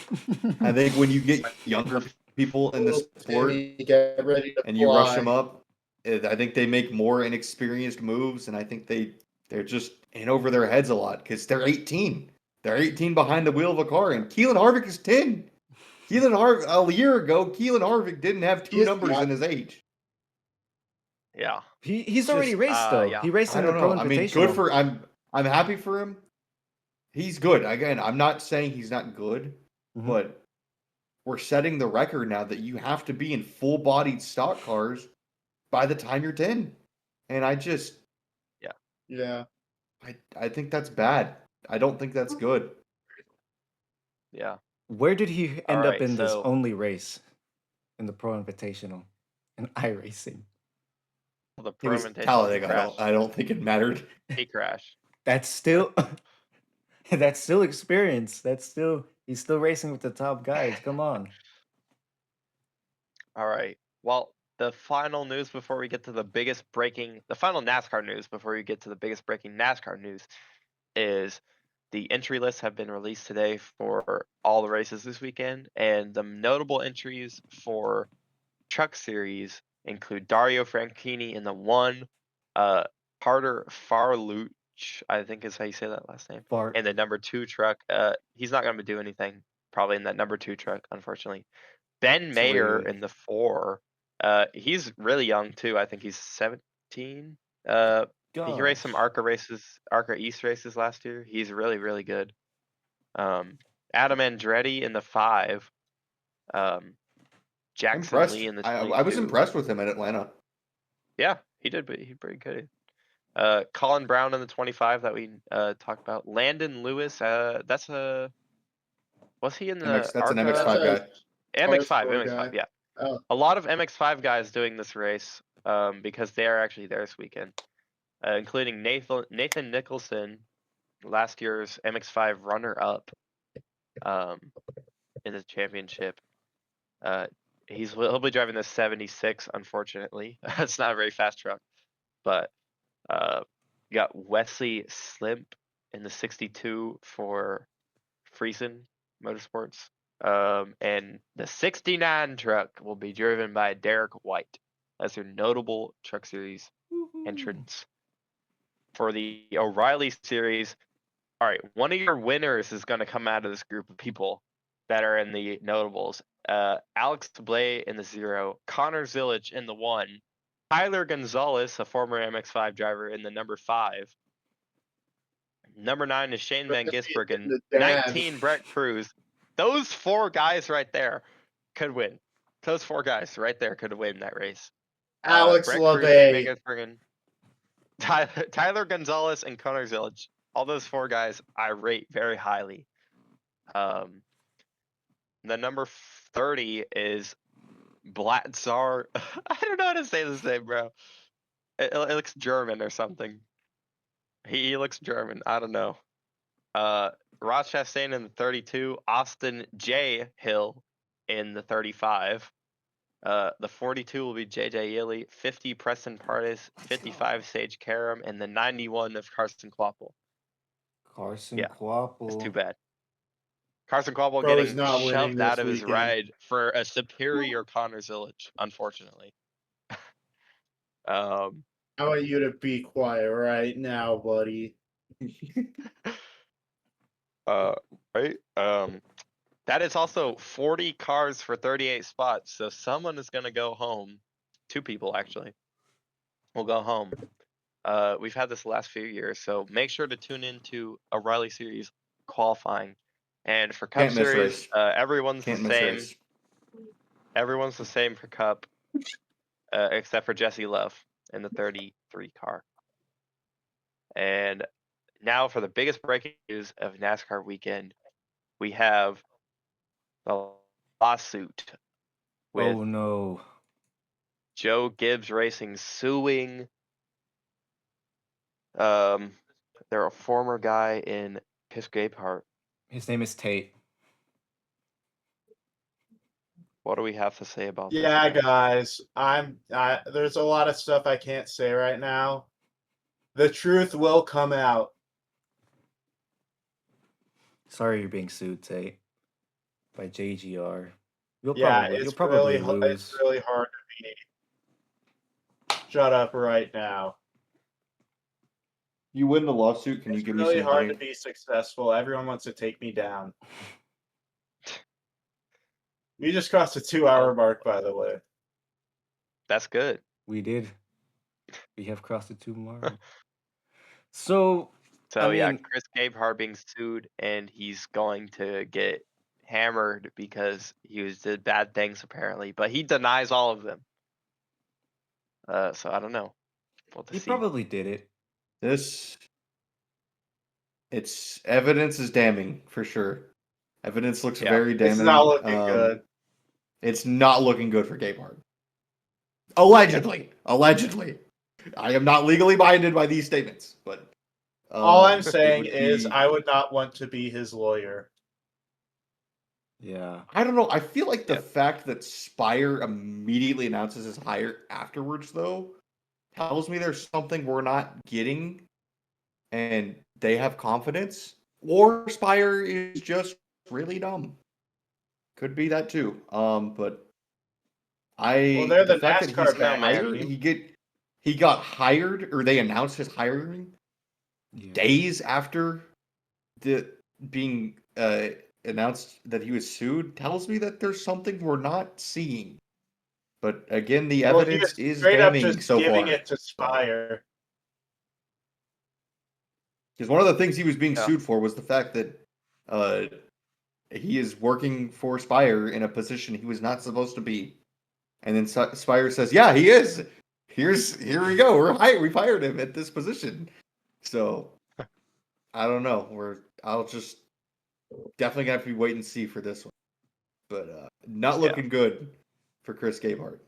I think when you get younger people in the sport Get ready to and you rush fly. them up, I think they make more inexperienced moves, and I think they're just in over their heads a lot because they're 18. They're 18 behind the wheel of a car, and Keelan Harvick is 10. A year ago, Keelan Harvick didn't have two He is numbers not. in his age. Yeah. He's already Just, raced though. yeah. He raced I in the don't Pro know. I mean, Invitational. I'm happy for him. He's good. Again, I'm not saying he's not good, Mhm. but we're setting the record now that you have to be in full-bodied stock cars by the time you're 10. And Yeah. I think that's bad. I don't think that's good. Yeah. Where did he end up Alright, in this so- only race? In the Pro Invitational. In iRacing. The It was Pro-Invitational Talladega. crashed. I don't think it mattered. He crashed. That's still that's still experience. He's still racing with the top guys. Come on. All right. Well, the final news before we get to the final NASCAR news before we get to the biggest breaking NASCAR news is the entry lists have been released today for all the races this weekend, and the notable entries for Truck Series include Dario Franchitti in the 1, Carter Farluch, I think is how you say that last name, Fart. and the number 2 truck. He's not going to do anything probably in that number 2 truck, unfortunately. Ben Mayer 3. in the 4. He's really young too. I think he's 17. He raced some Gosh. ARCA East races last year. He's really, really good. Adam Andretti in the 5. Jackson Impressed. Lee in the I was 22. impressed with him in Atlanta. Yeah, he did, but he's pretty good. Colin Brown in the 25 that we talked about. Landon Lewis, was he in the That's an ARCA? That's MX5 a guy. Motorsport MX5, guy. yeah. Oh, A lot of MX5 guys doing this race, because they are actually there this weekend, including Nathan Nicholson, last year's MX5 runner-up, in the championship. He'll be driving the 76, unfortunately. It's not a very fast truck, but you got Wesley Slimp in the 62 for Friesen Motorsports. And the 69 truck will be driven by Derek White as their notable Truck Series entrance. For the O'Reilly Series, all right, one of your winners is going to come out of this group of people that are in the notables. Alex Blay in the 0, Connor Zilic in the 1, Tyler Gonzalez, a former MX5 driver, in the number 5. Number 9 is Shane Van Gisbergen. the dad. 19, Brett Cruz. Those 4 guys right there could win. Those 4 guys right there could win that race. Alex Brett Cruz, Shane Van LeVay. Gisbergen, Tyler Gonzalez, and Connor Zilic. All those 4 guys I rate very highly. The number 30 is Blatzar. I don't know how to say this name, bro. It looks German or something. He looks German. I don't know. Ross Chastain in the 32, Austin J. Hill in the 35. The 42 will be JJ Yeley, 50 Preston Pardis, 55 Sage Karam, and the 91 of Carson Kvapil. Carson Yeah, Kvapil. It's too bad. Carson Kvapil Bro is getting not winning shoved out this of his weekend. ride for a superior Connor Zilic, unfortunately. I want you to be quiet right now, buddy. Right. That is also 40 cars for 38 spots. So someone is gonna go home. 2 people actually will go home. We've had this the last few years, so make sure to tune into O'Reilly Series qualifying. And for Cup Can't miss Series, race. everyone's Can't the miss same. race. Everyone's the same for Cup, except for Jesse Love in the 33 car. And now for the biggest breaking news of NASCAR weekend, we have the lawsuit with Oh no. Joe Gibbs Racing suing they're a former guy in Pisgapehart. His name is Tate. What do we have to say about this? Yeah, guys? guys. There's a lot of stuff I can't say right now. The truth will come out. Sorry you're being sued, Tate. By JGR. You'll Yeah, probably it's lose. really hard to be. Shut up right now. You win the lawsuit. Can you It's give really me some hard money? to be successful. Everyone wants to take me down. We just crossed the 2-hour mark, by the way. That's good. We did. We have crossed the 2 mark. So So I yeah, mean, Chris Gabehart being sued, and he's going to get hammered because he did bad things apparently, but he denies all of them. So I don't know. We'll have to he see. probably did it. It's evidence is damning for sure. Evidence looks Yeah. very damning. It's not looking good. It's not looking good for Gabehart. Allegedly. I am not legally binded by these statements, but All I'm it saying would is be- I would not want to be his lawyer. Yeah. I don't know. I feel like the Yep. fact that Spire immediately announces his hire afterwards, though, tells me there's something we're not getting, and they have confidence, or Spire is just really dumb. Could be that too. But Well, they're the fact that he's NASCAR bad hired, team. he got hired, or they announced his hiring Yeah. days after the being announced that he was sued tells me that there's something we're not seeing. But again, the Well, he evidence is is straight up damning just so giving far. it to Spire. Because one of the things he was being Yeah. sued for was the fact that he is working for Spire in a position he was not supposed to be. And then Spire says, "Yeah, he is. Here we go. We've hired him at this position." So I don't know. I'll just definitely gonna have to be wait and see for this one. But not Yeah. looking good for Chris Gabehart.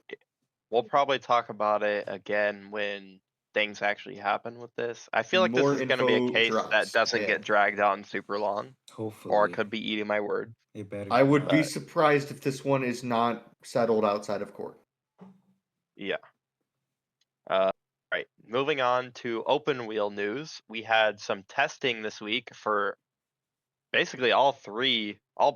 We'll probably talk about it again when things actually happen with this. I feel like this More is going to be a info case that drops. doesn't Yeah. get dragged on super long, Hopefully. or it could be eating my word. It better. I would be But- surprised if this one is not settled outside of court. Yeah. Right. Moving on to open wheel news. We had some testing this week for basically all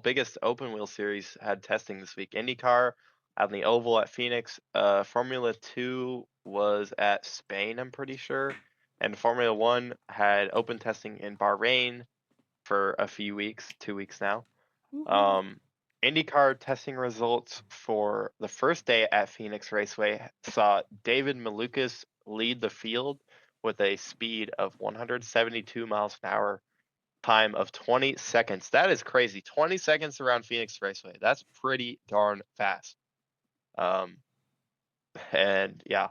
biggest open wheel series had testing this week. IndyCar out in the oval at Phoenix. Formula 2 was at Spain, I'm pretty sure. And Formula 1 had open testing in Bahrain for a few weeks, 2 weeks now. IndyCar testing results for the first day at Phoenix Raceway saw David Malukas lead the field with a speed of 172 miles an hour, time of 20 seconds. That is crazy. 20 seconds around Phoenix Raceway. That's pretty darn fast. And yeah,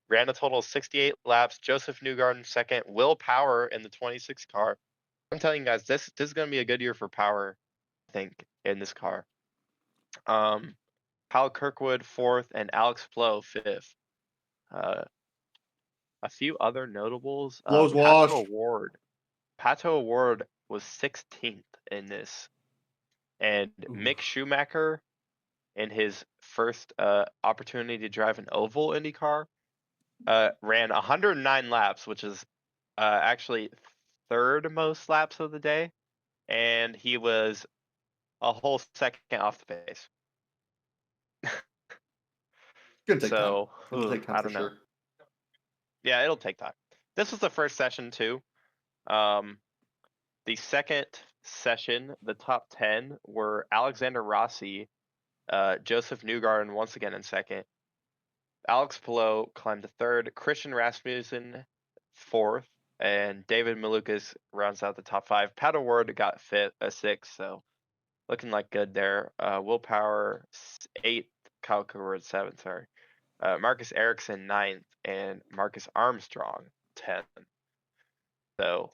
ran a total of 68 laps. Joseph Newgarden second. Will Power in the 26 car. I'm telling you guys, this is going to be a good year for Power, I think, in this car. Kyle Kirkwood fourth and Alex Blow fifth. A few other notables. Blow's washed. Pato Award was 16th in this, and Mick Schumacher, in his first opportunity to drive an oval IndyCar, ran 109 laps, which is actually third most laps of the day, and he was a whole second off the pace. It's gonna take time. So It'll take time I for don't know. sure. Yeah, it'll take time. This was the first session too. The second session, the top 10 were Alexander Rossi, Joseph Newgarden once again in second. Alex Palou climbed to third, Christian Rasmussen fourth, and David Malukas rounds out the top 5. Pato Ward got sixth, so looking like good there. Will Power 8th, Kyle Kirkwood 7th, sorry. Marcus Ericsson 9th, and Marcus Armstrong 10th. So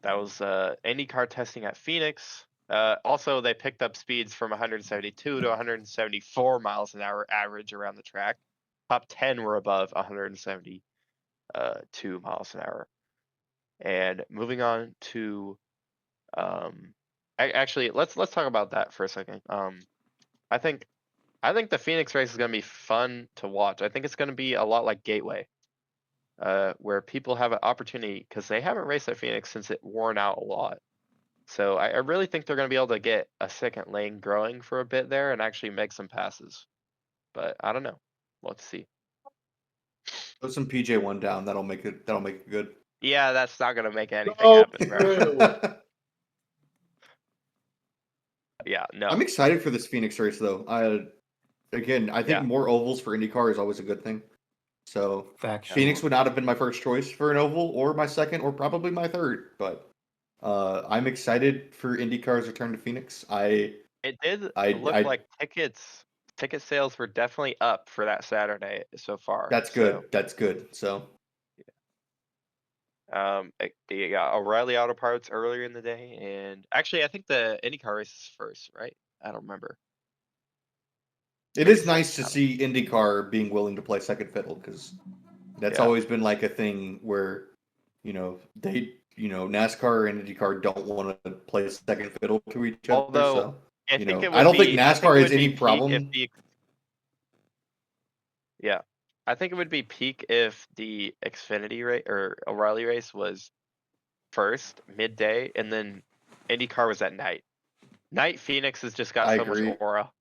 that was IndyCar testing at Phoenix. Also, they picked up speeds from 172 to 174 miles an hour average around the track. Top 10 were above 172 miles an hour. And moving on to, actually, let's talk about that for a second. I think the Phoenix race is going to be fun to watch. I think it's going to be a lot like Gateway, where people have an opportunity because they haven't raced at Phoenix since it worn out a lot. So I really think they're going to be able to get a second lane growing for a bit there and actually make some passes. But I don't know. Let's see. Put some PJ1 down. That'll make it good. Yeah, that's not going to make anything Oh, happen, bro. true. Yeah, no. I'm excited for this Phoenix race though. I think Yeah. more ovals for IndyCar is always a good thing. So Factual. Phoenix would not have been my first choice for an oval, or my second, or probably my third. But I'm excited for IndyCar's return to Phoenix. It did look like ticket sales were definitely up for that Saturday so far. That's good. That's good. So they got O'Reilly Auto Parts earlier in the day, and actually I think the IndyCar race is first, right? I don't remember. it is nice to see IndyCar being willing to play second fiddle, because that's Yeah. always been like a thing where, NASCAR and IndyCar don't want to play second fiddle to each other. Although, So I think it would I don't be, think I think NASCAR it has would be any peak problem. if yeah, I think it would be peak if the Xfinity race or O'Reilly race was first midday, and then IndyCar was at night. Night Phoenix has just got I so agree. much aura,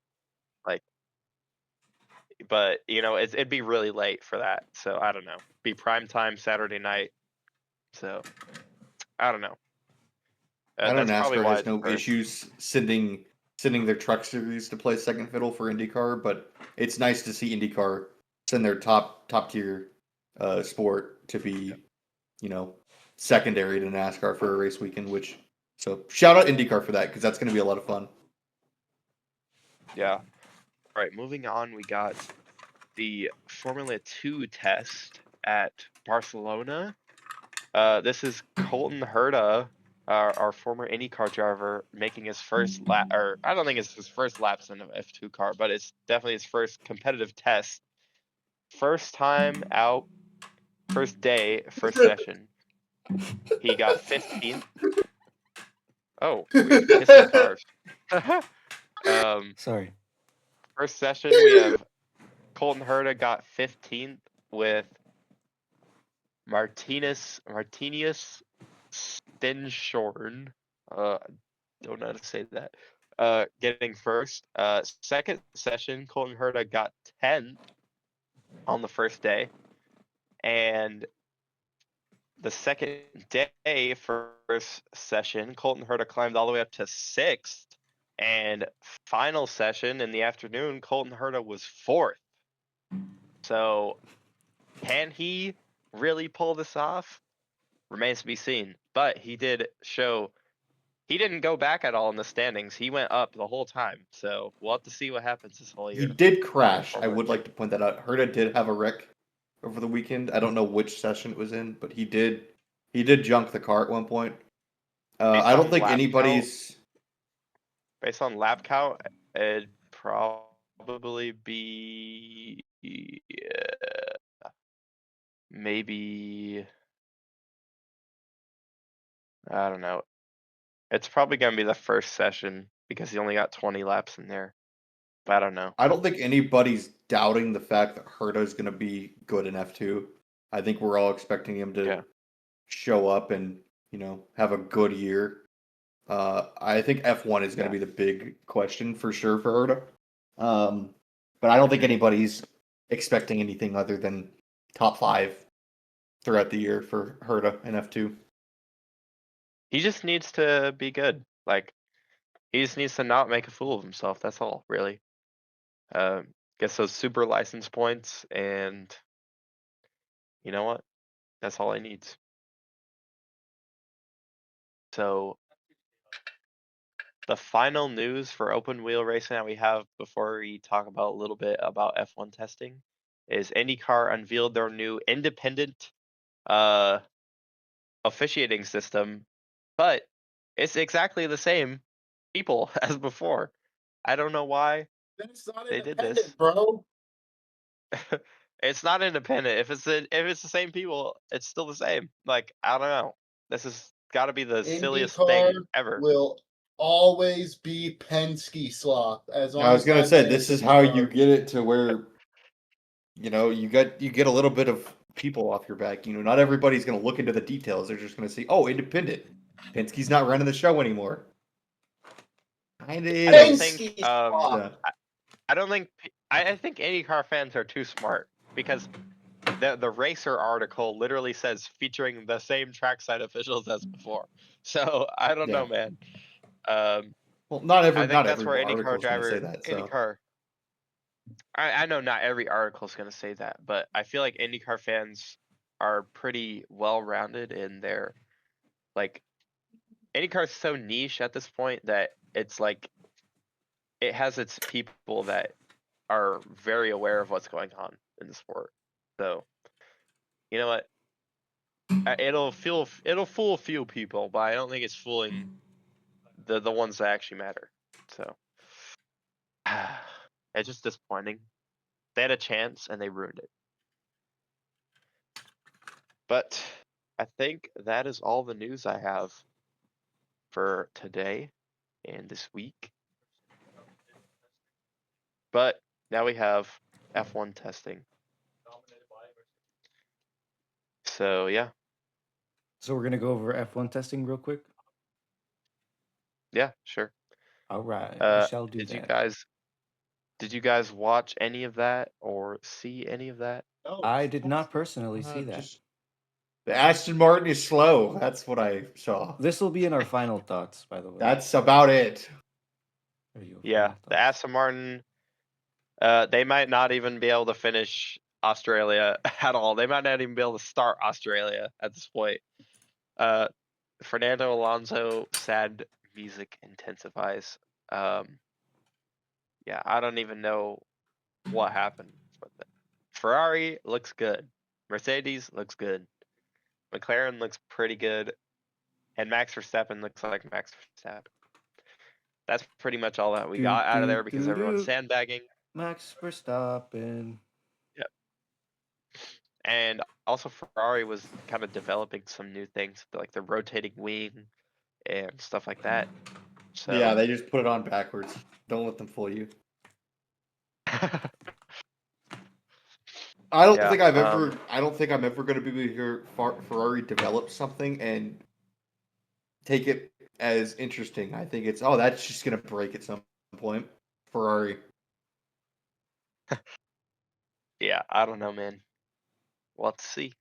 but it'd be really late for that. So I don't know. Be prime time Saturday night. So I don't know. I know That's probably NASCAR why has it's no first. issues sending their truck series to play second fiddle for IndyCar, but it's nice to see IndyCar send their top tier sport to be, you know, secondary to NASCAR for a race weekend. So shout out IndyCar for that because that's going to be a lot of fun. Yeah. All right, moving on, we got the Formula 2 test at Barcelona. This is Colton Herta, our former IndyCar driver, making his first lap, or I don't think it's his first laps in an F2 car, but it's definitely his first competitive test. First time out, first day, first session. He got 15th. Oh, we have kissing cars. Sorry. First session, we have Colton Herta got 15th with Martinez Stenshorn. Don't know how to say that. Getting first. Second session, Colton Herta got 10th on the first day. And the second day, first session, Colton Herta climbed all the way up to 6th. And final session in the afternoon, Colton Herta was 4th. So can he really pull this off? Remains to be seen. But he did show he didn't go back at all in the standings. He went up the whole time. So we'll have to see what happens this whole He year. did crash. I Over. would like to point that out. Herta did have a wreck over the weekend. I don't know which session it was in, but he did junk the car at one point. I don't think anybody's. Based on lap count, it'd probably be maybe I don't know. It's probably gonna be the first session because he only got 20 laps in there. But I don't know. I don't think anybody's doubting the fact that Herta is going to be good in F2. I think we're all expecting him to show up and, have a good year. I think F1 is going to be the big question for sure for Herta. But I don't think anybody's expecting anything other than top 5 throughout the year for Herta in F2. He just needs to be good. Like, he just needs to not make a fool of himself. That's all, really. Gets those super license points, and you know what? That's all he needs. So, the final news for open wheel racing that we have before we talk about a little bit about F1 testing is IndyCar unveiled their new independent officiating system, but it's exactly the same people as before. I don't know why Then it's not they did independent, this. bro. It's not independent. If it's the same people, it's still the same. Like, I don't know. This has got to be the silliest IndyCar thing ever. will always be Penske slop as long I was as going to that say man this is in how the you car. get it to where you get a little bit of people off your back. Not everybody's going to look into the details. They're just going to see, oh, independent. Penske's not running the show anymore. Kind of I don't is. think. Penske slop. I don't think. I think IndyCar fans are too smart because the racer article literally says featuring the same trackside officials as before. So I don't know, man. Well, not I think that's every where article IndyCar is going to say driver that. So IndyCar. I know not every article is going to say that, but I feel like IndyCar fans are pretty well rounded in their like. IndyCar is so niche at this point that it's like it has its people that are very aware of what's going on in the sport. So you know what? It'll fool a few people, but I don't think it's fooling the ones that actually matter. So it's just disappointing. They had a chance and they ruined it. But I think that is all the news I have for today and this week. But now we have F1 testing. So yeah. So we're gonna go over F1 testing real quick. Yeah, sure. All right, we shall do Did that. you guys watch any of that or see any of that? No, I did not personally see that. just The Aston Martin is slow. That's what I saw. This will be in our final thoughts, by the way. That's about it. There you go, Yeah, final the thoughts. Aston Martin, they might not even be able to finish Australia at all. They might not even be able to start Australia at this point. Fernando Alonso, sad music intensifies. Yeah, I don't even know what happened with it. Ferrari looks good. Mercedes looks good. McLaren looks pretty good. And Max Verstappen looks like Max Verstappen. That's pretty much all that we got out of there because everyone's sandbagging. Max Verstappen. Yep. And also Ferrari was kind of developing some new things, like the rotating wing and stuff like that. So Yeah, they just put it on backwards. Don't let them fool you. I don't Yeah, think I'm ever going to be able to hear Ferrari develop something and take it as interesting. I think it's that's just going to break at some point. Ferrari. yeah, I don't know, man. Let's see.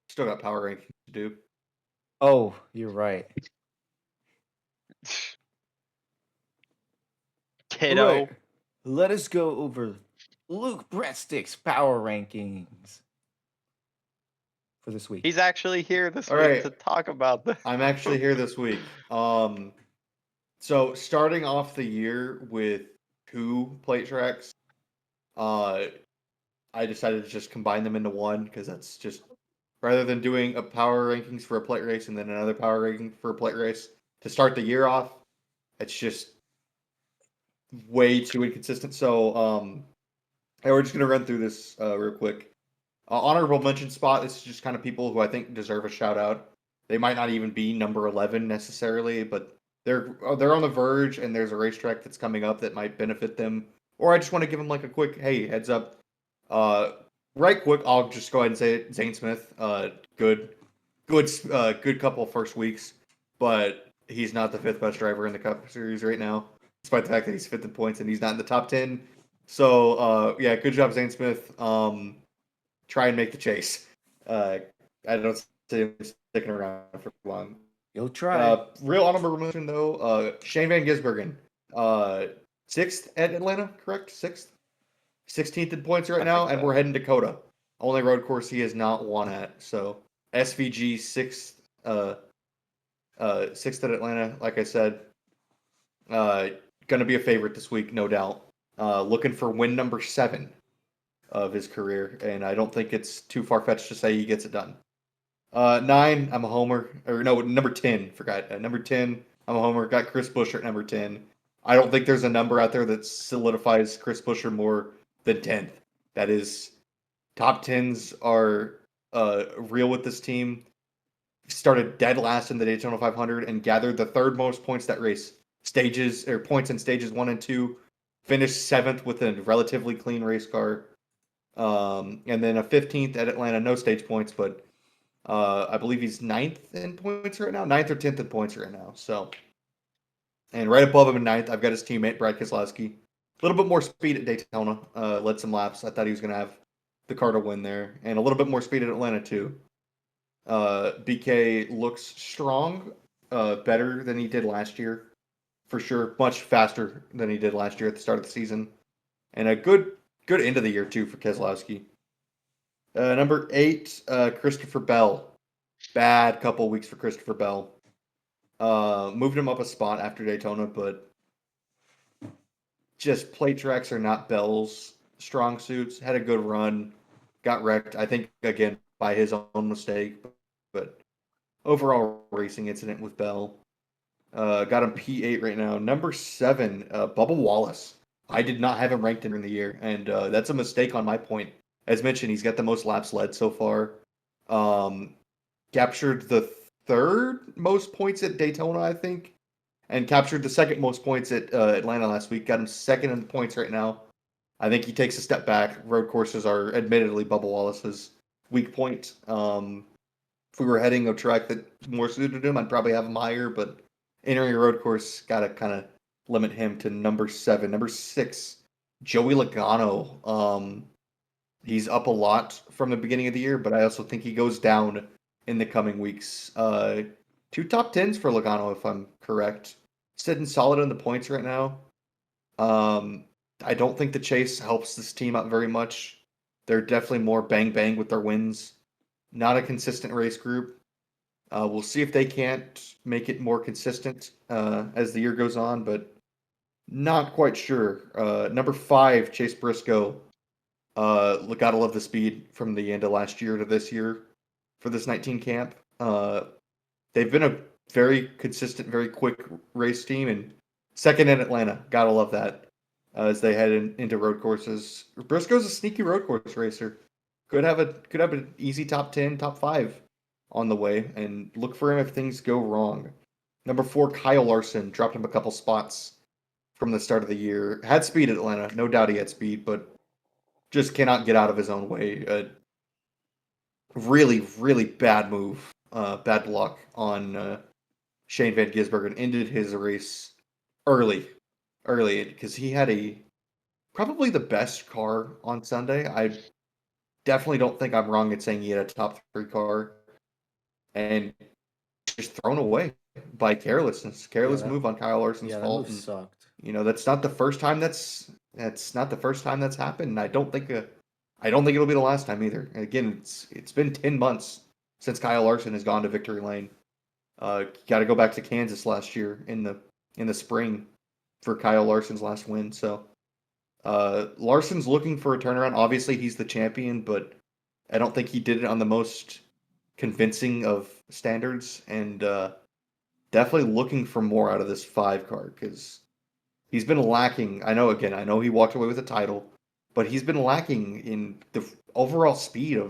Still got power rankings to do. Oh, you're right. Kiddo. Alright, let us go over Luke Breadstick's power rankings for this week. He's actually here this All week right. to talk about this. I'm actually here this week. So starting off the year with 2 plate tracks, I decided to just combine them into one because that's just rather than doing a power rankings for a plate race and then another power ranking for a plate race to start the year off. It's just way too inconsistent. So, hey, we're just gonna run through this real quick. Honorable mention spot. This is just kind of people who I think deserve a shout out. They might not even be number 11 necessarily, but they're on the verge, and there's a racetrack that's coming up that might benefit them. Or I just want to give them like a quick hey heads up. Right quick, I'll just go ahead and say it. Zane Smith, good couple of first weeks, but he's not the 5th best driver in the Cup Series right now, despite the fact that he's 5th in points and he's not in the top 10. So yeah, good job, Zane Smith. Try and make the chase. I don't see him sticking around for long. You'll try. Real honorable mention though, Shane Van Gisbergen, 6th at Atlanta, correct? 6th, 16th in points right I now, think and so. we're heading Dakota. Only road course he has not won at. So SVG 6th, 6th at Atlanta, like I said, gonna be a favorite this week, no doubt. Looking for win number 7 of his career, and I don't think it's too far fetched to say he gets it done. 9, I'm a homer, or no, number 10. Forgot number 10. I'm a homer. Got Chris Buescher at number 10. I don't think there's a number out there that solidifies Chris Buescher more than 10th. That is, top 10s are real with this team. Started dead last in the Daytona 500 and gathered the 3rd most points that race. Points in stages 1 and 2. Finished 7th with a relatively clean race car. And then a 15th at Atlanta, no stage points, but I believe he's 9th in points right now, 9th or 10th in points right now. So, and right above him in 9th, I've got his teammate Brad Keselowski. A little bit more speed at Daytona, led some laps. I thought he was going to have the car to win there, and a little bit more speed at Atlanta too. BK looks strong, better than he did last year, for sure. Much faster than he did last year at the start of the season, and a good end of the year too for Keselowski. Number 8, Christopher Bell. Bad couple weeks for Christopher Bell. Moved him up a spot after Daytona, but just plate tracks are not Bell's strong suits. Had a good run, got wrecked. I think again by his own mistake, but overall racing incident with Bell. Got him P8 right now. Number 7, Bubba Wallace. I did not have him ranked in the year, and that's a mistake on my point. As mentioned, he's got the most laps led so far. Captured the 3rd most points at Daytona, I think, and captured the 2nd most points at Atlanta last week. Got him 2nd in the points right now. I think he takes a step back. Road courses are admittedly Bubba Wallace's weak point. If we were heading a track that more suited him, I'd probably have him higher, but entering a road course, got to kind of limit him to number 7. Number 6, Joey Logano. He's up a lot from the beginning of the year, but I also think he goes down in the coming weeks. 2 top 10s for Logano, if I'm correct. Sitting solid in the points right now. I don't think the chase helps this team out very much. They're definitely more bang bang with their wins. Not a consistent race group. We'll see if they can't make it more consistent as the year goes on, but not quite sure. Number 5, Chase Briscoe. Gotta love the speed from the end of last year to this year for this 19 camp. They've been a very consistent, very quick race team, and second in Atlanta. Gotta love that as they head into road courses. Briscoe's a sneaky road course racer. Could have an easy top 10, top 5 on the way, and look for him if things go wrong. Number 4, Kyle Larson dropped him a couple spots from the start of the year. Had speed at Atlanta, no doubt he had speed, but just cannot get out of his own way. Really, really bad move, bad luck on Shane Van Gisbergen. Ended his race early because he had probably the best car on Sunday. I definitely don't think I'm wrong in saying he had a top 3 car, and just thrown away by carelessness. Careless move on Kyle Larson's fault. That move sucked. That's not the first time that's happened. And I don't think it'll be the last time either. And again, it's been 10 months since Kyle Larson has gone to victory lane. Got to go back to Kansas last year in the spring for Kyle Larson's last win. So Larson's looking for a turnaround. Obviously, he's the champion, but I don't think he did it on the most convincing of standards, and definitely looking for more out of this 5 car because he's been lacking. I know he walked away with a title, but he's been lacking in the overall speed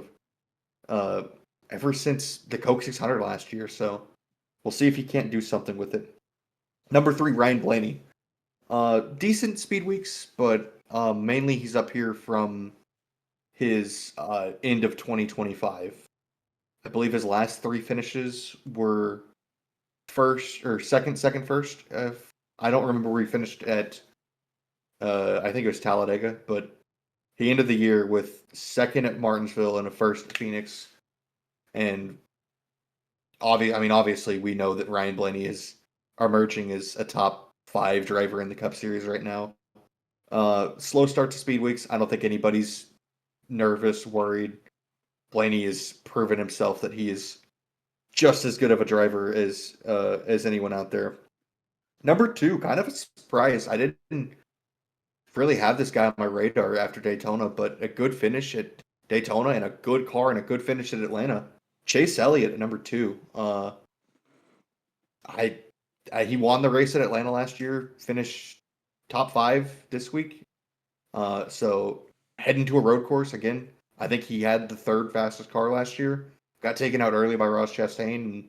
of ever since the Coke 600 last year. So we'll see if he can't do something with it. Number 3, Ryan Blaney. Decent speed weeks, but mainly he's up here from his end of 2025. I believe his last 3 finishes were first or second, first. I don't remember where he finished at. I think it was Talladega, but he ended the year with second at Martinsville and a first at Phoenix. And obviously, we know that Ryan Blaney is emerging as a top 5 driver in the Cup Series right now. Slow start to speed weeks. I don't think anybody's nervous, worried. Blaney has proven himself that he is just as good of a driver as anyone out there. Number 2, kind of a surprise. I didn't really have this guy on my radar after Daytona, but a good finish at Daytona and a good car and a good finish at Atlanta. Chase Elliott at number 2. He won the race at Atlanta last year, finished top 5 this week. So heading to a road course again. I think he had the 3rd fastest car last year. Got taken out early by Ross Chastain and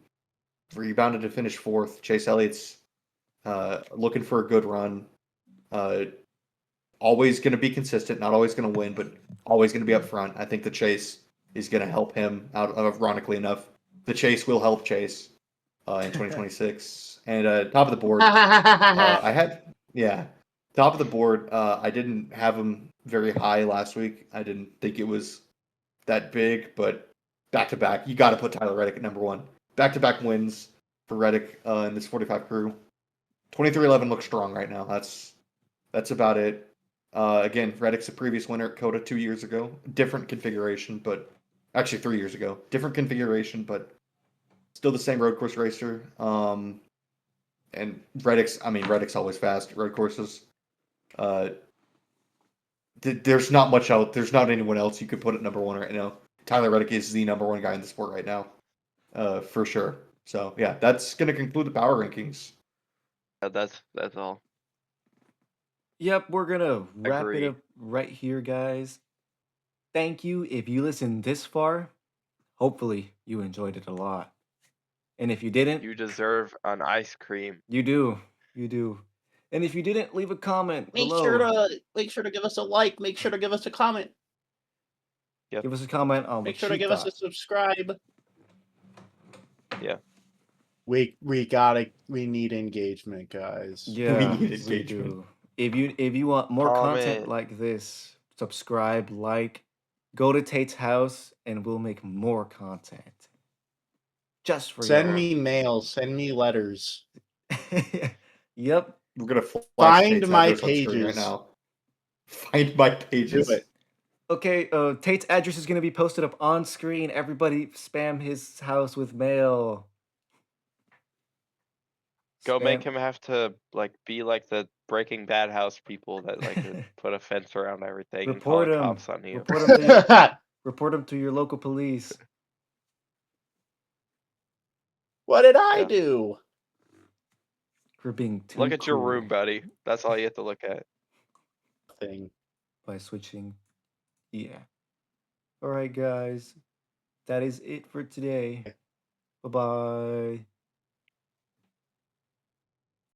rebounded to finish 4th. Chase Elliott's looking for a good run. Always going to be consistent, not always going to win, but always going to be up front. I think the chase is going to help him out. Ironically enough, the chase will help Chase in 2026. And top of the board, top of the board. I didn't have him very high last week. I didn't think it was that big, but back to back, you got to put Tyler Reddick at number 1. Back to back wins for Reddick in this 45 crew. 2311 looks strong right now. That's about it. Again, Reddick's a previous winner at COTA 2 years ago. Different configuration, but actually 3 years ago. Different configuration, but still the same road course racer. And Reddick's always fast at road courses. There's not much out. There's not anyone else you could put at number 1 right now. Tyler Reddick is the number 1 guy in the sport right now, for sure. So yeah, that's going to conclude the power rankings. That's all. Yep, we're gonna wrap Agree. it up right here, guys. Thank you if you listened this far. Hopefully, you enjoyed it a lot. And if you didn't, You deserve an ice cream. you do. And if you didn't, leave a comment Make below. sure to give us a like. Make sure to give us a comment. Yep. Give us a comment on Make what sure you to give us a thought. subscribe. Yeah. We need engagement, guys. Yeah, need we engagement. do. If you want more content Comment. like this, subscribe, like, go to Tate's house and we'll make more content. Just for Send y'all. me mail. Send me letters. Yep. We're gonna flash Find Tate's my address on screen right pages. now. Find my pages. Do it. Okay, Tate's address is gonna be posted up on screen. Everybody spam his house with mail. Go make Spam- him have to like be like the Breaking Bad house people that like to put a fence around everything and call Report the him. cops on you. Report him to your, report him to your local police. What did I Yeah. do? For being too Look at your cool room, buddy. That's all you have to look at. Thing. by switching. Yeah. All right, guys. That is it for today. Bye bye.